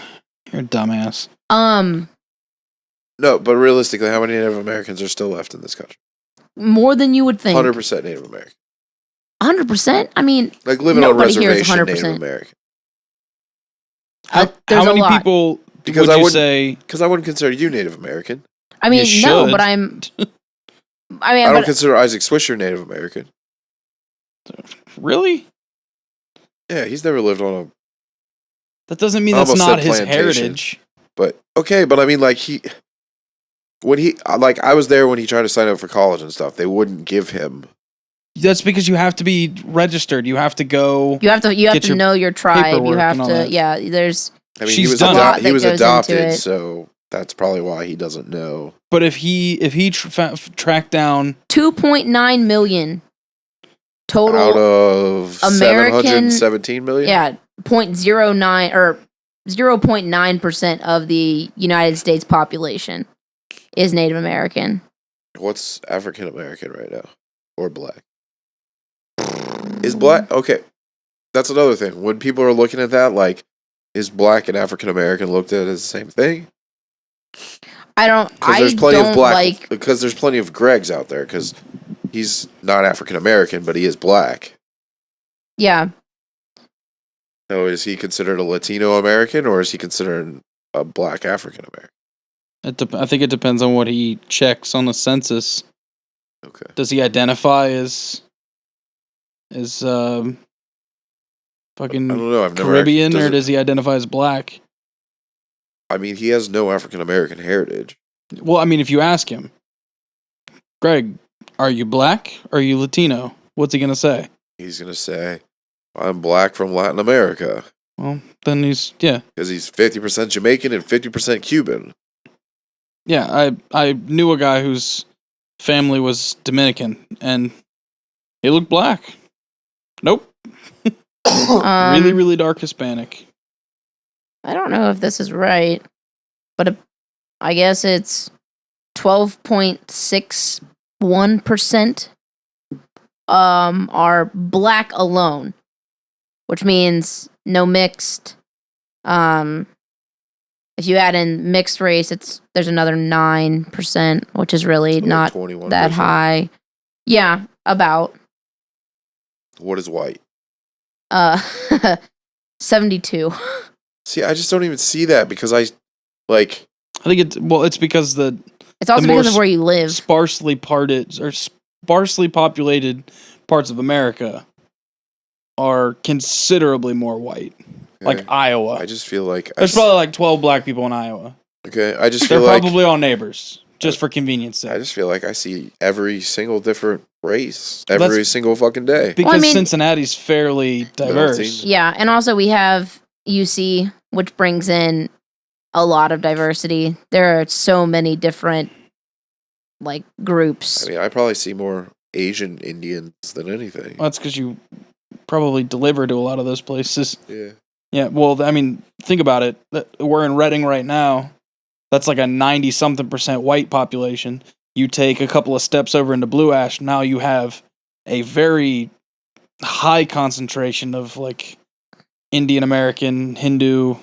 You're a dumbass. No, but realistically, how many Native Americans are still left in this country? More than you would think. 100% Native American. 100%? I mean, like living on reservation Native American. How many people Because would I you wouldn't say because I wouldn't consider you Native American. I mean, You no, should. but I'm. I mean, I don't but consider Isaac Swisher Native American. really? Yeah, he's never lived on a. That doesn't mean I that's almost not said his plantation. heritage. But okay, but I mean, like I was there when he tried to sign up for college and stuff. They wouldn't give him. That's because you have to be registered. You have to go. you have to Get to your know your tribe. You paperwork have and all to. that. Yeah, there's. I mean, She's he was done. A lot he that was goes into adopted, it. so that's probably why he doesn't know. But if he tracked down 2.9 million total Out of American- 717 million. Yeah, 0.09 or 0.9% of the United States population is Native American. What's African American right now, or black? Is black okay? That's another thing. When people are looking at that, like, is black and African American looked at as the same thing? I don't. Because I there's plenty don't of black. like. Because there's plenty of Gregs out there. Because he's not African American, but he is black. Yeah, So is he considered a Latino American, or is he considered a black African American? I think it depends on what he checks on the census. Okay. Does he identify as I fucking don't know. I've never Caribbean, actually, or does he identify as black? I mean, he has no African American heritage. Well, I mean, if you ask him, Greg, are you black or are you Latino? What's he gonna say? He's gonna say, "I'm black from Latin America," Well, then he's because he's 50% Jamaican and 50% Cuban. yeah. I knew a guy whose family was Dominican, and he looked black. Nope, really, really dark Hispanic. I don't know if this is right, but I guess it's 12.61% are black alone, which means no mixed. If you add in mixed race, there's another 9%, which is really So not 21%. that high. Yeah, about What is white? 72. See, I just don't even see that because I think it's because It's also The more because of where you live. sparsely populated parts of America are considerably more white. Like okay, Iowa. I just feel like There's probably like 12 black people in Iowa. okay. I just They're feel like probably all neighbors, just for convenience I sake. just feel like I see every single different race That's- every single fucking day. Because Well, I mean- Cincinnati's fairly diverse. Melting. Yeah, and also we have UC, which brings in a lot of diversity. There are so many different like groups. I mean, I probably see more Asian Indians than anything. Well, that's because you probably deliver to a lot of those places. Yeah. Yeah, well, I mean, think about it. We're in Reading right now. That's like a 90-something% white population. You take a couple of steps over into Blue Ash, now you have a very high concentration of like Indian American, Hindu,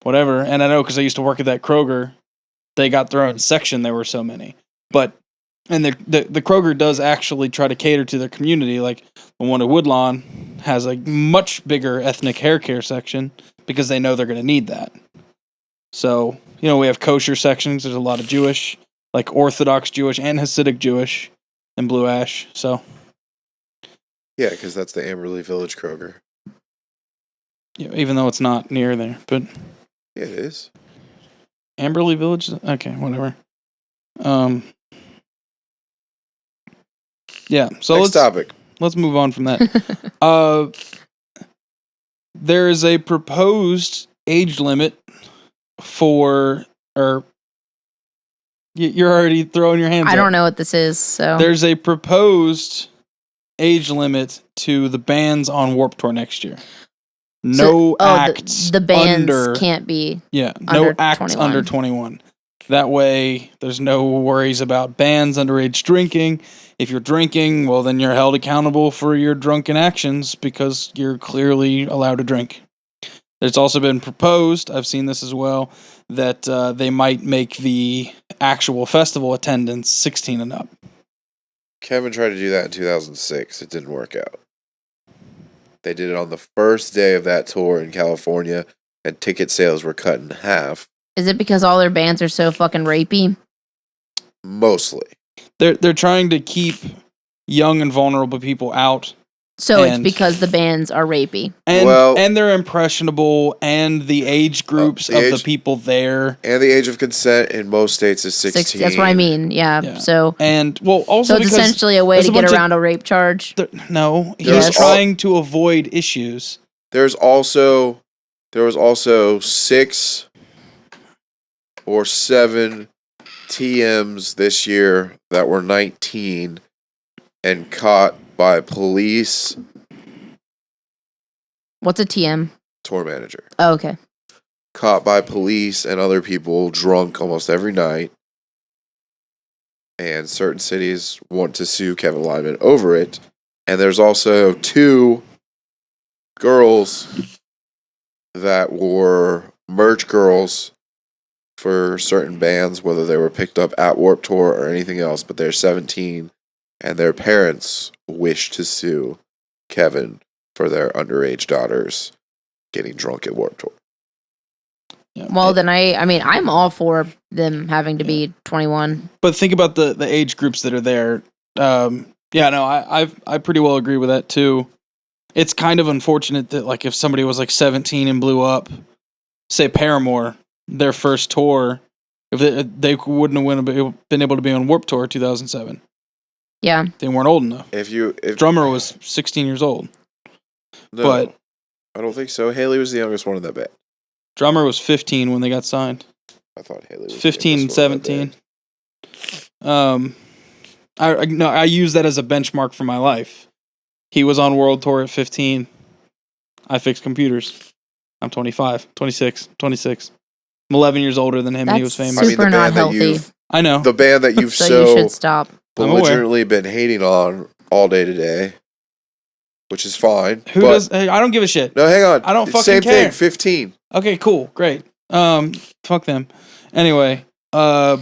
whatever. And I know because I used to work at that Kroger, they got their own section. There were so many, and the Kroger does actually try to cater to their community. Like the one at Woodlawn has a much bigger ethnic hair care section because they know they're going to need that. So we have kosher sections. There's a lot of Jewish, like Orthodox Jewish and Hasidic Jewish in Blue Ash. So Yeah, because that's the Amberley Village Kroger. even though it's not near there, but Yeah, it is. Amberley Village. Okay, whatever. Yeah. So Next topic. let's move on from that. There is a proposed age limit for, or you're already throwing your hands up. I don't know what this is, so There's a proposed age limit to the bands on Warped Tour next year. No acts the bands under, can't be. no under acts 21. under 21. That way, there's no worries about bands underage drinking. If you're drinking, well, then you're held accountable for your drunken actions because you're clearly allowed to drink. There's also been proposed, I've seen this as well, that they might make the actual festival attendance 16 and up. Kevin tried to do that in 2006. It didn't work out. They did it on the first day of that tour in California. and ticket sales were cut in half. Is it because all their bands are so fucking rapey? Mostly. They're trying to keep young and vulnerable people out. So it's because the bands are rapey. And they're impressionable, and the age groups of the people there. And the age of consent in most states is 16. That's what I mean, yeah. So also it's essentially a way to get around a rape charge. He's trying to avoid issues. There was also 6 or 7 TMs this year that were 19 and caught by police. What's a TM? Tour manager. Oh, okay. Caught by police and other people drunk almost every night. And certain cities want to sue Kevin Lyman over it. And there's also 2 girls that were merch girls for certain bands, whether they were picked up at Warped Tour or anything else, but they're 17 and their parents wish to sue Kevin for their underage daughters getting drunk at Warped Tour. Yeah. Well, then I'm all for them having to be 21. But think about the age groups that are there. I pretty well agree with that too. It's kind of unfortunate that like if somebody was like 17 and blew up, say Paramore, their first tour, if they wouldn't have been able to be on Warped Tour 2007. Yeah. They weren't old enough. If Drummer was 16 years old. No, but I don't think so. Haley was the youngest one in that band. Drummer was 15 when they got signed. I thought Haley was 15, 17. I use that as a benchmark for my life. He was on World Tour at 15. I fix computers. I'm 25, 26. I'm 11 years older than him, and he was famous. Super not healthy. I know. The band that you've so you should stop. belligerently been hating on all day today, which is fine. Hey, I don't give a shit. No, hang on. I don't fucking Same care. thing, 15. Okay, cool, great. Fuck them. Anyway, the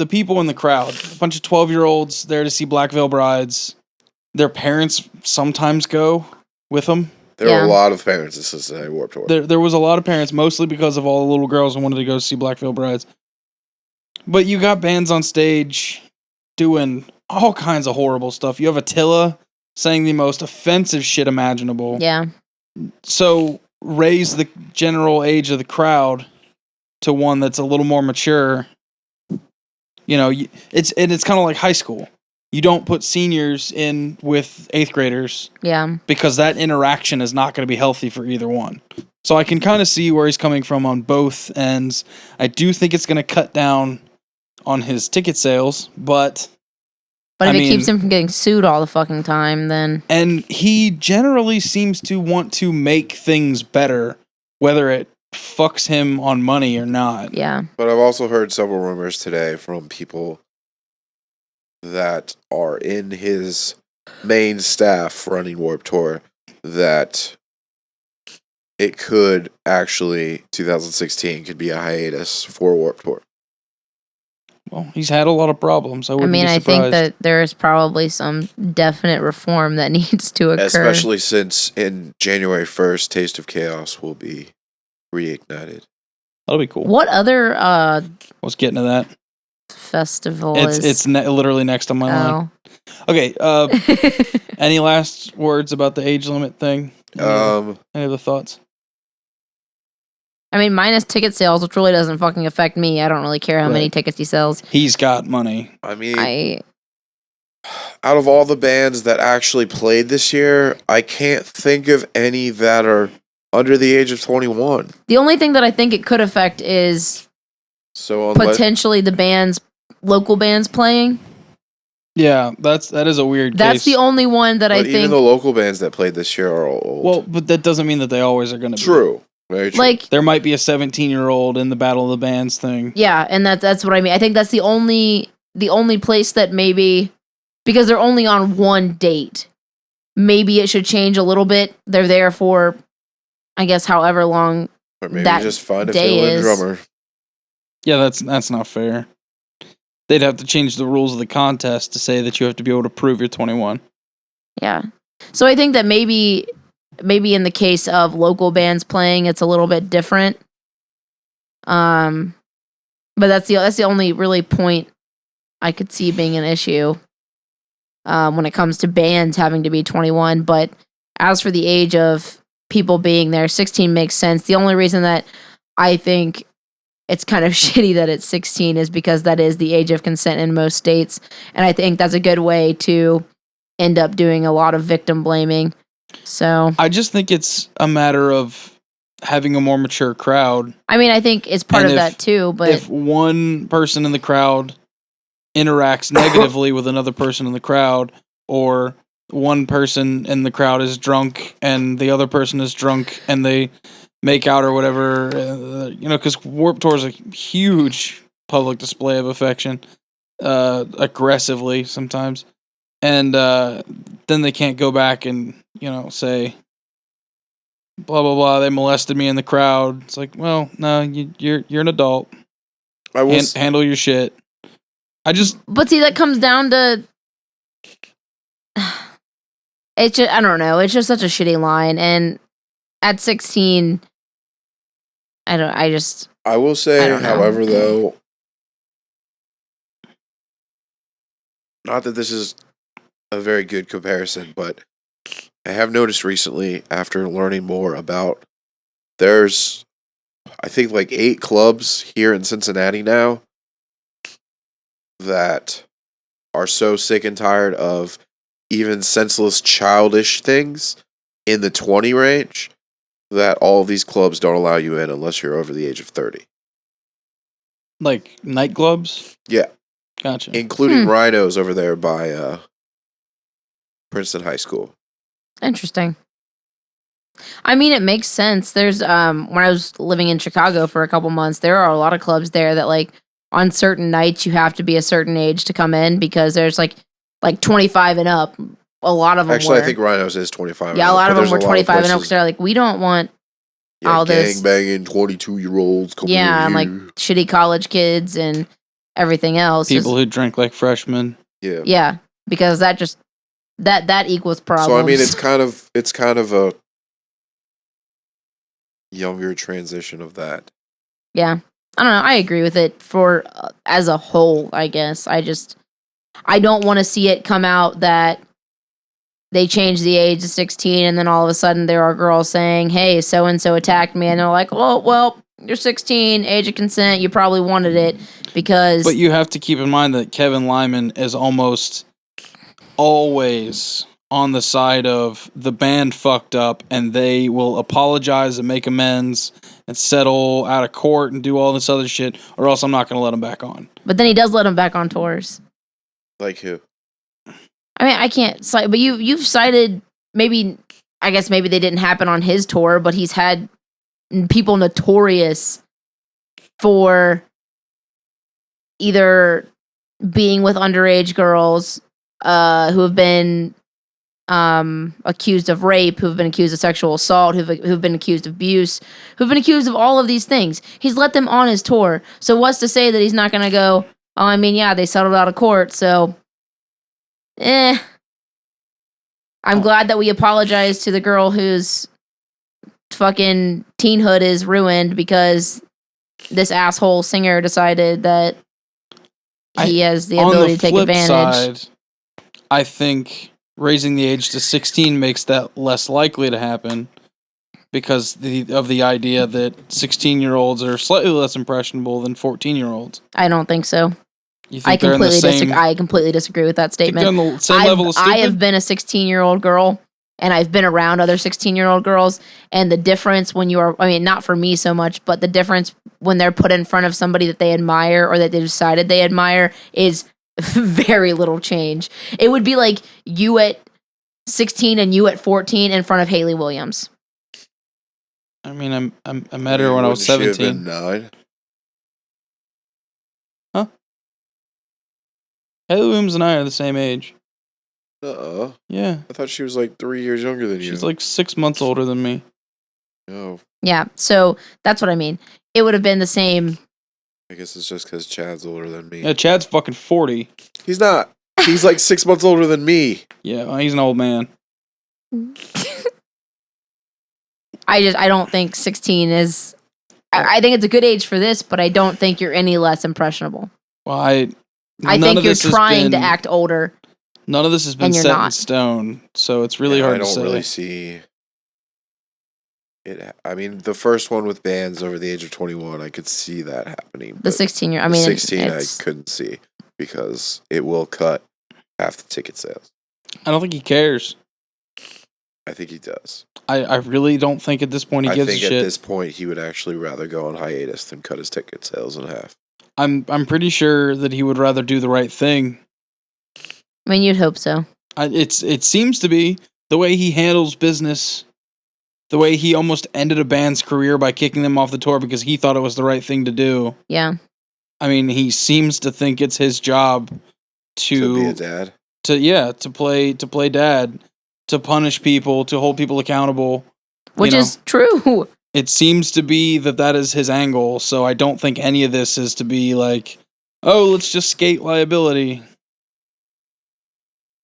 people in the crowd, a bunch of 12-year-olds there to see Black Veil Brides. Their parents sometimes go with them. There were a lot of parents at Cincinnati Warped Tour. There was a lot of parents, mostly because of all the little girls who wanted to go see Black Veil Brides. But you got bands on stage doing all kinds of horrible stuff. You have Attila saying the most offensive shit imaginable. Yeah. So raise the general age of the crowd to one that's a little more mature. You know, it's kind of like high school. You don't put seniors in with 8th graders. Yeah. Because that interaction is not going to be healthy for either one. So I can kind of see where he's coming from on both ends. I do think it's going to cut down on his ticket sales, but if it keeps him from getting sued all the fucking time, then... And he generally seems to want to make things better, whether it fucks him on money or not. Yeah. But I've also heard several rumors today from people that are in his main staff running Warped Tour that it could actually, 2016 could be a hiatus for Warped Tour. Well, he's had a lot of problems. I think that there's probably some definite reform that needs to occur. Especially since in January 1st, Taste of Chaos will be reignited. That'll be cool. What other Let's get into that. Festival it's literally next on my line. Okay, any last words about the age limit thing? Any other thoughts? I mean, minus ticket sales, which really doesn't fucking affect me. I don't really care how many tickets he sells. He's got money. I mean, out of all the bands that actually played this year, I can't think of any that are under the age of 21. The only thing that I think it could affect is potentially the local bands playing. Yeah, that is a weird That's case. the only one that I think... even the local bands that played this year are old. Well, but that doesn't mean that they always are going to be. True. Very true. Like, there might be a 17-year-old in the Battle of the Bands thing. Yeah, and that's what I mean. I think that's the only place that maybe... Because they're only on one date. Maybe it should change a little bit. They're there for, I guess, however long or maybe that just find a day fill-in is. drummer. Yeah, that's not fair. They'd have to change the rules of the contest to say that you have to be able to prove you're 21. Yeah. So I think that maybe maybe in the case of local bands playing, it's a little bit different. But that's the only really point I could see being an issue when it comes to bands having to be 21. But as for the age of people being there, 16 makes sense. The only reason that I think it's kind of shitty that it's 16 is because that is the age of consent in most states. And I think that's a good way to end up doing a lot of victim blaming. So I just think it's a matter of having a more mature crowd. I mean, I think it's part And of if- that too, but If one person in the crowd interacts negatively with another person in the crowd, or one person in the crowd is drunk and the other person is drunk and they make out or whatever, because Warped Tour is a huge public display of affection, aggressively sometimes, and then they can't go back and say blah blah blah, they molested me in the crowd. It's like, well, no, you're an adult. I will. Handle your shit. But see, that comes down to it's just, I don't know. It's just such a shitty line, and at 16, I will say, I don't know. however, though, not that this is a very good comparison, but I have noticed recently, after learning more about, there's, I think, like 8 clubs here in Cincinnati now that are so sick and tired of even senseless, childish things in the 20 range that all of these clubs don't allow you in unless you're over the age of 30. Like nightclubs? Yeah. Gotcha. Including Rhinos over there by Princeton High School. Interesting. I mean, it makes sense. There's when I was living in Chicago for a couple months, there are a lot of clubs there that, like, on certain nights you have to be a certain age to come in because there's like 25 and up. A lot of them Actually, were. I think Rhinos is 25 Yeah, and up. a lot of but them were there's 25 and up places- because they're like, we don't want Yeah, all this. gang-banging 22-year-olds coming in Yeah, and here. like shitty college kids and everything else. People who drink like freshmen. Yeah. Yeah, because that just that equals problems. So I mean, it's kind of a younger transition of that. Yeah, I don't know. I agree with it for as a whole. I guess I don't want to see it come out that they change the age to 16 and then all of a sudden there are girls saying, "Hey, so and so attacked me," and they're like, "Oh, well, you're 16, age of consent. You probably wanted it because." But you have to keep in mind that Kevin Lyman is almost always on the side of the band fucked up and they will apologize and make amends and settle out of court and do all this other shit, or else I'm not going to let them back on. But then he does let them back on tours. Like who? I mean, I can't cite, but you've cited maybe they didn't happen on his tour, but he's had people notorious for either being with underage girls who have been accused of rape, who've been accused of sexual assault, who've been accused of abuse, who've been accused of all of these things. He's let them on his tour. So what's to say that he's not going to go, oh, I mean, yeah, they settled out of court, so I'm glad that we apologized to the girl whose fucking teenhood is ruined because this asshole singer decided that he has the ability to take advantage. Side, I think raising the age to 16 makes that less likely to happen because of the idea that 16-year-olds are slightly less impressionable than 14-year-olds. I don't think so. You think I completely disagree with that statement. They're on the same level of stupid? I have been a 16-year-old girl, and I've been around other 16-year-old girls, and the difference when you are, I mean, not for me so much, but the difference when they're put in front of somebody that they admire or that they decided they admire is very little change. It would be like you at 16 and you at 14 in front of Haley Williams. I mean, I met her when I was 17. She have been 9? Huh? Haley Williams and I are the same age. Yeah. I thought she was like 3 years younger than you. She's like 6 months older than me. Oh. Yeah, so that's what I mean. It would have been the same. I guess it's just because Chad's older than me. Yeah, Chad's fucking 40. He's not. He's like 6 months older than me. Yeah, well, he's an old man. I don't think 16 is. I think it's a good age for this, but I don't think you're any less impressionable. Well, I none think of you're this has trying to been- act older. None of this has been and you're set in not. stone, so it's really Yeah, hard I to don't say. really see it. I mean, the first one with bands over the age of 21, I could see that happening. The but 16-year. I the mean, 16, I it's, couldn't see because it will cut half the ticket sales. I don't think he cares. I think he does. I really don't think at this point he I gives a think shit. at this point he would actually rather go on hiatus than cut his ticket sales in half. I'm pretty sure that he would rather do the right thing. I mean, you'd hope so. It seems to be the way he handles business, the way he almost ended a band's career by kicking them off the tour because he thought it was the right thing to do. Yeah. I mean, he seems to think it's his job To be a dad. to play dad, to punish people, to hold people accountable. Which is true. It seems to be that is his angle, so I don't think any of this is to be like, oh, let's just skate liability.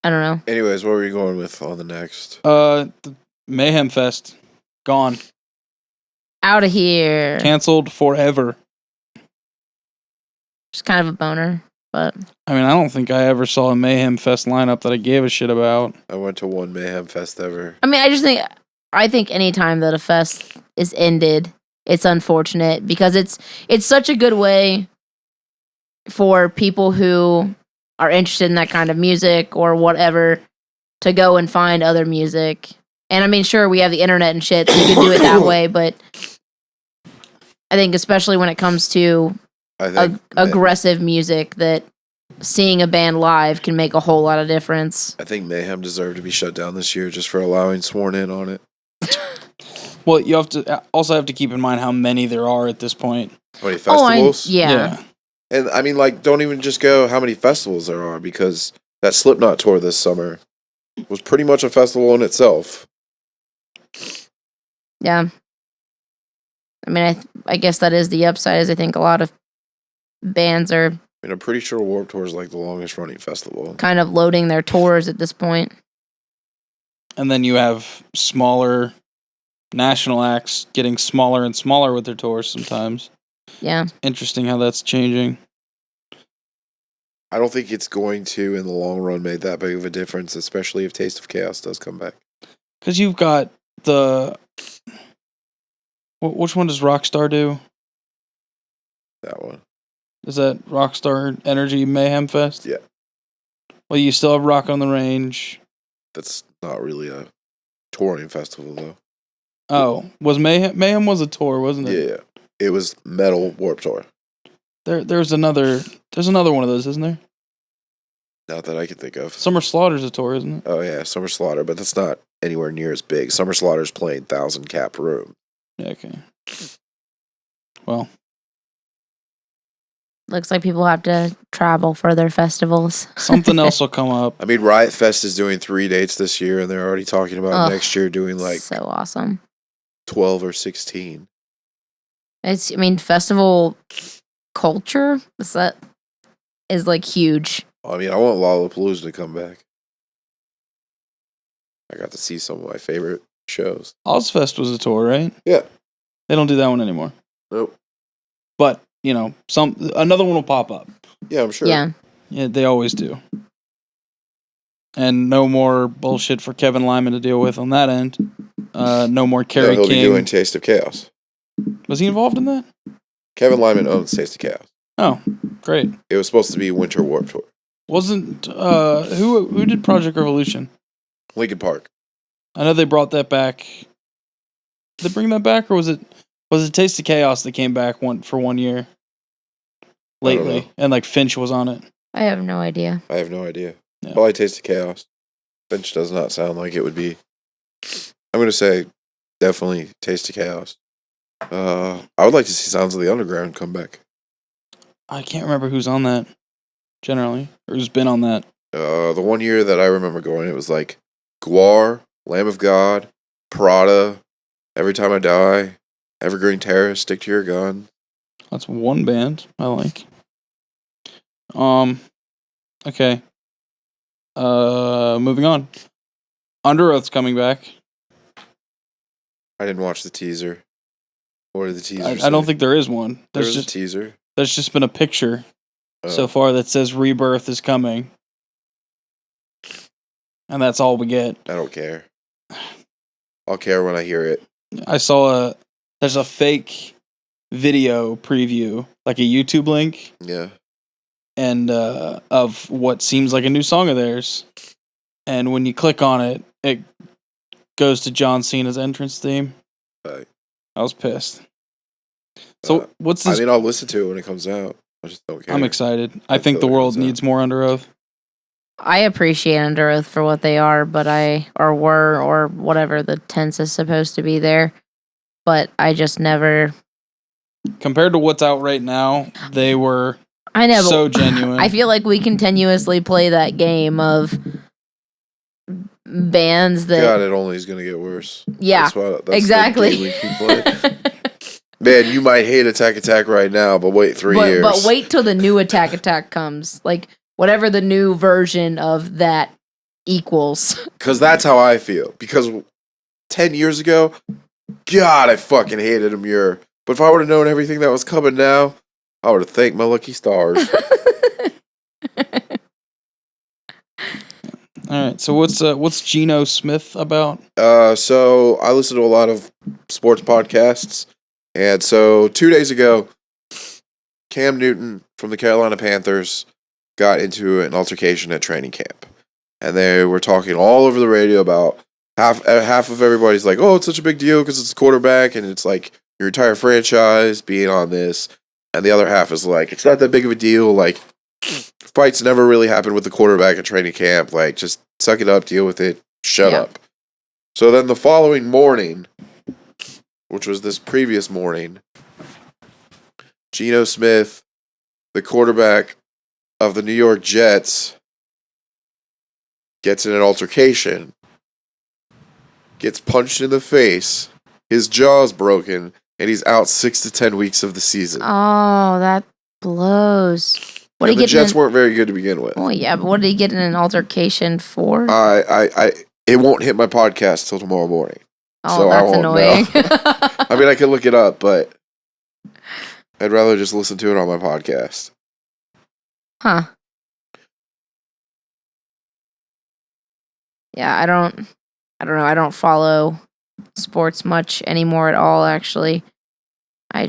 I don't know. Anyways, what were you going with on the next? The Mayhem Fest, gone, Out of here. canceled forever. Just kind of a boner, but I mean, I don't think I ever saw a Mayhem Fest lineup that I gave a shit about. I went to one Mayhem Fest ever. I mean, I think any time that a fest is ended, it's unfortunate because it's such a good way for people who are interested in that kind of music or whatever to go and find other music. And I mean, sure, we have the internet and shit, so you can do it that way, but I think especially when it comes to I think aggressive music, that seeing a band live can make a whole lot of difference. I think Mayhem deserved to be shut down this year just for allowing Sworn In on it. Well, you have to also have to keep in mind how many there are at this point. How many festivals? Yeah. And I mean, like, don't even just go how many festivals there are, because that Slipknot tour this summer was pretty much a festival in itself. Yeah. I mean, I guess that is the upside, is I think a lot of bands are I mean, I'm pretty sure Warped Tour is like the longest running festival. kind of loading their tours at this point. And then you have smaller national acts getting smaller and smaller with their tours sometimes. Yeah. Interesting how that's changing. I don't think it's going to, in the long run, make that big of a difference, especially if Taste of Chaos does come back. Because you've got the... Which one does Rockstar do? That one. Is that Rockstar Energy Mayhem Fest? Yeah. Well, you still have Rock on the Range. That's not really a touring festival, though. Oh, was Mayhem was a tour, wasn't it? Yeah. It was Metal Warped Tour. There's another one of those, isn't there? Not that I can think of. Summer Slaughter's a tour, isn't it? Oh, yeah, Summer Slaughter, but that's not anywhere near as big. Summer Slaughter's playing 1,000 cap room. Yeah, okay. Well, Looks like people have to travel for their festivals. something else will come up. I mean, Riot Fest is doing 3 dates this year, and they're already talking about Ugh, next year doing like so awesome. 12 or 16. I mean, festival culture is like huge. I mean, I want Lollapalooza to come back. I got to see some of my favorite shows. Ozfest was a tour, right? Yeah. They don't do that one anymore. Nope. But, another one will pop up. Yeah, I'm sure. Yeah. Yeah, they always do. And no more bullshit for Kevin Lyman to deal with on that end. No more Kerry He'll King. be doing Taste of Chaos. Was he involved in that? Kevin Lyman owns Taste of Chaos. Oh, great. It was supposed to be Winter Warped Tour. Wasn't who did Project Revolution? Linkin Park. I know they brought that back. Did they bring that back, or was it Taste of Chaos that came back for 1 year lately, and like Finch was on it? I have no idea. I have no idea. Yeah. Probably Taste of Chaos. Finch does not sound like it would be. I'm going to say definitely Taste of Chaos. I would like to see Sounds of the Underground come back. I can't remember who's on that generally, or who's been on that. The 1 year that I remember going, it was like Guar, Lamb of God, Prada, Every Time I Die, Evergreen Terrace, Stick to Your Gun. That's one band I like. Okay. Moving on. Under Oath's coming back. I didn't watch the teaser. What did the teaser I don't think there is one. There's a teaser. There's just been a picture so far that says Rebirth is coming. And that's all we get. I don't care. I'll care when I hear it. I saw there's a fake video preview, like a YouTube link. Yeah. And of what seems like a new song of theirs. And when you click on it, it goes to John Cena's entrance theme. Right. I was pissed. So what's this? I mean, I'll listen to it when it comes out. I just don't care. I'm excited. I think the world needs more Under Oath. I appreciate Under Oath for what they are, but or whatever the tense is supposed to be there. But I just never. Compared to what's out right now, they were so genuine. I feel like we continuously play that game of bands that. God, it only is going to get worse. Yeah, that's exactly. The game we keep playing. Man, you might hate Attack right now, but wait 3 years. But wait till the new Attack comes. Like, whatever the new version of that equals. Because that's how I feel. Because 10 years ago, God, I fucking hated Amur. But if I would have known everything that was coming now, I would have thanked my lucky stars. All right, so what's Geno Smith about? So I listen to a lot of sports podcasts. And so 2 days ago, Cam Newton from the Carolina Panthers got into an altercation at training camp. And they were talking all over the radio about half of everybody's like, oh, it's such a big deal because it's a quarterback and it's like your entire franchise being on this. And the other half is like, it's not that big of a deal. Like, fights never really happen with the quarterback at training camp. Like, just suck it up, deal with it, shut up. So then the following morning, which was this previous morning, Geno Smith, the quarterback of the New York Jets, gets in an altercation, gets punched in the face, his jaw's broken, and he's out 6 to 10 weeks of the season. Oh, that blows. What the Jets weren't very good to begin with. Oh yeah, but what did he get in an altercation for? It won't hit my podcast till tomorrow morning. Oh, so that's annoying. I mean, I could look it up, but I'd rather just listen to it on my podcast. Huh. Yeah, I don't know. I don't follow sports much anymore at all, actually. I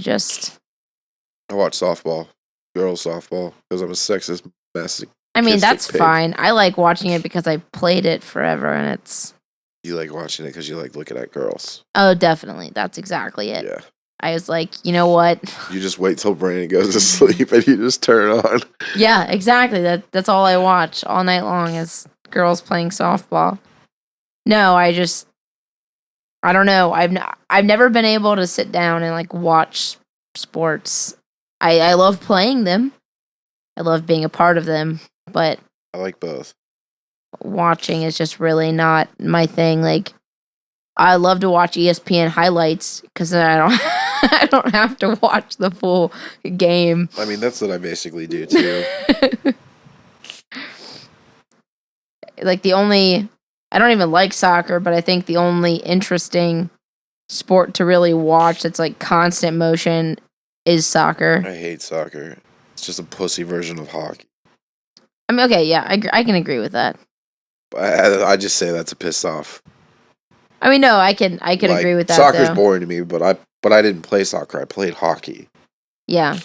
watch softball, girls softball, because I'm a sexist message. I mean, that's fine. I like watching it because I played it forever, and it's... You like watching it because you like looking at girls. Oh, definitely. That's exactly it. Yeah. I was like, you know what? You just wait till Brandon goes to sleep and you just turn on. Yeah, exactly. That's all I watch all night long is girls playing softball. No, I don't know. I've never been able to sit down and like watch sports. I love playing them. I love being a part of them, but I like both. Watching is just really not my thing. Like, I love to watch ESPN highlights because then I don't have to watch the full game. I mean, that's what I basically do too. Like I don't even like soccer, but I think the only interesting sport to really watch that's like constant motion is soccer. I hate soccer. It's just a pussy version of hockey. I mean, okay, yeah, I can agree with that. I just say that to piss off. I mean, no, I can agree with that. Soccer's boring to me, but I didn't play soccer. I played hockey. Yeah.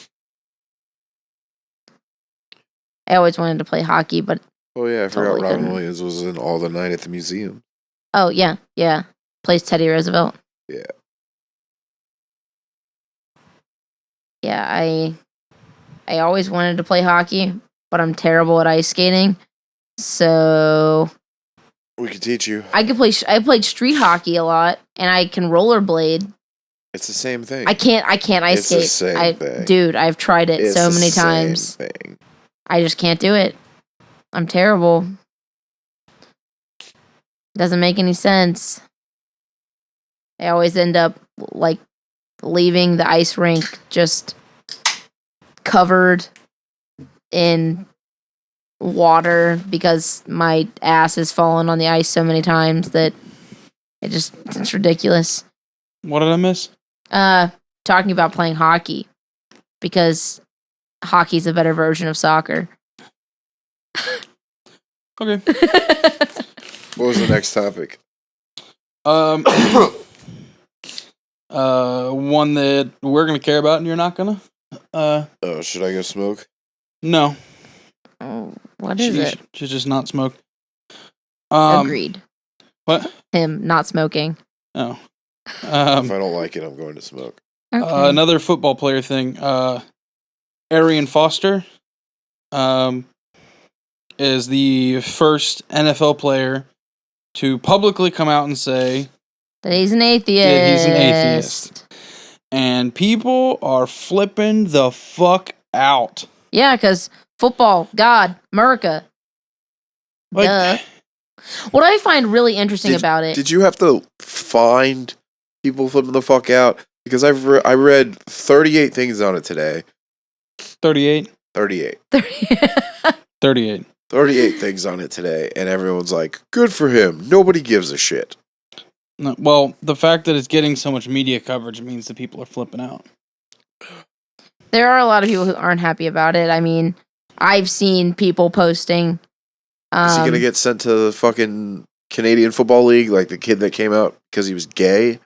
I always wanted to play hockey, but oh yeah, I forgot Robin Williams was in All the Night at the Museum. Oh yeah, yeah. Plays Teddy Roosevelt. Yeah. Yeah, I always wanted to play hockey, but I'm terrible at ice skating. So we could teach you. I played street hockey a lot, and I can rollerblade. It's the same thing. I can't ice skate. It's the same thing. Dude, I've tried it so many times. Thing. I just can't do it. I'm terrible. Doesn't make any sense. I always end up like leaving the ice rink just covered in water because my ass has fallen on the ice so many times that it's ridiculous. What did I miss? Talking about playing hockey because hockey's a better version of soccer. Okay. What was the next topic? One that we're gonna care about and you're not gonna. Oh, should I go smoke? No. Oh, what is it? Should just not smoke. Agreed. What? Him not smoking. Oh. If I don't like it, I'm going to smoke. Okay. Another football player thing. Arian Foster is the first NFL player to publicly come out and say that he's an atheist. Yeah, he's an atheist. And people are flipping the fuck out. Yeah, because football, God, America. Like, Duh. What I find really interesting about it. Did you have to find people flipping the fuck out? Because I read 38 things on it today. 38? 38. 38. 38 things on it today, and everyone's like, good for him. Nobody gives a shit. No, well, the fact that it's getting so much media coverage means that people are flipping out. There are a lot of people who aren't happy about it. I mean, I've seen people posting. Is he going to get sent to the fucking Canadian Football League like the kid that came out because he was gay?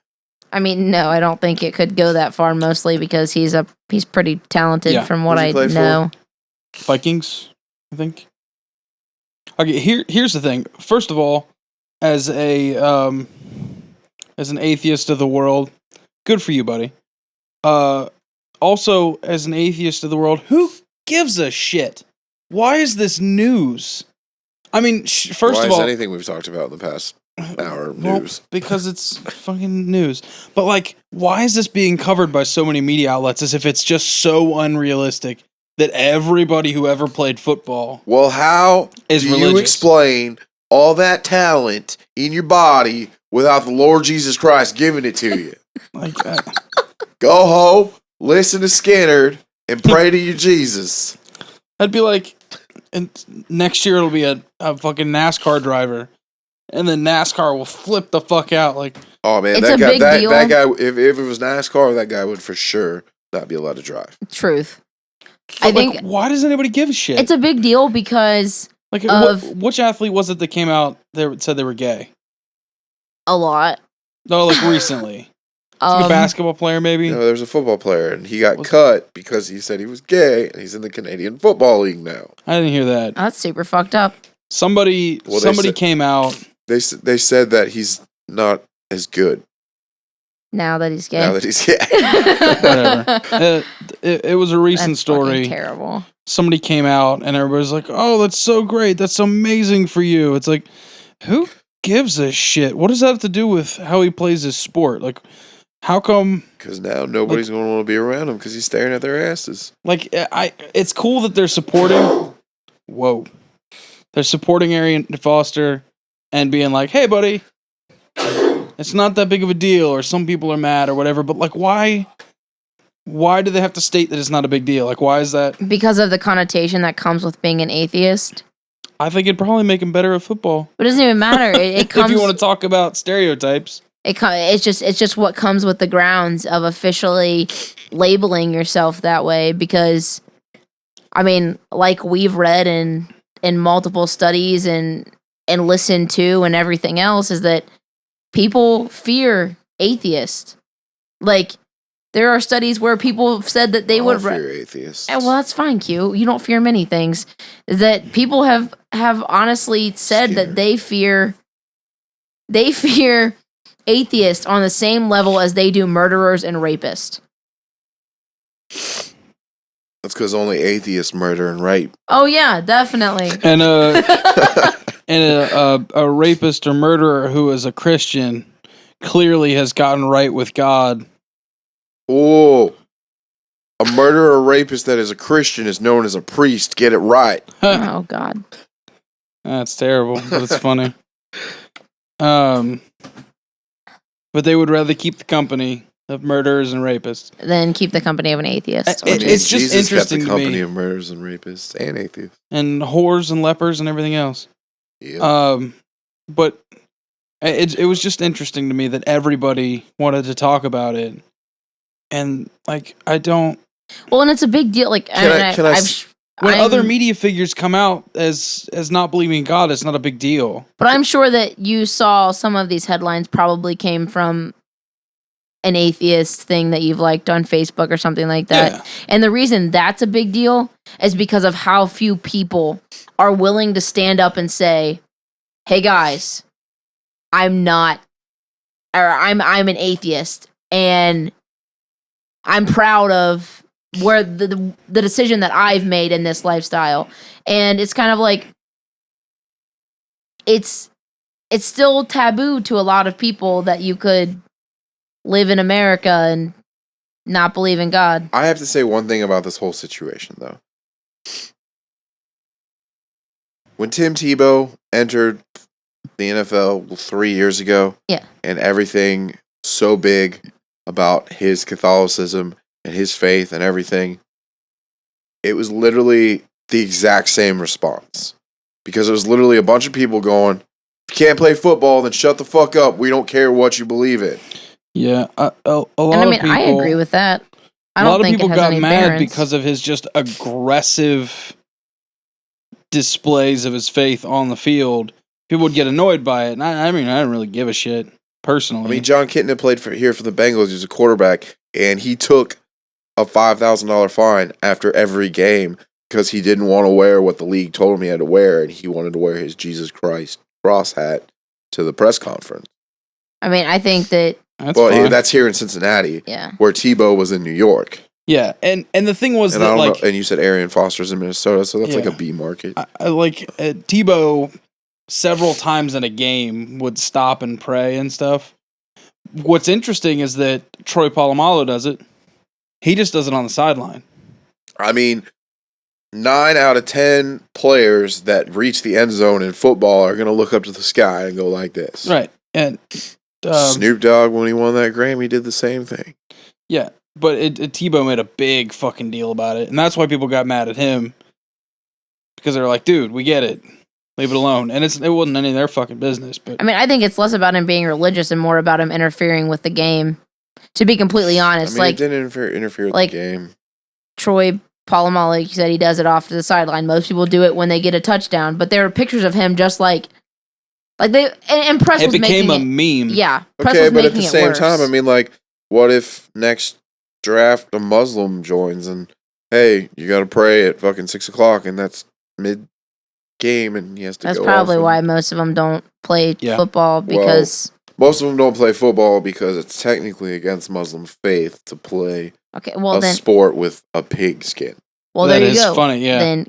I mean, no, I don't think it could go that far, mostly because he's pretty talented from what I know. Vikings, I think. Okay, here's the thing. First of all, as an atheist of the world, good for you, buddy. Also, as an atheist of the world, who gives a shit? Why is this news? I mean, first of all, anything we've talked about in the past hour news? Because it's fucking news. But like, why is this being covered by so many media outlets as if it's just so unrealistic that everybody who ever played football? Well, how is do religious? You explain all that talent in your body without the Lord Jesus Christ giving it to you? Like, go home, listen to Skinner, and pray to your Jesus. I'd be like, and next year it'll be a fucking NASCAR driver, and then NASCAR will flip the fuck out. Like, oh man, it's that guy, big deal. That guy, if it was NASCAR, that guy would for sure not be allowed to drive. Truth. I think. Why does anybody give a shit? It's a big deal because like, of which athlete was it that came out that said they were gay? A lot. No, like recently. Like a basketball player, maybe? No, there's a football player, and he got cut because he said he was gay, and he's in the Canadian Football League now. I didn't hear that. That's super fucked up. Somebody came out. They said that he's not as good now that he's gay. Whatever. It was a recent That's story. Terrible. Somebody came out, and everybody's like, "Oh, that's so great. That's amazing for you." It's like, who gives a shit? What does that have to do with how he plays his sport? Like, how come? Because now nobody's going to want to be around him because he's staring at their asses. Like, it's cool that they're supporting. Whoa, they're supporting Arian Foster and being like, "Hey, buddy, it's not that big of a deal," or some people are mad or whatever. But like, why? Why do they have to state that it's not a big deal? Like, why is that? Because of the connotation that comes with being an atheist. I think it'd probably make him better at football. But it doesn't even matter. It comes. If you want to talk about stereotypes. It's just what comes with the grounds of officially labeling yourself that way, because I mean, like we've read in multiple studies and listened to and everything else, is that people fear atheists. Like, there are studies where people have said that they would fear atheists. Well, that's fine, Q. You don't fear many things. Is that people have honestly said that they fear atheists on the same level as they do murderers and rapists. That's because only atheists murder and rape. Oh yeah, definitely. And a rapist or murderer who is a Christian clearly has gotten right with God. Oh, a murderer or rapist that is a Christian is known as a priest. Get it right. Oh God, that's terrible, but it's funny. But they would rather keep the company of murderers and rapists than keep the company of an atheist. It's just Jesus interesting kept the to me. company of murderers and rapists and atheists And whores and lepers and everything else. Yeah. But It was just interesting to me that everybody wanted to talk about it, and like I don't. Well, and it's a big deal. Like, When other media figures come out as not believing in God, it's not a big deal. But I'm sure that you saw some of these headlines probably came from an atheist thing that you've liked on Facebook or something like that. Yeah. And the reason that's a big deal is because of how few people are willing to stand up and say, "Hey guys, I'm an atheist and I'm proud of where the decision that I've made in this lifestyle." And it's kind of like it's still taboo to a lot of people that you could live in America and not believe in God. I have to say one thing about this whole situation, though. When Tim Tebow entered the NFL 3 years ago, and everything so big about his Catholicism and his faith and everything, it was literally the exact same response. Because it was literally a bunch of people going, "If you can't play football, then shut the fuck up. We don't care what you believe in." Yeah, a lot And I mean, of people, I agree with that. I a don't lot of think people it has got any mad bearance. because of his just aggressive displays of his faith on the field. People would get annoyed by it, and I mean, I didn't really give a shit personally. I mean, John Kitna played for the Bengals. He was a quarterback, and he took a $5,000 fine after every game because he didn't want to wear what the league told him he had to wear, and he wanted to wear his Jesus Christ cross hat to the press conference. I mean, I think that that's here in Cincinnati, where Tebow was in New York. Yeah, and the thing was and that like, and you said Arian Foster's in Minnesota, so that's like a B market. I like Tebow several times in a game would stop and pray and stuff. What's interesting is that Troy Polamalu does it. He just does it on the sideline. I mean, 9 out of 10 players that reach the end zone in football are going to look up to the sky and go like this. Right, and Snoop Dogg, when he won that Grammy, did the same thing. Yeah, but Tebow made a big fucking deal about it, and that's why people got mad at him, because they were like, "Dude, we get it, leave it alone." And it wasn't any of their fucking business. But I mean, I think it's less about him being religious and more about him interfering with the game. To be completely honest, I mean, it didn't interfere with the game. Troy Polamalu, like you said, he does it off to the sideline. Most people do it when they get a touchdown, but there are pictures of him just like they and press was making it became a meme. Yeah, press okay, was but at making the it same worse. time, I mean, like, what if next draft a Muslim joins and hey, you got to pray at fucking 6:00 and that's mid game and he has to That's go probably off why most of them don't play football because most of them don't play football because it's technically against Muslim faith to play a sport with a pig skin. Well, there you go. That is funny, yeah. Then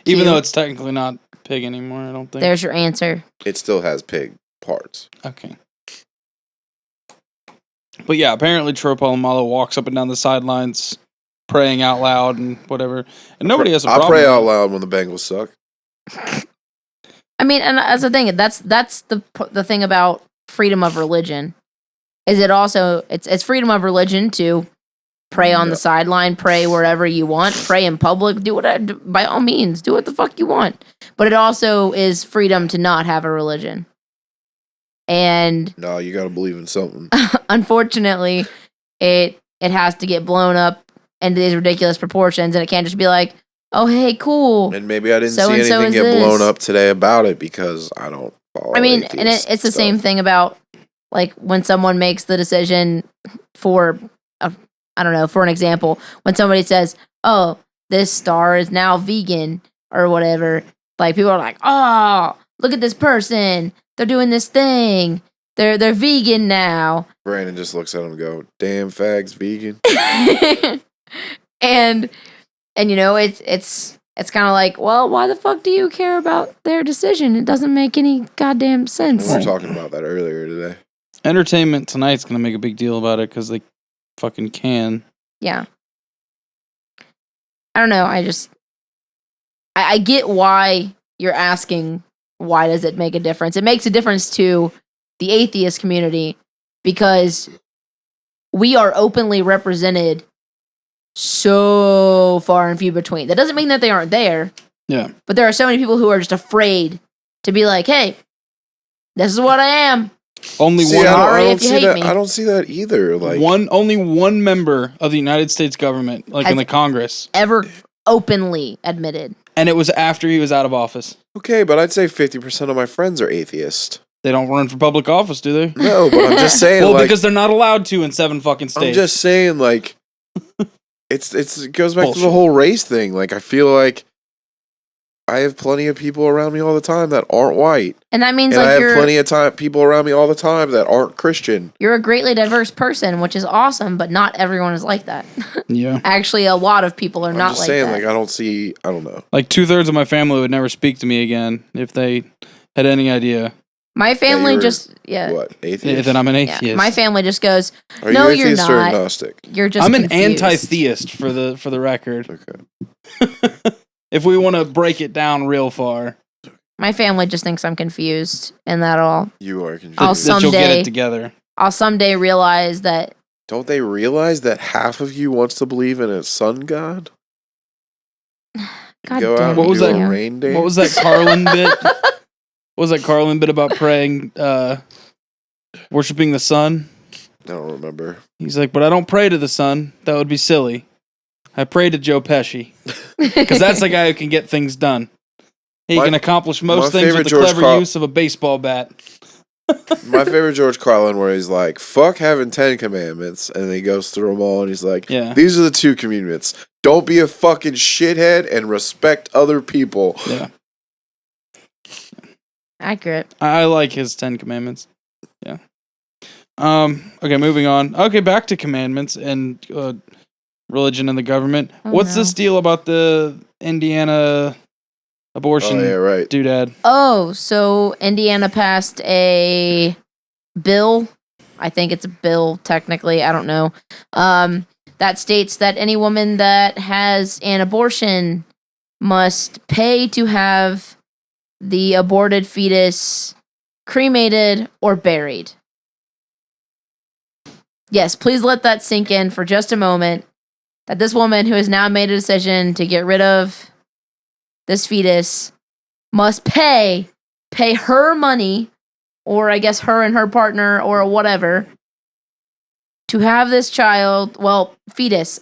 even though it's technically not pig anymore, I don't think. There's your answer. It still has pig parts. Okay. But yeah, apparently Troy Polamalu walks up and down the sidelines praying out loud and whatever. And nobody has a problem. I pray out loud when the Bengals suck. I mean, and that's the thing. That's the thing about freedom of religion. Is it also it's freedom of religion to pray on the sideline, pray wherever you want, pray in public, do whatever, by all means, do what the fuck you want. But it also is freedom to not have a religion. And no, you got to believe in something. Unfortunately, it has to get blown up into these ridiculous proportions, and it can't just be like, "Oh, hey, cool." And maybe I didn't see anything get blown up today about it because I don't follow. I mean, and it's the same thing about like when someone makes the decision for I don't know, for an example, when somebody says, "Oh, this star is now vegan" or whatever, like people are like, "Oh, look at this person. They're doing this thing. They're vegan now." Brandon just looks at him and go, "Damn fags, vegan." and you know, it's kind of like, well, why the fuck do you care about their decision? It doesn't make any goddamn sense. We were talking about that earlier today. Entertainment Tonight's going to make a big deal about it because they fucking can. Yeah. I don't know. I get why you're asking, why does it make a difference? It makes a difference to the atheist community because we are openly represented so far and few between. That doesn't mean that they aren't there. Yeah. But there are so many people who are just afraid to be like, hey, this is what I am. Only See, one. Sorry if you hate me. I don't see that either. Like Only one member of the United States government, like in Has- the Congress, Ever openly admitted. and it was after he was out of office. okay, but I'd say 50% of my friends are atheist. They don't run for public office, do they? No, but I'm just saying. Well, like, because they're not allowed to in 7 fucking states. I'm just saying, like, it goes back to the Bullshit. whole race thing. Like, I feel like I have plenty of people around me all the time that aren't white, And that means and I like have plenty of people around me all the time that aren't Christian. you're a greatly diverse person, which is awesome, but not everyone is like that. Yeah. Actually, a lot of people are I'm not just like saying, that. like, I don't know. Like 2/3 of my family would never speak to me again if they had any idea My family you're- just What, atheist? that I'm an yeah. atheist. My family just goes, Are no, you you're atheist or not. agnostic? You're just I'm an confused. anti-theist for the record. Okay. If we want to break it down real far, My family just thinks I'm confused, and that You are confused. I'll that you'll get someday- it together. I'll someday realize that. Don't they realize that half of you wants to believe in a sun god? God Go damn out it, What and was do that? a rain dance? What was that Carlin bit? What was that Carlin bit about praying, worshiping the sun? I don't remember. He's like, but I don't pray to the sun. That would be silly. I pray to Joe Pesci. Because that's the guy who can get things done. He My- can accomplish my most things favorite with the George clever Carl- use of a baseball bat. My favorite George Carlin, where he's like, "Fuck having 10 commandments," and he goes through them all, and he's like, Yeah. "These are the 2 commandments: don't be a fucking shithead and respect other people." Yeah. Accurate. I like his 10 commandments. Yeah. Okay, moving on. Okay, back to commandments and religion and the government. Oh, What's no. this deal about the Indiana abortion Oh yeah, right. doodad? Oh, so Indiana passed a bill. I think it's a bill technically. I don't know. That states that any woman that has an abortion must pay to have the aborted fetus cremated or buried. Yes, please let that sink in for just a moment. That this woman who has now made a decision to get rid of this fetus must pay her money, or I guess her and her partner or whatever, to have this child, fetus,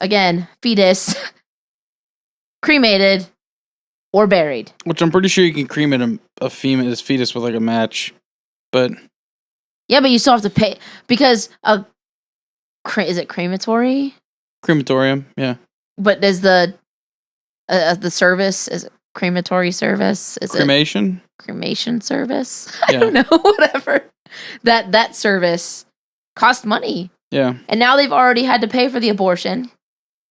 cremated or buried. Which I'm pretty sure you can cremate a female's fetus with like a match. But Yeah, but you still have to pay because is it crematory? crematorium, yeah. But is the service is it crematory service? Is it Cremation? cremation service? I Yeah. don't know. Whatever. That service cost money, Yeah. and now they've already had to pay for the abortion,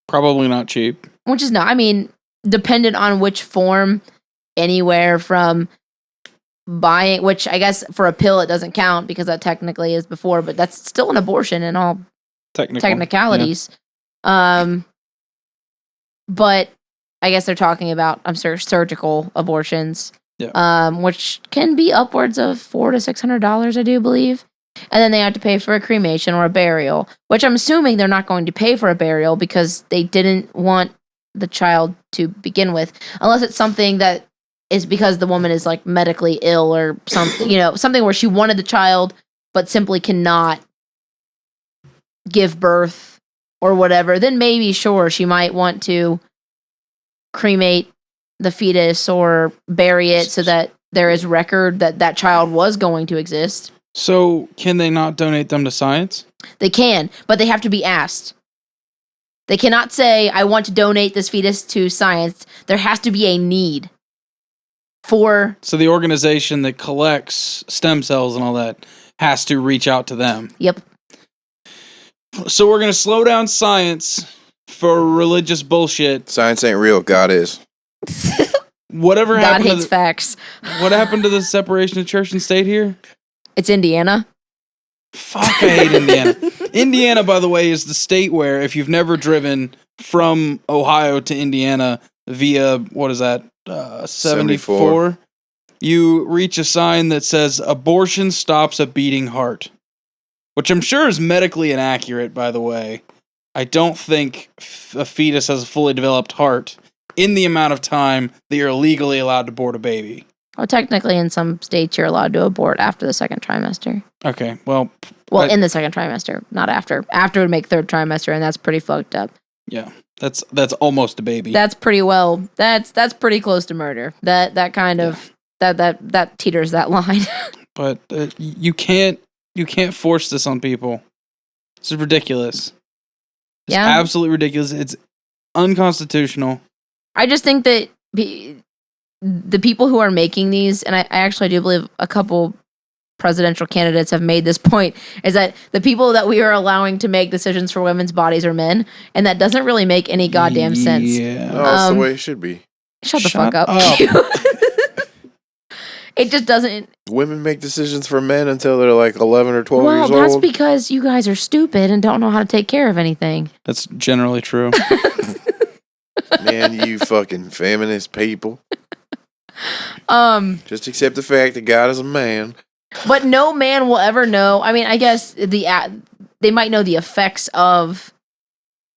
Probably not cheap. which is not. I mean, dependent on which form, anywhere from buying, which I guess for a pill it doesn't count because that technically is before, but that's still an abortion in all technicalities. But I guess they're talking about surgical abortions, which can be upwards of $400 to $600, I do believe. And then they have to pay for a cremation or a burial, which I'm assuming they're not going to pay for a burial because they didn't want the child to begin with, unless it's something that is because the woman is like medically ill or something, something where she wanted the child but simply cannot give birth or whatever. Then maybe sure she might want to cremate the fetus or bury it so that there is record that that child was going to exist. So can they not donate them to science? They can, but they have to be asked. They cannot say, I want to donate this fetus to science. There has to be a need for. So the organization that collects stem cells and all that has to reach out to them. Yep. So we're going to slow down science for religious bullshit. Science ain't real. God is. Whatever God happened hates facts. what happened to the separation of church and state here? It's Indiana. Fuck, I hate Indiana. Indiana, by the way, is the state where if you've never driven from Ohio to Indiana via, what is that, 74, you reach a sign that says, abortion stops a beating heart. Which I'm sure is medically inaccurate, by the way. I don't think a fetus has a fully developed heart in the amount of time that you're legally allowed to abort a baby. Well, technically, in some states, you're allowed to abort after the second trimester. Okay, well, in the second trimester, not after. After would make third trimester, and that's pretty fucked up. yeah, that's almost a baby. That's pretty well. That's pretty close to murder. That kind of that teeters that line. But you can't force this on people. This is ridiculous. It's absolutely ridiculous. It's unconstitutional. I just think that the people who are making these, and I actually do believe a couple presidential candidates have made this point, is that the people that we are allowing to make decisions for women's bodies are men, and that doesn't really make any goddamn sense. Yeah, that's the way it should be. Shut the fuck up. It just doesn't. Women make decisions for men until they're like 11 or 12 years old. Well, that's because you guys are stupid and don't know how to take care of anything. That's generally true. Man, you fucking feminist people. Just accept the fact that God is a man. But no man will ever know. I mean, I guess they might know the effects of,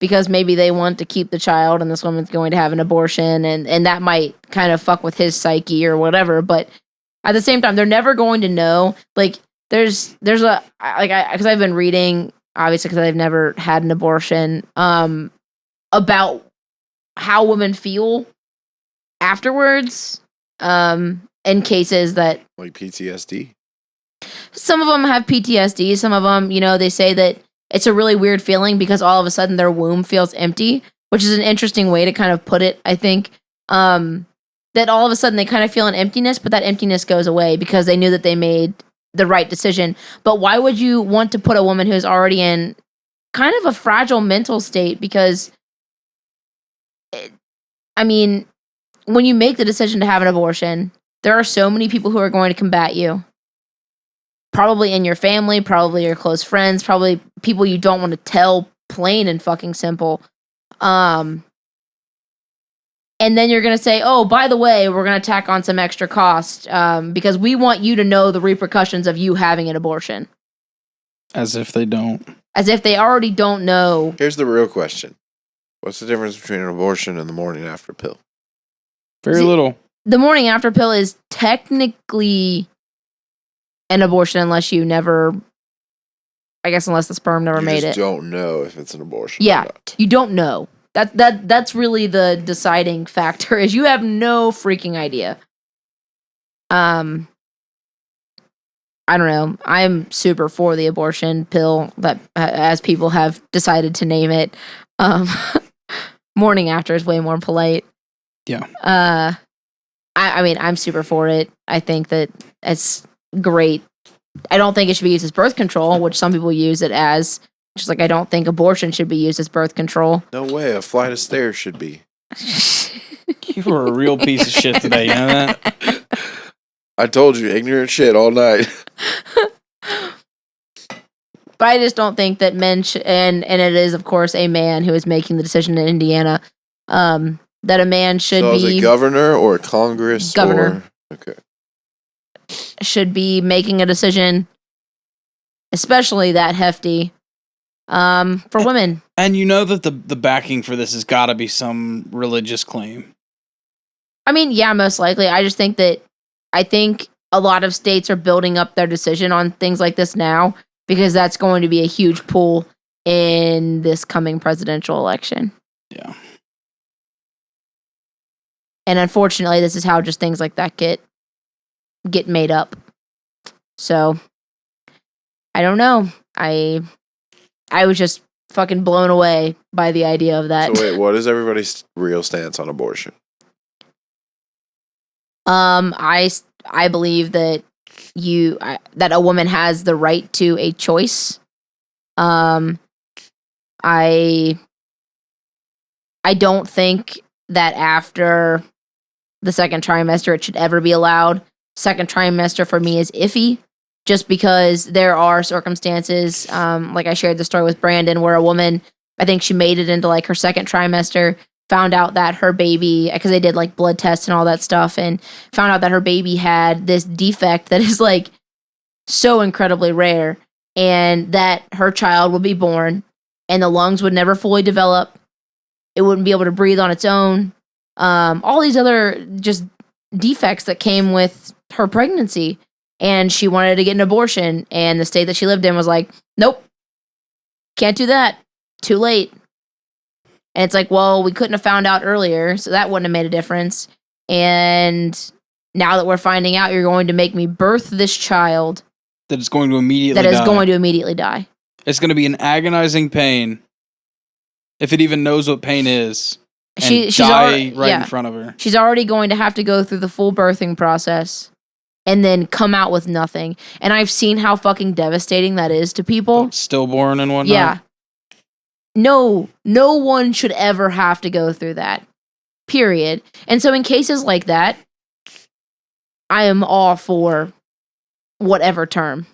because maybe they want to keep the child and this woman's going to have an abortion, and that might kind of fuck with his psyche or whatever. But at the same time, they're never going to know. Like, there's a, because I've been reading, obviously, because I've never had an abortion, about how women feel afterwards, in cases that, like PTSD. Some of them have PTSD. Some of them, they say that it's a really weird feeling because all of a sudden their womb feels empty, which is an interesting way to kind of put it, I think. That all of a sudden they kind of feel an emptiness, but that emptiness goes away because they knew that they made the right decision. But why would you want to put a woman who's already in kind of a fragile mental state? Because, when you make the decision to have an abortion, there are so many people who are going to combat you. Probably in your family, probably your close friends, probably people you don't want to tell, plain and fucking simple. And then you're going to say, oh, by the way, we're going to tack on some extra cost because we want you to know the repercussions of you having an abortion. As if they don't. As if they already don't know. Here's the real question. What's the difference between an abortion and the morning after pill? Very little. The morning after pill is technically an abortion unless you never, I guess unless the sperm never made it. You don't know if it's an abortion or not. You don't know. That's really the deciding factor, is you have no freaking idea. I don't know. I'm super for the abortion pill, that as people have decided to name it. Morning after is way more polite. Yeah. I'm super for it. I think that it's great. I don't think it should be used as birth control, which some people use it as. Just like I don't think abortion should be used as birth control. No way, a flight of stairs should be. You were a real piece of shit today, you know that? I told you, ignorant shit all night. But I just don't think that men and it is, of course, a man who is making the decision in Indiana, that a man should be... So is it governor or Congress? Governor. Okay. Should be making a decision, especially that hefty, for women. And you know that the backing for this has got to be some religious claim. I mean, yeah, most likely. I just think that a lot of states are building up their decision on things like this now because that's going to be a huge pull in this coming presidential election. Yeah. And unfortunately, this is how just things like that get made up. So, I don't know. I was just fucking blown away by the idea of that. So wait, what is everybody's real stance on abortion? I believe that that a woman has the right to a choice. I don't think that after the second trimester it should ever be allowed. Second trimester for me is iffy, just because there are circumstances, like I shared the story with Brandon, where a woman, I think she made it into like her second trimester, found out that her baby, because they did like blood tests and all that stuff, and found out that her baby had this defect that is like so incredibly rare, and that her child would be born and the lungs would never fully develop. It wouldn't be able to breathe on its own. All these other just defects that came with her pregnancy, and she wanted to get an abortion, and the state that she lived in was like, nope, can't do that, too late. And it's like, well, we couldn't have found out earlier, so that wouldn't have made a difference. And now that we're finding out, you're going to make me birth this child That is going to immediately that is die. going to immediately die. It's going to be an agonizing pain, if it even knows what pain is, and She's die already, right in front of her. She's already going to have to go through the full birthing process and then come out with nothing. And I've seen how fucking devastating that is to people. Stillborn and whatnot. Yeah. No one should ever have to go through that. Period. And so in cases like that, I am all for whatever term.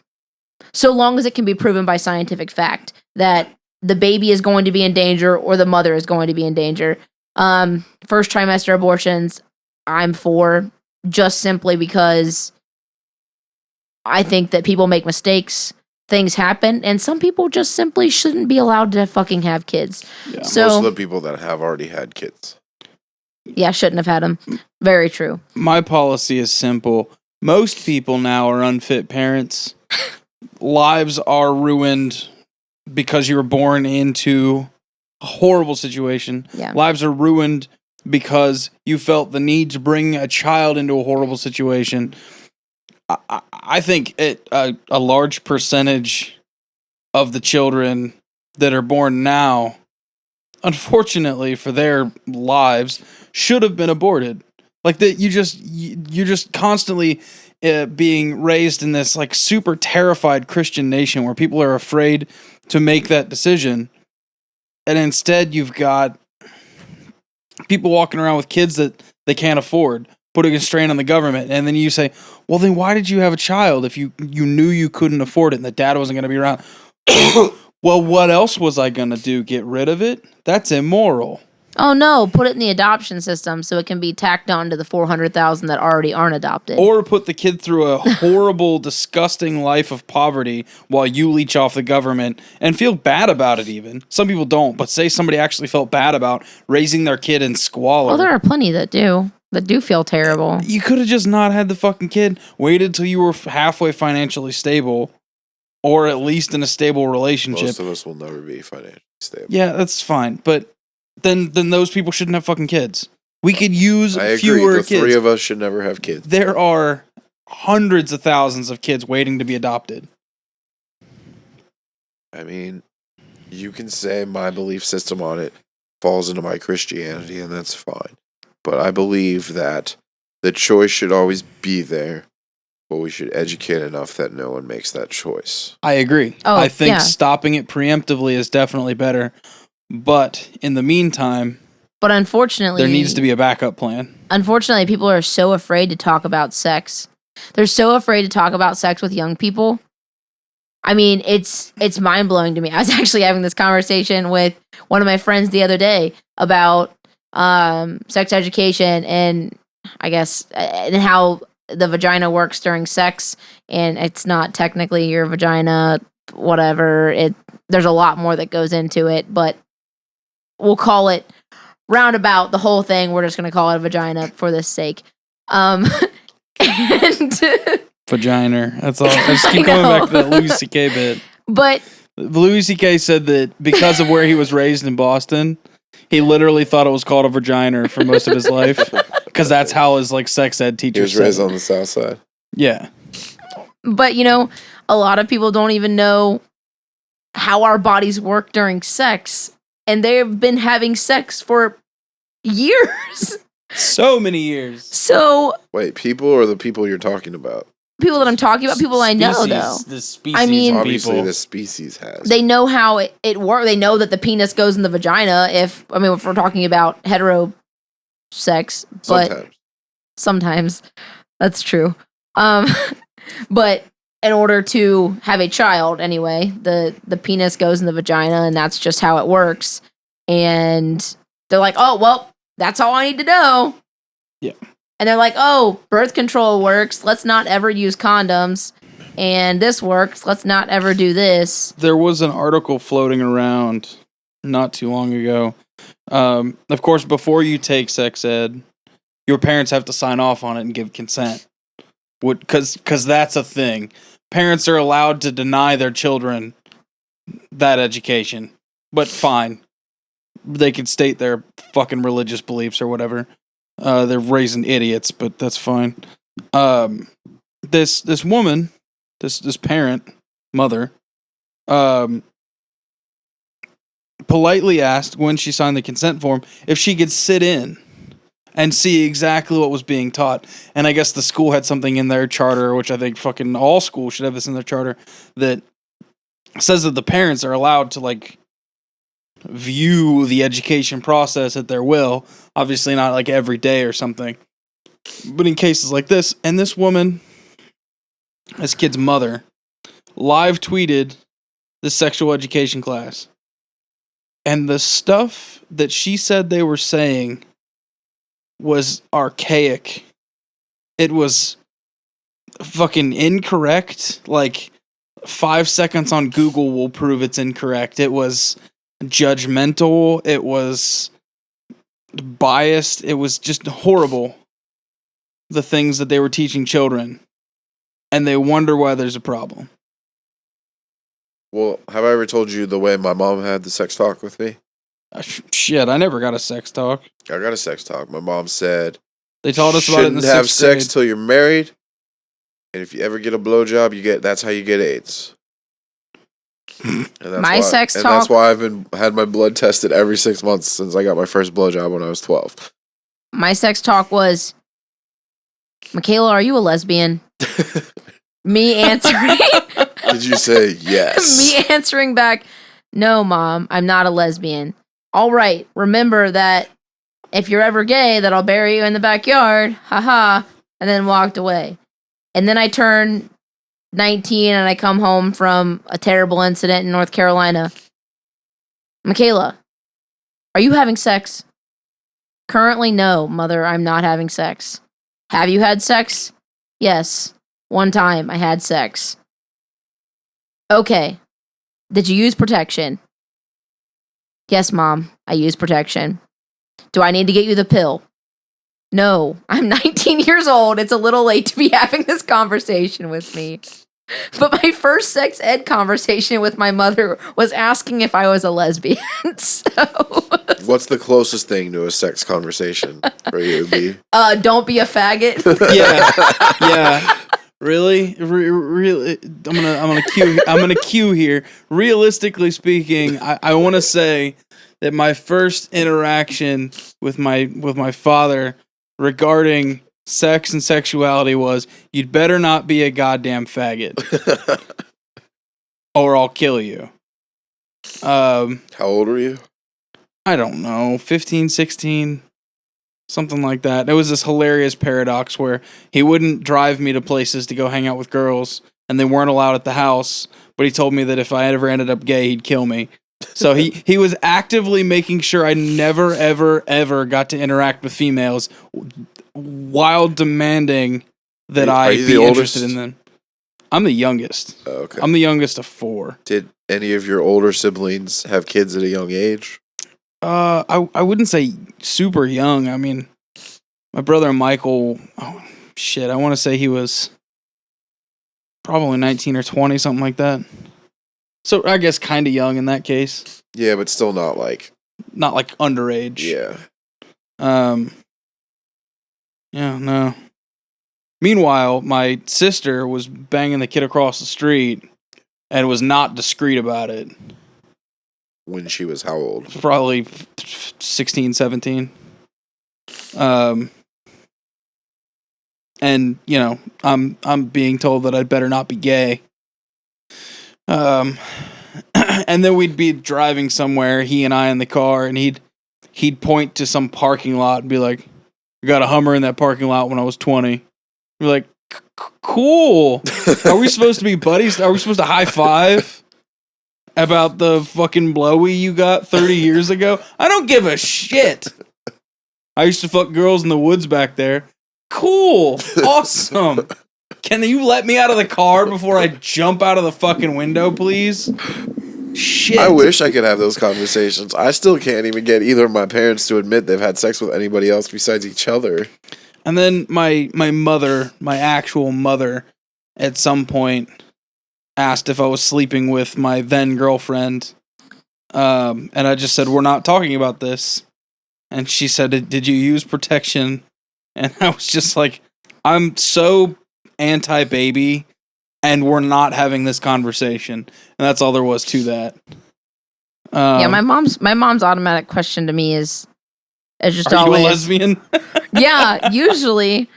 So long as it can be proven by scientific fact that the baby is going to be in danger or the mother is going to be in danger. First trimester abortions, I'm for, just simply because I think that people make mistakes. Things happen, and some people just simply shouldn't be allowed to fucking have kids. Yeah. So, Most of the people that have already had kids. yeah, shouldn't have had them. Very true. My policy is simple. Most people now are unfit parents. Lives are ruined because you were born into a horrible situation. Yeah. Lives are ruined because you felt the need to bring a child into a horrible situation. I think a large percentage of the children that are born now, unfortunately for their lives, should have been aborted. Like that, you're just constantly being raised in this like super terrified Christian nation where people are afraid to make that decision, and instead you've got people walking around with kids that they can't afford, putting a strain on the government. And then you say, well, then why did you have a child if you knew you couldn't afford it and the dad wasn't going to be around? Well, what else was I going to do? Get rid of it? That's immoral. Oh no, put it in the adoption system so it can be tacked on to the 400,000 that already aren't adopted. Or put the kid through a horrible, disgusting life of poverty while you leech off the government and feel bad about it even. Some people don't, but say somebody actually felt bad about raising their kid in squalor. Well, there are plenty that do feel terrible. You could have just not had the fucking kid, waited till you were halfway financially stable, or at least in a stable relationship. Most of us will never be financially stable. Yeah, that's fine, but then those people shouldn't have fucking kids. We could use I agree. fewer The kids. three of us should never have kids. There are hundreds of thousands of kids waiting to be adopted. I mean, you can say my belief system on it falls into my Christianity, and that's fine. But I believe that the choice should always be there, but we should educate enough that no one makes that choice. I agree. Oh, I think yeah. stopping it preemptively is definitely better. But in the meantime, But unfortunately, there needs to be a backup plan. Unfortunately, people are so afraid to talk about sex. They're so afraid to talk about sex with young people. I mean, it's mind-blowing to me. I was actually having this conversation with one of my friends the other day about sex education and I guess and how the vagina works during sex, and it's not technically your vagina, whatever. There's a lot more that goes into it, but we'll call it roundabout the whole thing. We're just going to call it a vagina for this sake. And Vagina. That's all. I just keep I coming know. back to that Louis C.K. bit. but Louis C.K. said that because of where he was raised in Boston, he literally thought it was called a vagina for most of his life. Because that's how his like sex ed He teacher was said raised it. on the south side. Yeah. But you know, a lot of people don't even know how our bodies work during sex, and they've been having sex for years. So many years. So Wait, people or the people you're talking about? people that I'm talking about, people I know though, The species I mean- of Obviously, people. the species has. they know how it works. They know that the penis goes in the vagina. If we're talking about hetero sex, but Sometimes. sometimes that's true. But in order to have a child, anyway, the penis goes in the vagina, and that's just how it works. And they're like, oh, well, that's all I need to know. Yeah. And they're like, oh, birth control works. Let's not ever use condoms. And this works. Let's not ever do this. There was an article floating around not too long ago. Of course, before you take sex ed, your parents have to sign off on it and give consent. Because that's a thing. Parents are allowed to deny their children that education, but fine. They can state their fucking religious beliefs or whatever. They're raising idiots, but that's fine. This woman, this parent, mother, politely asked when she signed the consent form if she could sit in and see exactly what was being taught. And I guess the school had something in their charter, which I think fucking all schools should have this in their charter, that says that the parents are allowed to, like, view the education process at their will. Obviously not, like, every day or something. But in cases like this, and this woman, this kid's mother, live tweeted the sexual education class. And the stuff that she said they were saying was archaic. It was fucking incorrect. Like, 5 seconds on Google will prove it's incorrect. It was judgmental. It was biased. It was just horrible. The things that they were teaching children. And they wonder why there's a problem. Well, have I ever told you the way my mom had the sex talk with me? Shit, I never got a sex talk. I got a sex talk. My mom said they taught us about it in the shouldn't have 6th sex grade. till you're married, and if you ever get a blowjob, that's how you get AIDS. And that's sex and talk. that's why I've had my blood tested every 6 months since I got my first blowjob when I was 12. My sex talk was, Makailah, are you a lesbian? Me answering. Did you say yes? Me answering back, no, Mom, I'm not a lesbian. All right, remember that if you're ever gay, that I'll bury you in the backyard. Haha. And then walked away. And then I turned 19 and I come home from a terrible incident in North Carolina. Makailah, are you having sex? Currently, no, Mother, I'm not having sex. Have you had sex? Yes. One time I had sex. Okay. Did you use protection? Yes, Mom, I use protection. Do I need to get you the pill? No, I'm 19 years old. It's a little late to be having this conversation with me. But my first sex ed conversation with my mother was asking if I was a lesbian. So What's the closest thing to a sex conversation for you, B? Don't be a faggot. Yeah. Really? Really? I'm gonna cue here. Realistically speaking, I want to say that my first interaction with my father regarding sex and sexuality was, you'd better not be a goddamn faggot, or I'll kill you. How old were you? I don't know, 15, 16. Something like that. It was this hilarious paradox where he wouldn't drive me to places to go hang out with girls, and they weren't allowed at the house, but he told me that if I ever ended up gay, he'd kill me. So he was actively making sure I never, ever, ever got to interact with females while demanding that I be interested in them. I'm the youngest. Oh, okay. I'm the youngest of 4. Did any of your older siblings have kids at a young age? I wouldn't say super young. I mean, my brother Michael, I want to say he was probably 19 or 20, something like that. So I guess kind of young in that case. Yeah, but still not like underage. Yeah. Yeah, no. Meanwhile, my sister was banging the kid across the street and was not discreet about it. When she was how old? Probably 16, 17. And, you know, I'm being told that I'd better not be gay. And then we'd be driving somewhere, he and I in the car, and he'd point to some parking lot and be like, I got a Hummer in that parking lot when I was 20. We're like, cool. Are we supposed to be buddies? Are we supposed to high five about the fucking blowy you got 30 years ago? I don't give a shit. I used to fuck girls in the woods back there. Cool. Awesome. Can you let me out of the car before I jump out of the fucking window, please? Shit. I wish I could have those conversations. I still can't even get either of my parents to admit they've had sex with anybody else besides each other. And then my mother, my actual mother, at some point asked if I was sleeping with my then girlfriend. And I just said, we're not talking about this. And she said, did you use protection? And I was just like, I'm so anti-baby, and we're not having this conversation. And that's all there was to that. Yeah, my mom's automatic question to me is just Are always you a lesbian? Yeah, usually.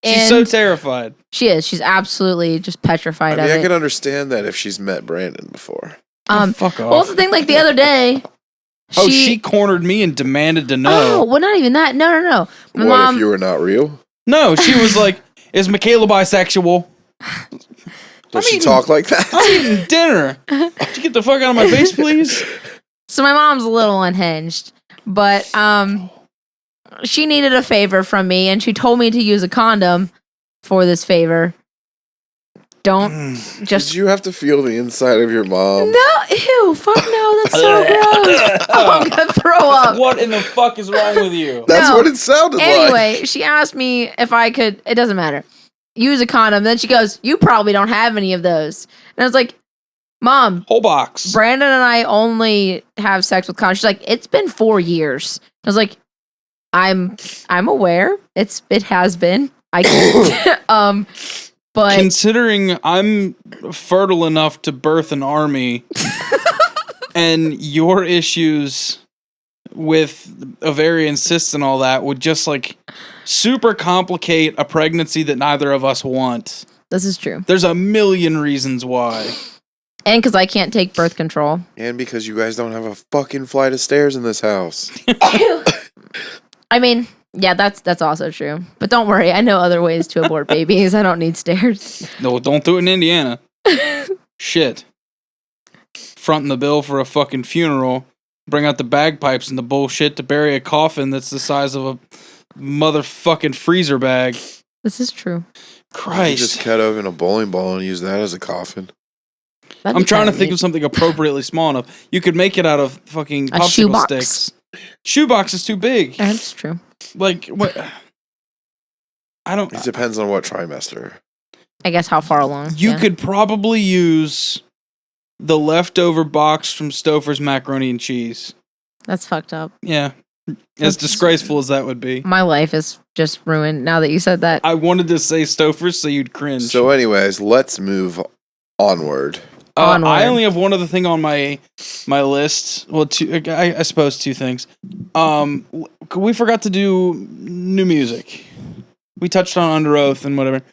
She's so terrified. She is. She's absolutely just petrified I mean, of I it. can understand that if she's met Brandon before. Fuck off. Well, the thing, like the other day. She cornered me and demanded to know. Oh, well, not even that. No. My What mom, if you were not real? No, she was like, is Makailah bisexual? Does she talk like that? I'm eating dinner. Could you get the fuck out of my face, please? So my mom's a little unhinged, but she needed a favor from me, and she told me to use a condom for this favor. Don't just. Did you have to feel the inside of your mom? No, ew, fuck no, that's so gross. Oh, I'm gonna throw up. What in the fuck is wrong with you? That's No. what it sounded like. Anyway, she asked me if I could, it doesn't matter, use a condom. Then she goes, you probably don't have any of those. And I was like, Mom, Whole box. Brandon and I only have sex with condoms. She's like, it's been 4 years. I was like, I'm aware. It has been. I can but Considering I'm fertile enough to birth an army, and your issues with ovarian cysts and all that would just like super complicate a pregnancy that neither of us want. this is true. There's a million reasons why. And because I can't take birth control. And because you guys don't have a fucking flight of stairs in this house. I mean, yeah, that's also true. But don't worry, I know other ways to abort babies. I don't need stairs. No, don't do it in Indiana. Shit. Fronting the bill for a fucking funeral. Bring out the bagpipes and the bullshit to bury a coffin that's the size of a motherfucking freezer bag. This is true. You Christ. just cut open a bowling ball and use that as a coffin. That'd I'm be trying to kinda think neat. of something appropriately small enough. You could make it out of fucking A popsicle shoebox. sticks. Shoebox is too big. That's true. Like, what? I don't. It depends on what trimester. I guess how far along. You yeah. could probably use the leftover box from Stouffer's macaroni and cheese. That's fucked up. Yeah. As That's- disgraceful as that would be. My life is just ruined now that you said that. I wanted to say Stouffer's so you'd cringe. So, anyways, let's move onward. Onward. I only have one other thing on my list. Well, I suppose two things. We forgot to do new music. We touched on Under Oath and whatever.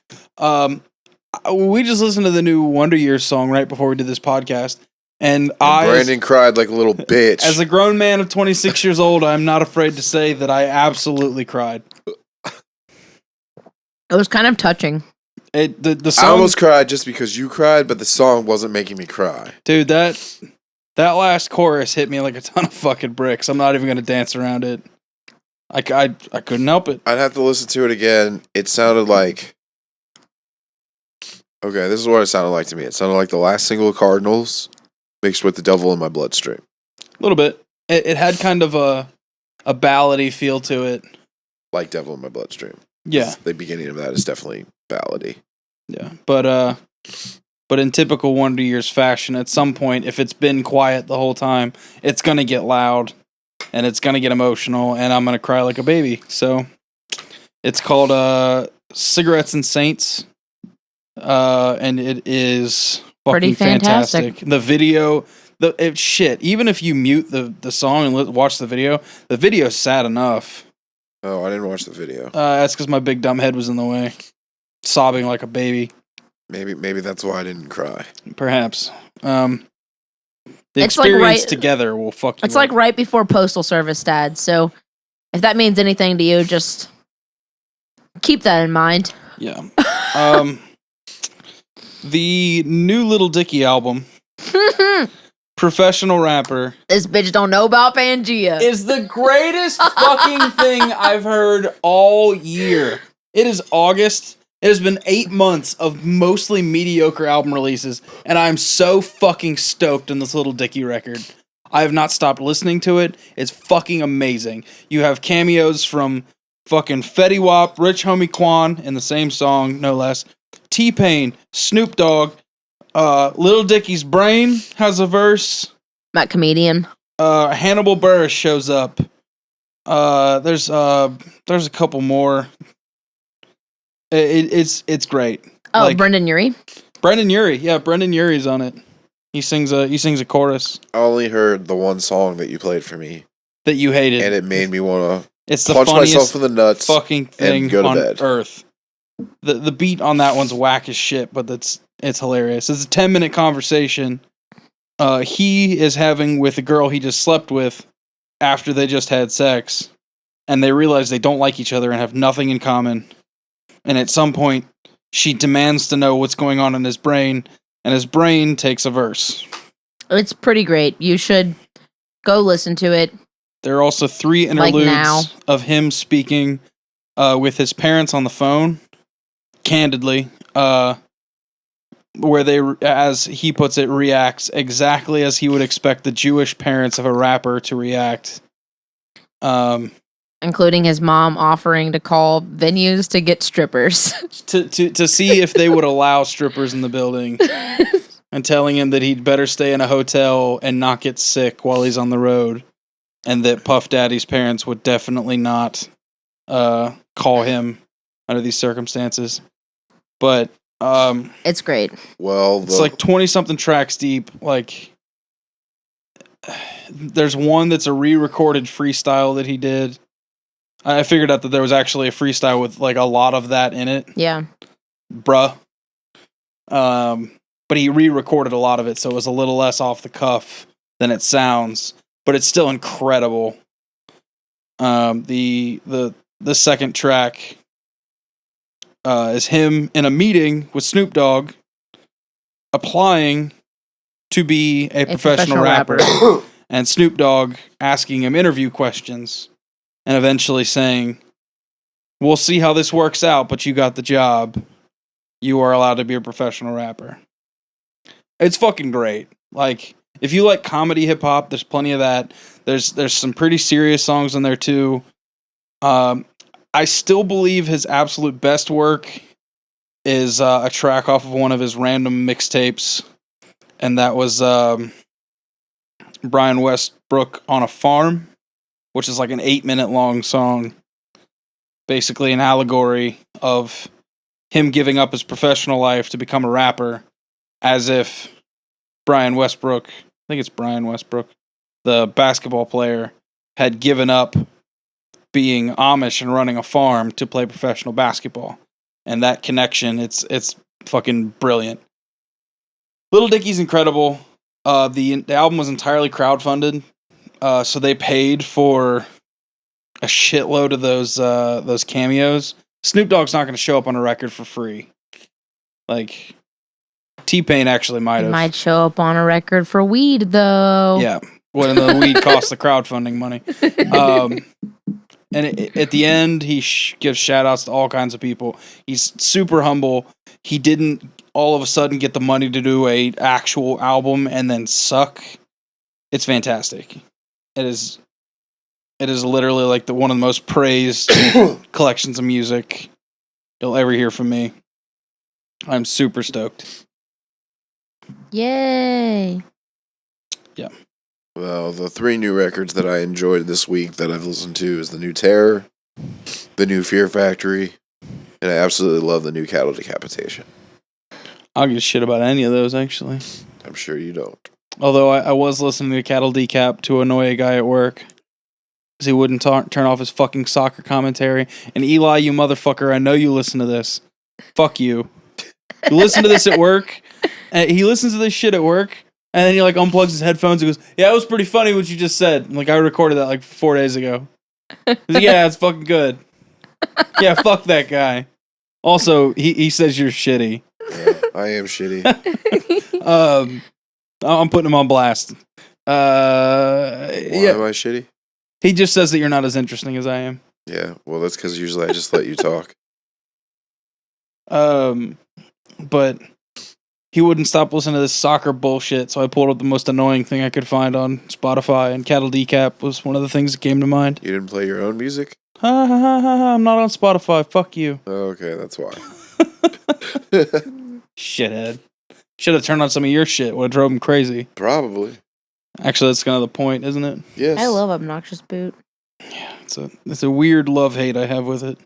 We just listened to the new Wonder Years song right before we did this podcast, and Brandon cried like a little bitch. as a grown man of 26 years old, I'm not afraid to say that I absolutely cried. It was kind of touching. The I song, almost cried just because you cried, but the song wasn't making me cry. dude, that last chorus hit me like a ton of fucking bricks. I'm not even gonna dance around it. I couldn't help it. I'd have to listen to it again. It sounded like... Okay, this is what it sounded like to me. It sounded like the last single of Cardinals mixed with The Devil in My Bloodstream. A little bit. It had kind of a ballady feel to it. Like Devil in My Bloodstream. Yeah, The beginning of that is definitely ballady. yeah. But in typical Wonder Years fashion, at some point, if it's been quiet the whole time, it's gonna get loud, and it's gonna get emotional, and I'm gonna cry like a baby. So, it's called Cigarettes and Saints, and it is Pretty fucking fantastic. fantastic. The video, shit. Even if you mute the song and watch the video's sad enough. Oh, I didn't watch the video. That's because my big dumb head was in the way, sobbing like a baby. Maybe that's why I didn't cry. Perhaps. The It's like experience right- together will fuck you. It's like right before Postal Service, Dad. So if that means anything to you, just keep that in mind. Yeah. The new Little Dicky album, Professional Rapper, This bitch don't know about Pangea. is the greatest fucking thing I've heard all year. It is August. It has been 8 months of mostly mediocre album releases, and I'm so fucking stoked on this Little Dicky record. I have not stopped listening to it. It's fucking amazing. You have cameos from fucking Fetty Wap, Rich Homie Quan in the same song, no less. T-Pain, Snoop Dogg, Lil Dicky's Brain has a verse. That comedian. Hannibal Buress shows up. There's a couple more. It's great. Oh, Like, Brendan Urie. Brendan Urie, yeah, Brendan Urie's on it. He sings a chorus I only heard the one song that you played for me, that you hated. and it made me want to It's the punch funniest myself in the nuts. fucking thing and go to on bed. earth. The beat on that one's whack as shit, but it's hilarious. It's a 10-minute conversation. He is having with a girl he just slept with after they just had sex, and they realize they don't like each other and have nothing in common. And at some point, she demands to know what's going on in his brain, and his brain takes a verse. It's pretty great. You should go listen to it. There are also 3 interludes of him speaking with his parents on the phone, candidly, where they, as he puts it, reacts exactly as he would expect the Jewish parents of a rapper to react. Including his mom offering to call venues to get strippers. to see if they would allow strippers in the building, and telling him that he'd better stay in a hotel and not get sick while he's on the road, and that Puff Daddy's parents would definitely not call him under these circumstances. But it's great. Well, it's like 20-something tracks deep. Like, there's one that's a re-recorded freestyle that he did. I figured out that there was actually a freestyle with like a lot of that in it. Yeah. Bruh. But he re-recorded a lot of it, so it was a little less off the cuff than it sounds. But it's still incredible. The second track is him in a meeting with Snoop Dogg, applying to be a professional rapper. And Snoop Dogg asking him interview questions. And eventually saying, "We'll see how this works out, but you got the job. You are allowed to be a professional rapper." It's fucking great. Like, if you like comedy hip hop, there's plenty of that. There's some pretty serious songs in there too. I still believe his absolute best work is a track off of one of his random mixtapes, and that was Brian Westbrook on a Farm, which is like an 8-minute long song. Basically an allegory of him giving up his professional life to become a rapper, as if Brian Westbrook, I think it's Brian Westbrook, the basketball player, had given up being Amish and running a farm to play professional basketball. And that connection, it's fucking brilliant. Lil Dicky's incredible. The album was entirely crowdfunded. So they paid for a shitload of those cameos. Snoop Dogg's not going to show up on a record for free. Like, T-Pain actually might have. Might show up on a record for weed, though. Yeah, when the weed costs the crowdfunding money. And at the end, he gives shout-outs to all kinds of people. He's super humble. He didn't all of a sudden get the money to do a actual album and then suck. It's fantastic. It is literally like one of the most praised collections of music you'll ever hear from me. I'm super stoked. Yay. Yeah. Well, the 3 new records that I enjoyed this week that I've listened to is the new Terror, the new Fear Factory, and I absolutely love the new Cattle Decapitation. I don't give a shit about any of those, actually. I'm sure you don't. Although I was listening to Cattle Decap to annoy a guy at work because he wouldn't turn off his fucking soccer commentary. And Eli, you motherfucker, I know you listen to this. Fuck you. You listen to this at work. And he listens to this shit at work. And then he like unplugs his headphones and goes, "Yeah, it was pretty funny what you just said." Like, I recorded that like 4 days ago. Like, yeah, it's fucking good. Yeah, fuck that guy. Also, he says you're shitty. Yeah, I am shitty. I'm putting him on blast. Why am I shitty? He just says that you're not as interesting as I am. Yeah, well, that's because usually I just let you talk. But he wouldn't stop listening to this soccer bullshit, so I pulled up the most annoying thing I could find on Spotify, and Cattle Decap was one of the things that came to mind. You didn't play your own music? Ha ha ha ha! I'm not on Spotify. Fuck you, Okay, that's why. shithead. Should have turned on some of your shit. Would have drove him crazy. Probably. Actually, that's kind of the point, isn't it? Yes. I love Obnoxious Boot. It's a weird love-hate I have with it.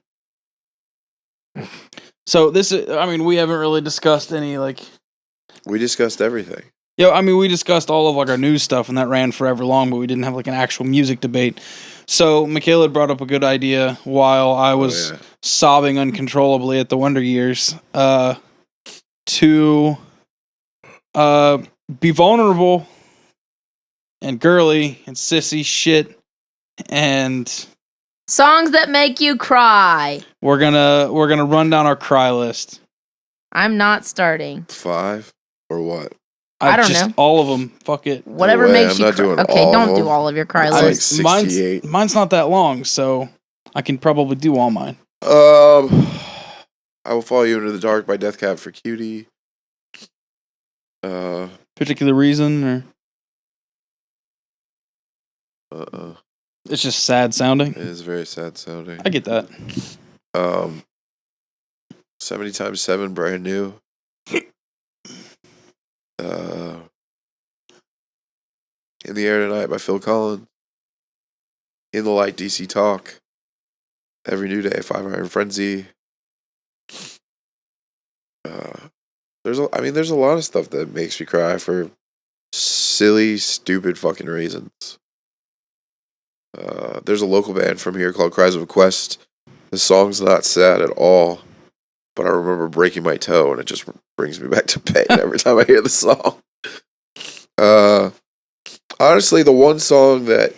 So this is, I mean, we haven't really discussed any, like... We discussed everything. Yeah, I mean, we discussed all of, like, our news stuff, and that ran forever long, but we didn't have, like, an actual music debate. So Makailah had brought up a good idea while I was sobbing uncontrollably at the Wonder Years, to be vulnerable and girly and sissy shit, and... Songs that make you cry. We're gonna run down our cry list. I'm not starting. 5 or what? I don't know. All of them. Fuck it. Whatever No way, makes I'm you not cry. doing Okay, all don't of do them. all of your cry It's like lists. 68. Mine's not that long, so I can probably do all mine. I Will Follow You Into the Dark by Death Cab for Cutie. Particular reason, or Uh-uh. it's just sad sounding. It is very sad sounding. I get that. 70 times 7, brand new. In the Air Tonight by Phil Collins. In the Light, DC Talk. Every New Day, 5 Iron Frenzy. There's a lot of stuff that makes me cry for silly, stupid fucking reasons. There's a local band from here called Cries of a Quest. The song's not sad at all, but I remember breaking my toe, and it just brings me back to pain every time I hear the song. Honestly, the one song that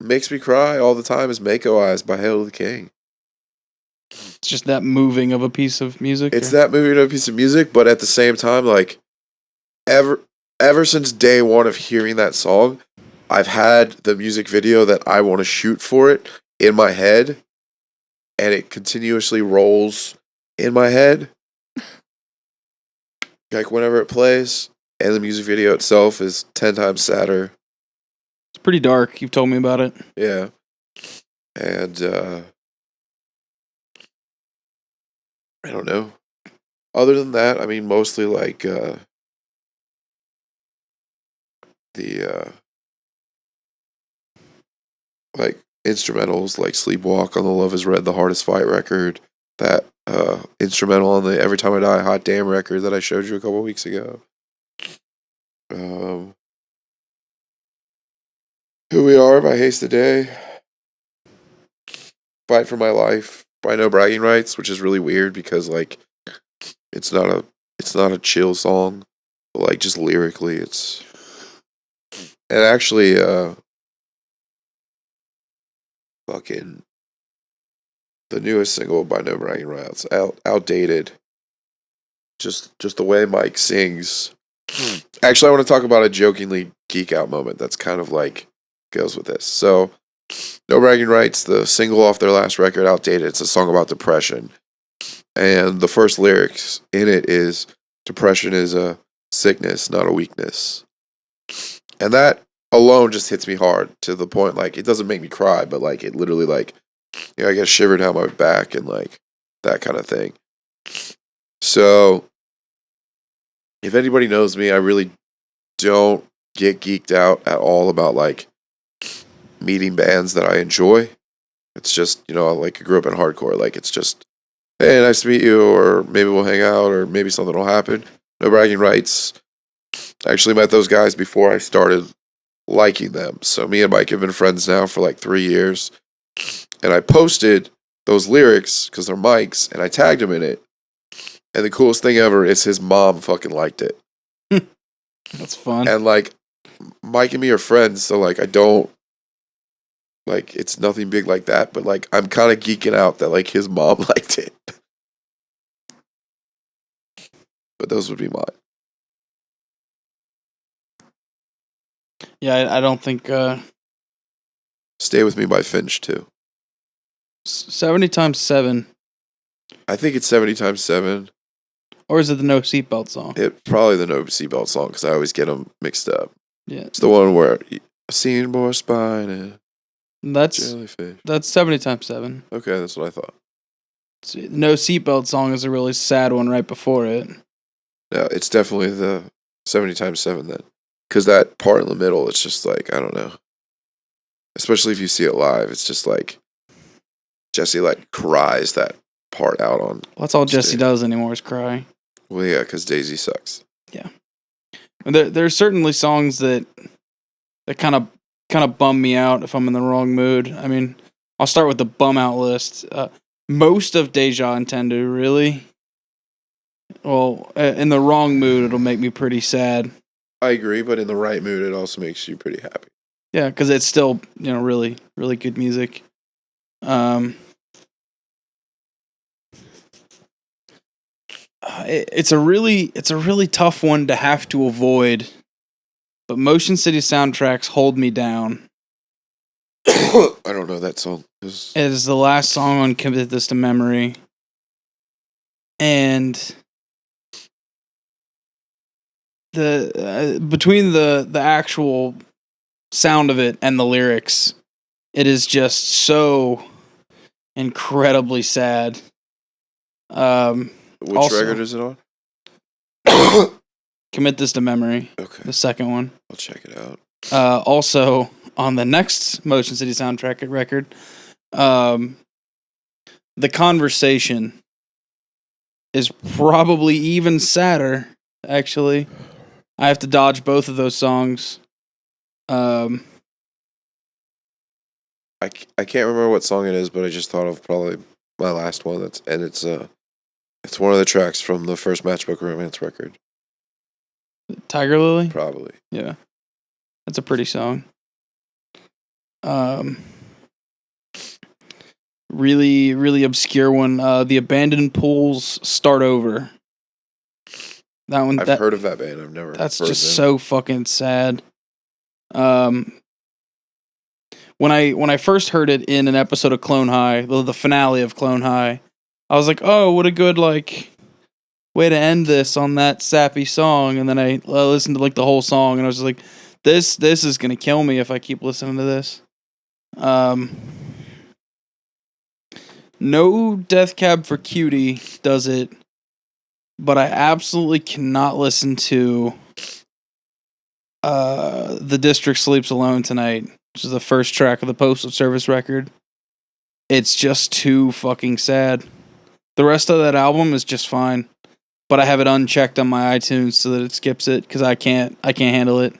makes me cry all the time is Mako Eyes by Hail to the King. It's just that moving of a piece of music. It's that moving of a piece of music, but at the same time, like, ever since day one of hearing that song, I've had the music video that I want to shoot for it in my head, and it continuously rolls in my head. Like, whenever it plays, and the music video itself is 10 times sadder. It's pretty dark. You've told me about it. Yeah. And, I don't know. Other than that, I mean, mostly like, like instrumentals like Sleepwalk on the Love Is Red, The Hardest Fight record, that instrumental on the Every Time I Die Hot Damn record that I showed you a couple weeks ago. Who We Are by Haste the Day. Fight for My Life by No Bragging Rights, which is really weird because like it's not a chill song, but like just lyrically it's, and actually fucking the newest single by No Bragging Rights, outdated. Just the way Mike sings. Actually, I want to talk about a jokingly geek out moment that's kind of like goes with this. So, No Bragging Rights, the single off their last record, Outdated. It's a song about depression, and the first lyrics in it is, "Depression is a sickness, not a weakness," and that alone just hits me hard to the point like it doesn't make me cry, but like it literally like, you know, I get shivered down my back and like that kind of thing. So, if anybody knows me, I really don't get geeked out at all about like meeting bands that I enjoy. It's just, you know, like I grew up in hardcore. Like it's just, hey, nice to meet you, or maybe we'll hang out, or maybe something will happen. No Bragging Rights. I actually met those guys before I started liking them. So me and Mike have been friends now for like 3 years. And I posted those lyrics because they're Mike's, and I tagged him in it. And the coolest thing ever is his mom fucking liked it. That's fun. And like, Mike and me are friends, so like I don't, like, it's nothing big like that, but like I'm kind of geeking out that like his mom liked it. But those would be mine. Yeah, I don't think Stay With Me by Finch too. 70 times 7, I think it's 70 times 7. or is it the No Seatbelt song? It probably the No Seatbelt song because I always get them mixed up. Yeah, It's the one where I've seen more spine and That's Jellyfish. 70 times 7. Okay, that's what I thought. No Seatbelt song is a really sad one right before it. No, it's definitely the 70 times 7 then. Because that part in the middle, it's just like, I don't know. Especially if you see it live, it's just like Jesse like cries that part out on. Well, that's all Jesse stage. does anymore is cry. Well, yeah, because Daisy sucks. And there's certainly songs that kind of bum me out if I'm in the wrong mood. I mean, I'll start with the bum out list. Most of Deja Entendu, really. Well, in the wrong mood, it'll make me pretty sad. I agree, but in the right mood, it also makes you pretty happy. Yeah, because it's still really really good music. It's a really tough one to have to avoid, but Motion City soundtracks hold me down. I don't know that song. It is the last song on Commit This to Memory, and the between the actual sound of it and the lyrics, it is just so incredibly sad. Which also- record is it on? Commit This to Memory, Okay, the second one. I'll check it out. Also, on the next Motion City soundtrack record, The Conversation is probably even sadder, actually. I have to dodge both of those songs. I can't remember what song it is, but I just thought of probably my last one. It's one of the tracks from the first Matchbook Romance record. Tiger Lily? Probably. Yeah. That's a pretty song. Really, really obscure one. The Abandoned Pools Start Over. That one. I've heard of that band. I've never. That's heard just them. so fucking sad. When I first heard it in an episode of Clone High, the finale of Clone High, I was like, oh, what a good way to end this on that sappy song. And then I listened to the whole song, and I was just like, this is gonna kill me if I keep listening to this. No Death Cab for Cutie does it, but I absolutely cannot listen to The District Sleeps Alone Tonight, which is the first track of the Postal Service record. It's just too fucking sad. The rest of that album is just fine, but I have it unchecked on my iTunes so that it skips it because I can't handle it.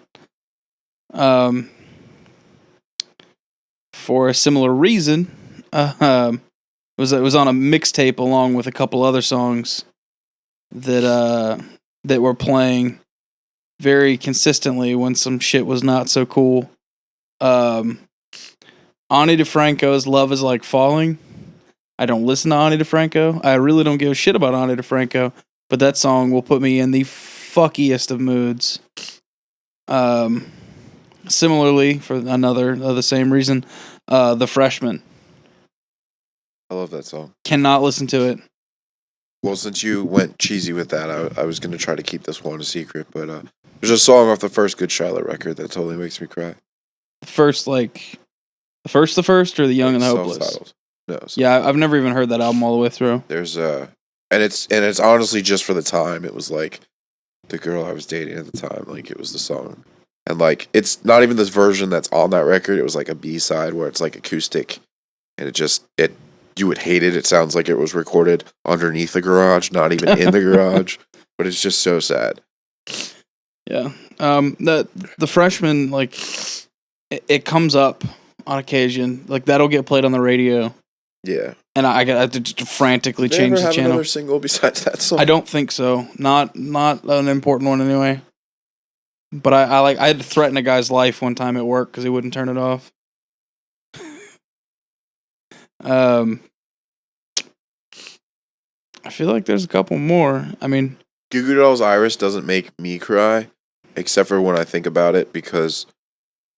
For a similar reason, it was on a mixtape along with a couple other songs that were playing very consistently when some shit was not so cool. Ani DeFranco's "Love Is Like Falling." I don't listen to Ani DeFranco. I really don't give a shit about Ani DeFranco, but that song will put me in the fuckiest of moods. Similarly, for the same reason, The Freshman. I love that song. Cannot listen to it. Well, since you went cheesy with that, I was going to try to keep this one a secret, but there's a song off the first Good Charlotte record that totally makes me cry. The first, or The Young and the Hopeless? Self-titled. No. Yeah, I've never even heard that album all the way through. There's and it's honestly just for the time. It was like the girl I was dating at the time. Like it was the song, and like it's not even this version that's on that record. It was like a B-side where it's like acoustic, and you would hate it. It sounds like it was recorded underneath the garage, not even in the garage. But it's just so sad. Yeah. The Freshman, it comes up on occasion. Like that'll get played on the radio. Yeah. And I have to just frantically They change ever the have channel. another single besides that song? I don't think so. Not an important one anyway. But I had to threaten a guy's life one time at work because he wouldn't turn it off. I feel like there's a couple more. I mean, Goo Goo Dolls' Iris doesn't make me cry, except for when I think about it, because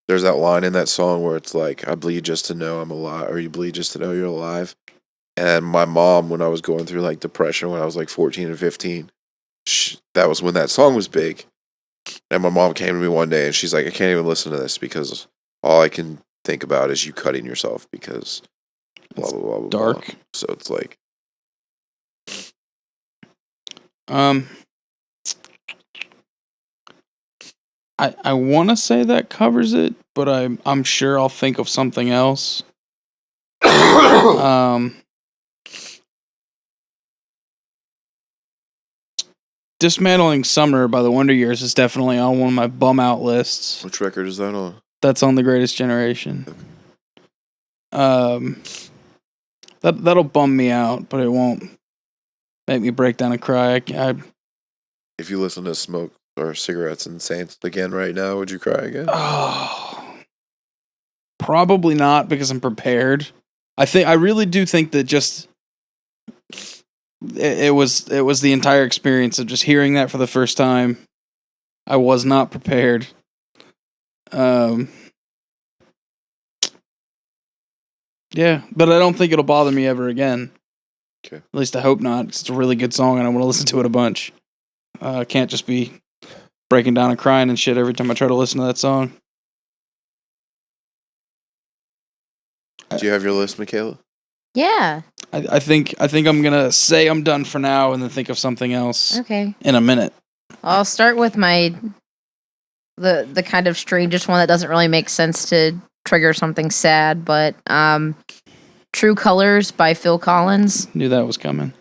there's that line in that song where it's like, I bleed just to know I'm alive, or you bleed just to know you're alive. And my mom, when I was going through like depression when I was like 14 and 15, that was when that song was big. And my mom came to me one day and she's like, I can't even listen to this because all I can think about is you cutting yourself because blah blah blah blah. dark. Blah. So it's like I want to say that covers it, but I'm sure I'll think of something else. Dismantling Summer by the Wonder Years is definitely on one of my bum out lists. which record is that on? That's on The Greatest Generation. That'll bum me out, but it won't make me break down and cry. If you listen to Smoke or Cigarettes and Saints again right now, would you cry again? Probably not, because I'm prepared. I really do think that just it was the entire experience of just hearing that for the first time. I was not prepared. Yeah, but I don't think it'll bother me ever again. Okay. At least I hope not. It's a really good song, and I want to listen to it a bunch. I can't just be breaking down and crying and shit every time I try to listen to that song. Do you have your list, Makailah? Yeah. I think I'm gonna say I'm done for now, and then think of something else Okay. in a minute. I'll start with the kind of strangest one that doesn't really make sense to trigger something sad, but True Colors by Phil Collins. Knew that was coming.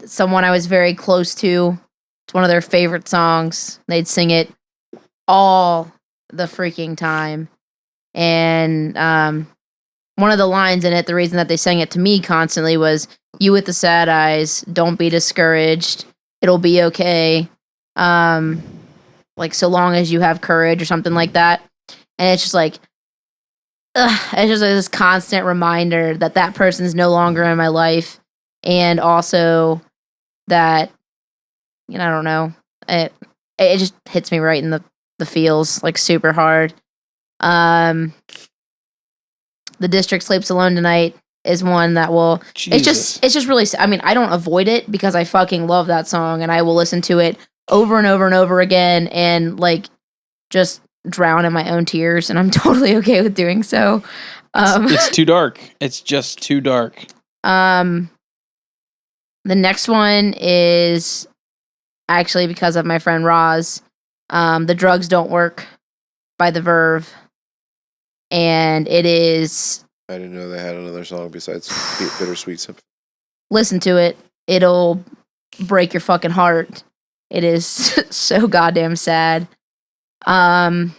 Someone I was very close to. It's one of their favorite songs. They'd sing it all the freaking time. And one of the lines in it, the reason that they sang it to me constantly was, "You with the sad eyes, don't be discouraged. It'll be okay. Like, so long as you have courage," or something like that. And it's just like, it's just this constant reminder that that person's no longer in my life. And also that, I don't know, it just hits me right in the feels, like, super hard. The District Sleeps Alone Tonight is one that will, Jesus. it's just really, I mean, I don't avoid it because I fucking love that song, and I will listen to it over and over and over again and, like, just drown in my own tears, and I'm totally okay with doing so. It's too dark. It's just too dark. The next one is actually because of my friend Roz. The Drugs Don't Work by The Verve. And it is... I didn't know they had another song besides Bittersweet Symphony. Listen to it. It'll break your fucking heart. It is so goddamn sad. And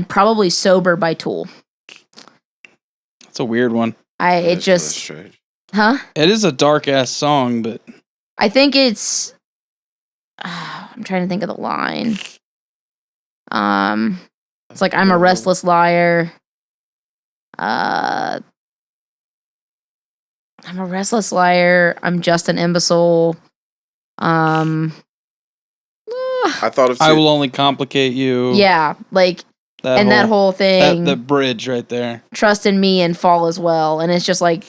probably Sober by Tool. It's a weird one. It just... strange. Huh? It is a dark ass song, but I think it's... I'm trying to think of the line. It's like, I'm a restless liar. I'm a restless liar. I'm just an imbecile. I thought of I will only complicate you. Yeah, like, that whole thing. That bridge right there. Trust in me and fall as well. And it's just like,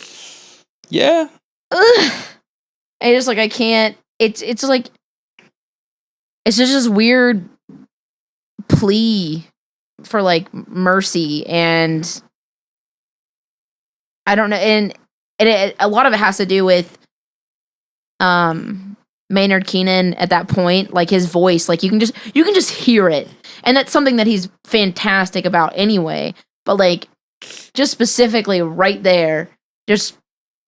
Yeah. ugh. And just like, I can't. It's like, it's just this weird plea for, like, mercy, and I don't know, and a lot of it has to do with Maynard Keenan at that point, like, his voice, like, you can just hear it, and that's something that he's fantastic about anyway, but, like, just specifically right there, just,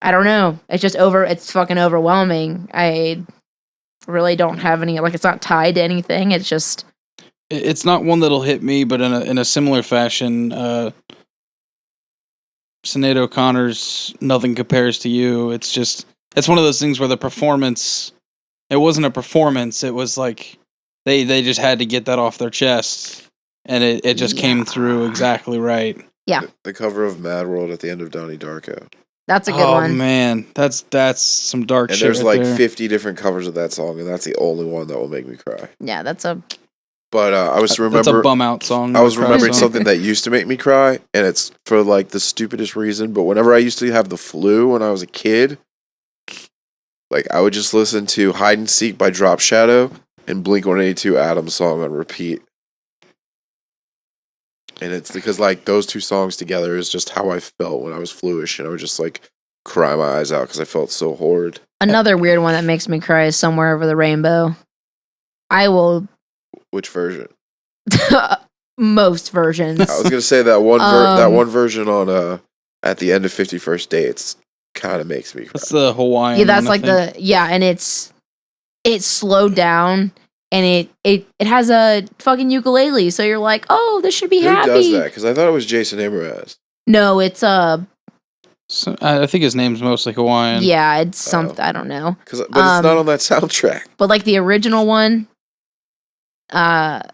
I don't know, it's fucking overwhelming. I really don't have any, like, it's not tied to anything, it's just... It's not one that'll hit me, but in a similar fashion, Sinead O'Connor's "Nothing Compares to You." It's one of those things where the performance, it wasn't a performance. It was like they just had to get that off their chest, and it just came through exactly right. Yeah. The cover of Mad World at the end of Donnie Darko. That's a good one. Oh man, that's some dark And shit. there's right like there. 50 different covers of that song, and that's the only one that will make me cry. Yeah, that's a... But That's a bum out song. I was not a cry remembering song. something that used to make me cry, and it's for like the stupidest reason. But whenever I used to have the flu when I was a kid, like I would just listen to "Hide and Seek" by Drop Shadow and Blink-182 Adam's song on repeat. And it's because like those two songs together is just how I felt when I was Fluish, and I would just like cry my eyes out because I felt so horrid. Another weird one that makes me cry is Somewhere Over the Rainbow. I will. Which version? Most versions. I was gonna say that one version on at the end of 51st Dates kind of makes me cry. That's the Hawaiian. Yeah, that's one, like and it's slowed down and it has a fucking ukulele, so you're like, oh, this should be happy. Who does that? Because I thought it was Jason Mraz. No, it's So, I think his name's mostly Hawaiian. yeah, it's something I don't know. But it's not on that soundtrack. But like the original one,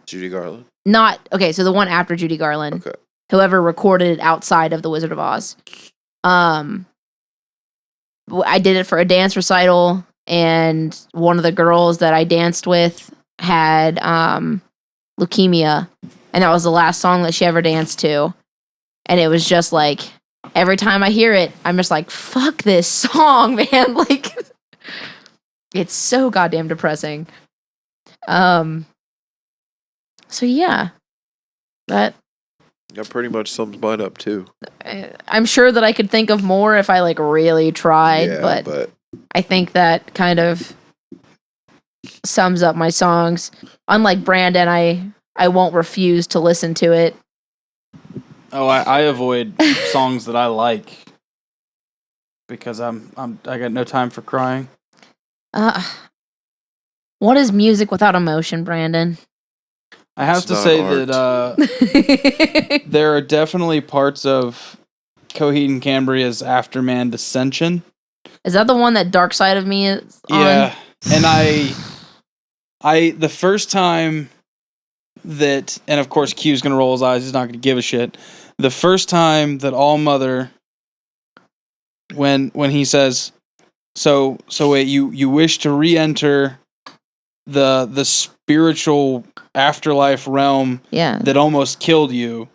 Judy Garland. not okay. So the one after Judy Garland, Okay. whoever recorded it outside of the Wizard of Oz, I did it for a dance recital, and one of the girls that I danced with had leukemia, and that was the last song that she ever danced to, and it was just like every time I hear it, I'm just like, fuck this song, man. Like, it's so goddamn depressing. So yeah, that pretty much sums mine up too. I'm sure that I could think of more if I like really tried, Yeah, but I think that kind of sums up my songs. Unlike Brandon, I won't refuse to listen to it. Oh, I avoid songs that I like because I got no time for crying. What is music without emotion, Brandon? I have to say that there are definitely parts of Coheed and Cambria's Afterman Dissension. Is that the one that Dark Side of Me is on? Yeah, and I the first time that, and of course Q's gonna roll his eyes, he's not gonna give a shit. The first time that All Mother, when he says, so wait, you wish to re-enter the spiritual afterlife realm that almost killed you,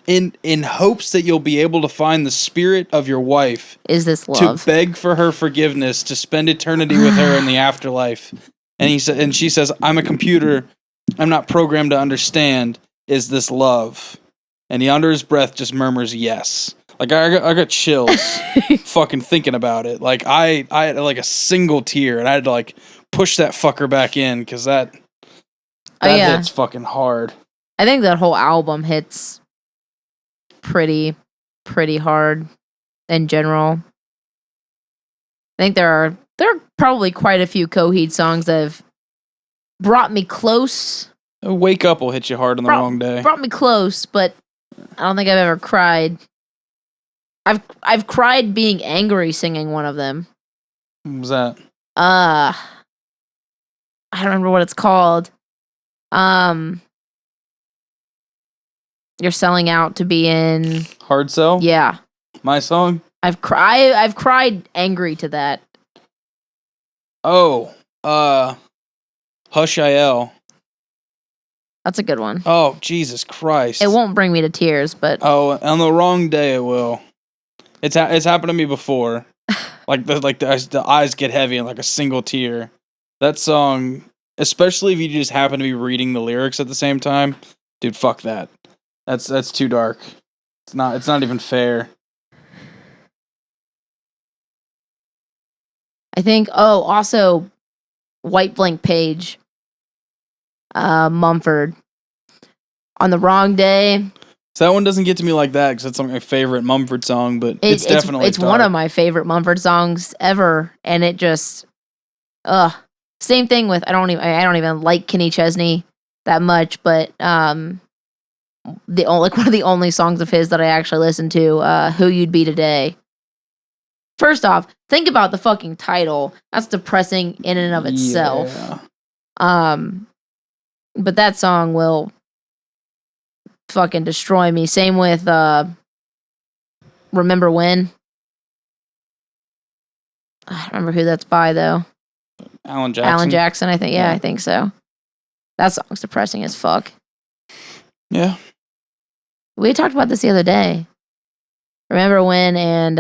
in hopes that you'll be able to find the spirit of your wife. Is this love? To beg for her forgiveness, to spend eternity with her in the afterlife. And she says, I'm a computer. I'm not programmed to understand. Is this love? And he, under his breath, just murmurs yes. Like, I got chills fucking thinking about it. Like, I had like a single tear, and I had to like push that fucker back in because that hits fucking hard. I think that whole album hits pretty hard in general. I think there are probably quite a few Coheed songs that have brought me close. Wake Up will hit you hard on the wrong day. Brought me close, but I don't think I've ever cried. I've cried being angry singing one of them. What was that? I don't remember what it's called. You're selling out to be in Hard Sell? Yeah. My song? I've cried angry to that. Oh, Hush IL. That's a good one. Oh, Jesus Christ. It won't bring me to tears, but oh, on the wrong day it will. It's happened to me before. the eyes get heavy in like a single tear. That song, especially if you just happen to be reading the lyrics at the same time, dude, fuck that. That's too dark. It's not even fair. I think also White Blank Page. Mumford. On the Wrong Day. So that one doesn't get to me like that because it's my favorite Mumford song, but it's definitely it's dark. one of my favorite Mumford songs ever, and it just same thing with I don't even like Kenny Chesney that much, but one of the only songs of his that I actually listen to, Who You'd Be Today. First off, think about the fucking title. That's depressing in and of itself. Yeah. But that song will fucking destroy me. Same with Remember When. I don't remember who that's by though. Alan Jackson. Alan Jackson, I think. Yeah, I think so. That song's depressing as fuck. Yeah. We talked about this the other day. Remember When and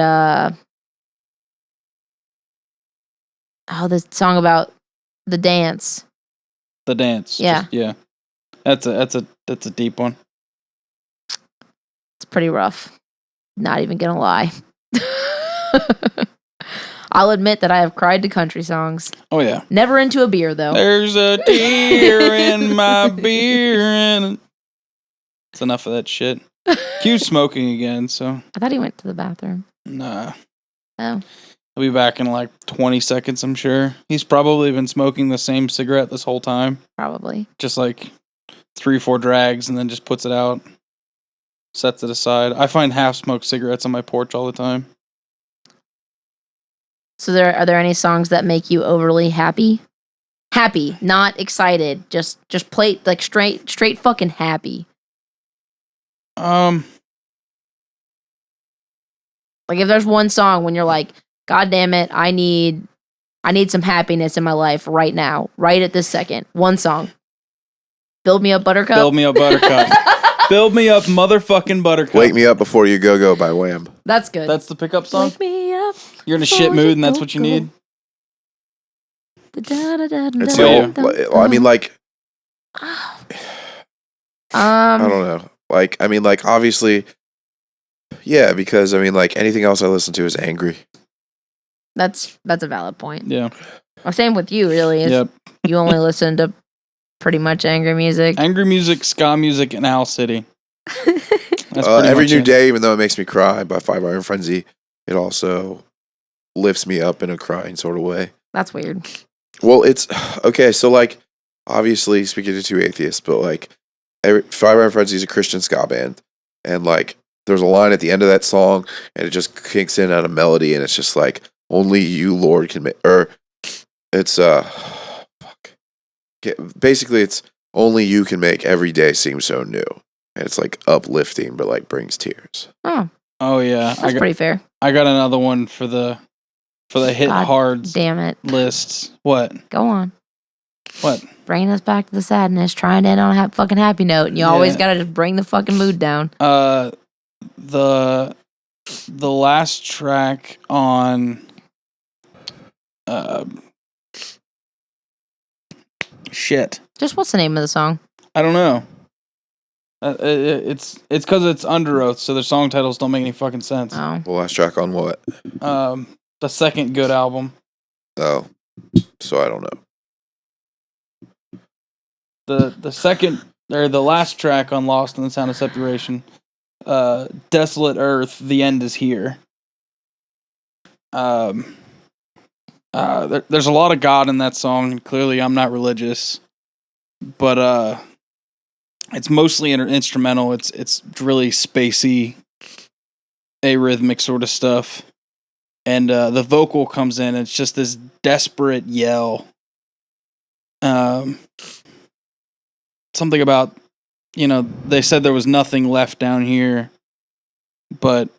this song about the dance. The Dance. Yeah. Yeah. That's a deep one. pretty rough. Not even gonna lie. I'll admit that I have cried to country songs. Oh yeah. Never into a beer though. There's a tear in my beer, and it's enough of that shit. Q's smoking again, so I thought he went to the bathroom. nah. Oh. He'll be back in like 20 seconds, I'm sure. He's probably been smoking the same cigarette this whole time. Probably. Just like 3-4 drags and then just puts it out. Sets it aside. I find half-smoked cigarettes on my porch all the time. So are there any songs that make you overly happy? Happy, not excited. Just play like straight fucking happy. Um, Like if there's one song when you're like, God damn it, I need some happiness in my life right now, right at this second. One song. Build Me Up Buttercup. Build Me Up Buttercup. Build Me Up Motherfucking Buttercup. Wake Me Up Before You Go by Wham. That's good. That's the pickup song? Wake me up. You're in a shit mood and that's what you need? It's It's the old, I mean, like, I don't know. Like, I mean, like, obviously, yeah, because, I mean, like, anything else I listen to is angry. That's a valid point. Yeah. Well, same with you, really. Is Yep. You only listen to pretty much angry music. Angry music, ska music, and Owl City. That's Every much New it. Day, even though it makes me cry by 5 Iron Frenzy, it also lifts me up in a crying sort of way. That's weird. Well, it's okay. So, like, obviously, speaking to two atheists, but like, 5 Iron Frenzy is a Christian ska band, and like, there's a line at the end of that song, and it just kicks in on a melody, and it's just like, "Only you, Lord, can make." Or it's fuck. Basically, it's only you can make every day seem so new, and it's like uplifting, but like brings tears. Oh yeah. That's pretty fair. I got another one for the hit God hards Damn it. lists. What? Go on. What? Bringing us back to the sadness, trying to end on a fucking happy note, and you always gotta just bring the fucking mood down. The last track on shit. Just what's the name of the song? I don't know. It's because it's Under Oath, so their song titles don't make any fucking sense. Oh. The last track on what? The second good album. Oh, so I don't know. The second or the last track on Lost in the Sound of Separation. Desolate Earth, the end is here. There's a lot of God in that song. Clearly, I'm not religious, but it's mostly instrumental. It's really spacey, arrhythmic sort of stuff, and the vocal comes in. It's just this desperate yell. Something about, they said there was nothing left down here, but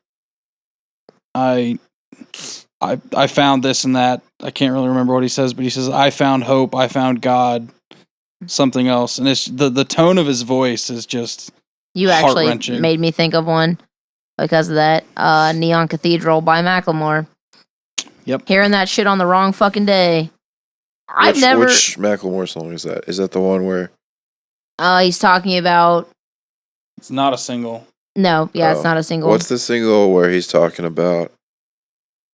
I found this and that. I can't really remember what he says, but he says, I found hope, I found God, something else. And it's the tone of his voice is just You actually heart-wrenching. made me think of one because of that. Neon Cathedral by Macklemore. Yep. Hearing that shit on the wrong fucking day. Which Macklemore song is that? Is that the one where? He's talking about. It's not a single. No, yeah, it's Oh. not a single. What's the single where he's talking about?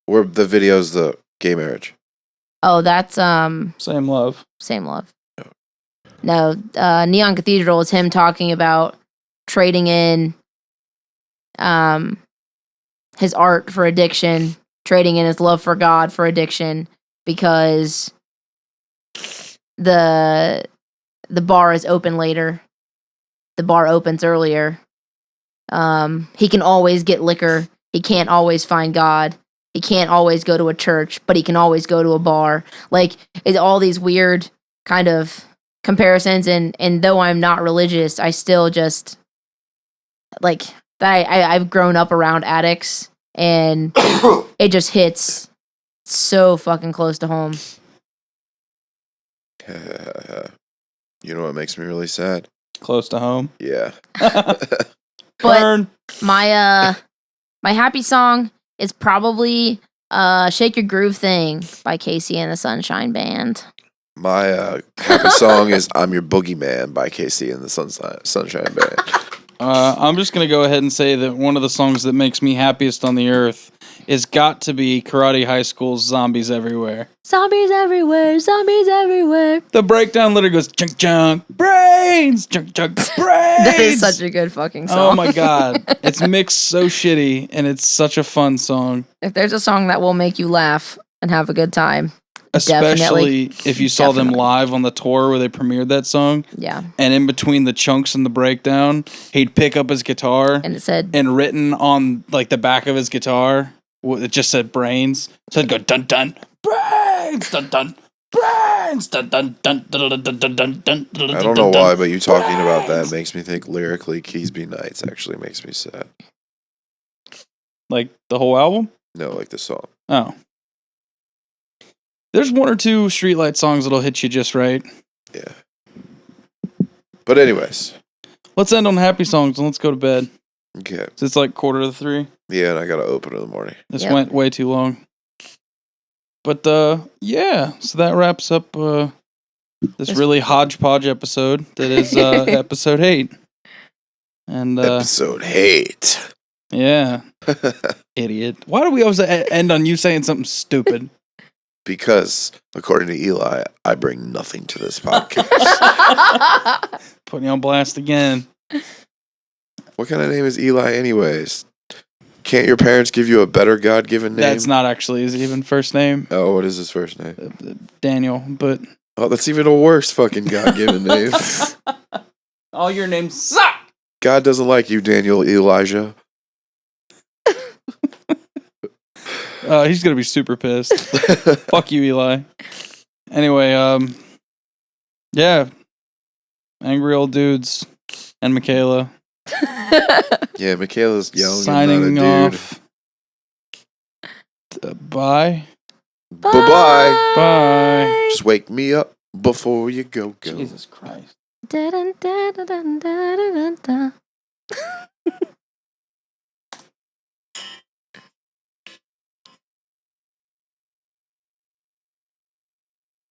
Where the video's the gay marriage? Oh, that's Same Love. Same Love. No, Neon Cathedral is him talking about trading in his art for addiction, trading in his love for God for addiction, because the bar is open later. The bar opens earlier. He can always get liquor. He can't always find God. He can't always go to a church, but he can always go to a bar. Like, it's all these weird kind of comparisons, and though I'm not religious, I still just like that. I've grown up around addicts, and it just hits so fucking close to home. You know what makes me really sad? Close to home. Yeah. But Burn. my happy song is probably "Shake Your Groove Thing" by Casey and the Sunshine Band. My happy song is "I'm Your Boogeyman" by Casey and the Sunshine Band. I'm just gonna go ahead and say that one of the songs that makes me happiest on the earth is got to be Karate High School's "Zombies Everywhere." Zombies everywhere, zombies everywhere. The breakdown literally goes chunk chunk brains, chunk chunk brains. That is such a good fucking song. Oh my god, it's mixed so shitty, and it's such a fun song. If there's a song that will make you laugh and have a good time, Especially if you saw them Definitely. live on the tour where they premiered that song, yeah. and in between the chunks and the breakdown, he'd pick up his guitar, And it said, and written on like the back of his guitar, it just said brains. So it'd go dun dun brains, dun dun brains, dun dun dun dun dun dun dun dun. I don't know why, but you talking about that makes me think lyrically Keys Be Nights actually makes me sad. Like the whole album? No, like the song. Oh. There's one or two Streetlight songs that'll hit you just right. Yeah. But anyways. Let's end on happy songs and let's go to bed. Okay. It's like 2:45. Yeah, and I gotta open in the morning. This Yep. went way too long. But yeah, so that wraps up this really hodgepodge episode that is episode 8. And Episode 8. yeah, idiot. Why do we always end on you saying something stupid? Because, according to Eli, I bring nothing to this podcast. Putting you on blast again. What kind of name is Eli anyways? Can't your parents give you a better God-given name? That's not actually his even first name. Oh, what is his first name? Daniel, but Oh, that's even a worse fucking God-given name. all your names suck. God doesn't like you, Daniel Elijah. He's gonna be super pissed. Fuck you, Eli. Anyway, yeah, angry old dudes and Makailah Yeah, Makayla's young signing and not a dude. off. Bye. Bye-bye. Bye. Just wake me up before you go. Jesus Christ. Dun, dun, dun, dun, dun, dun, dun.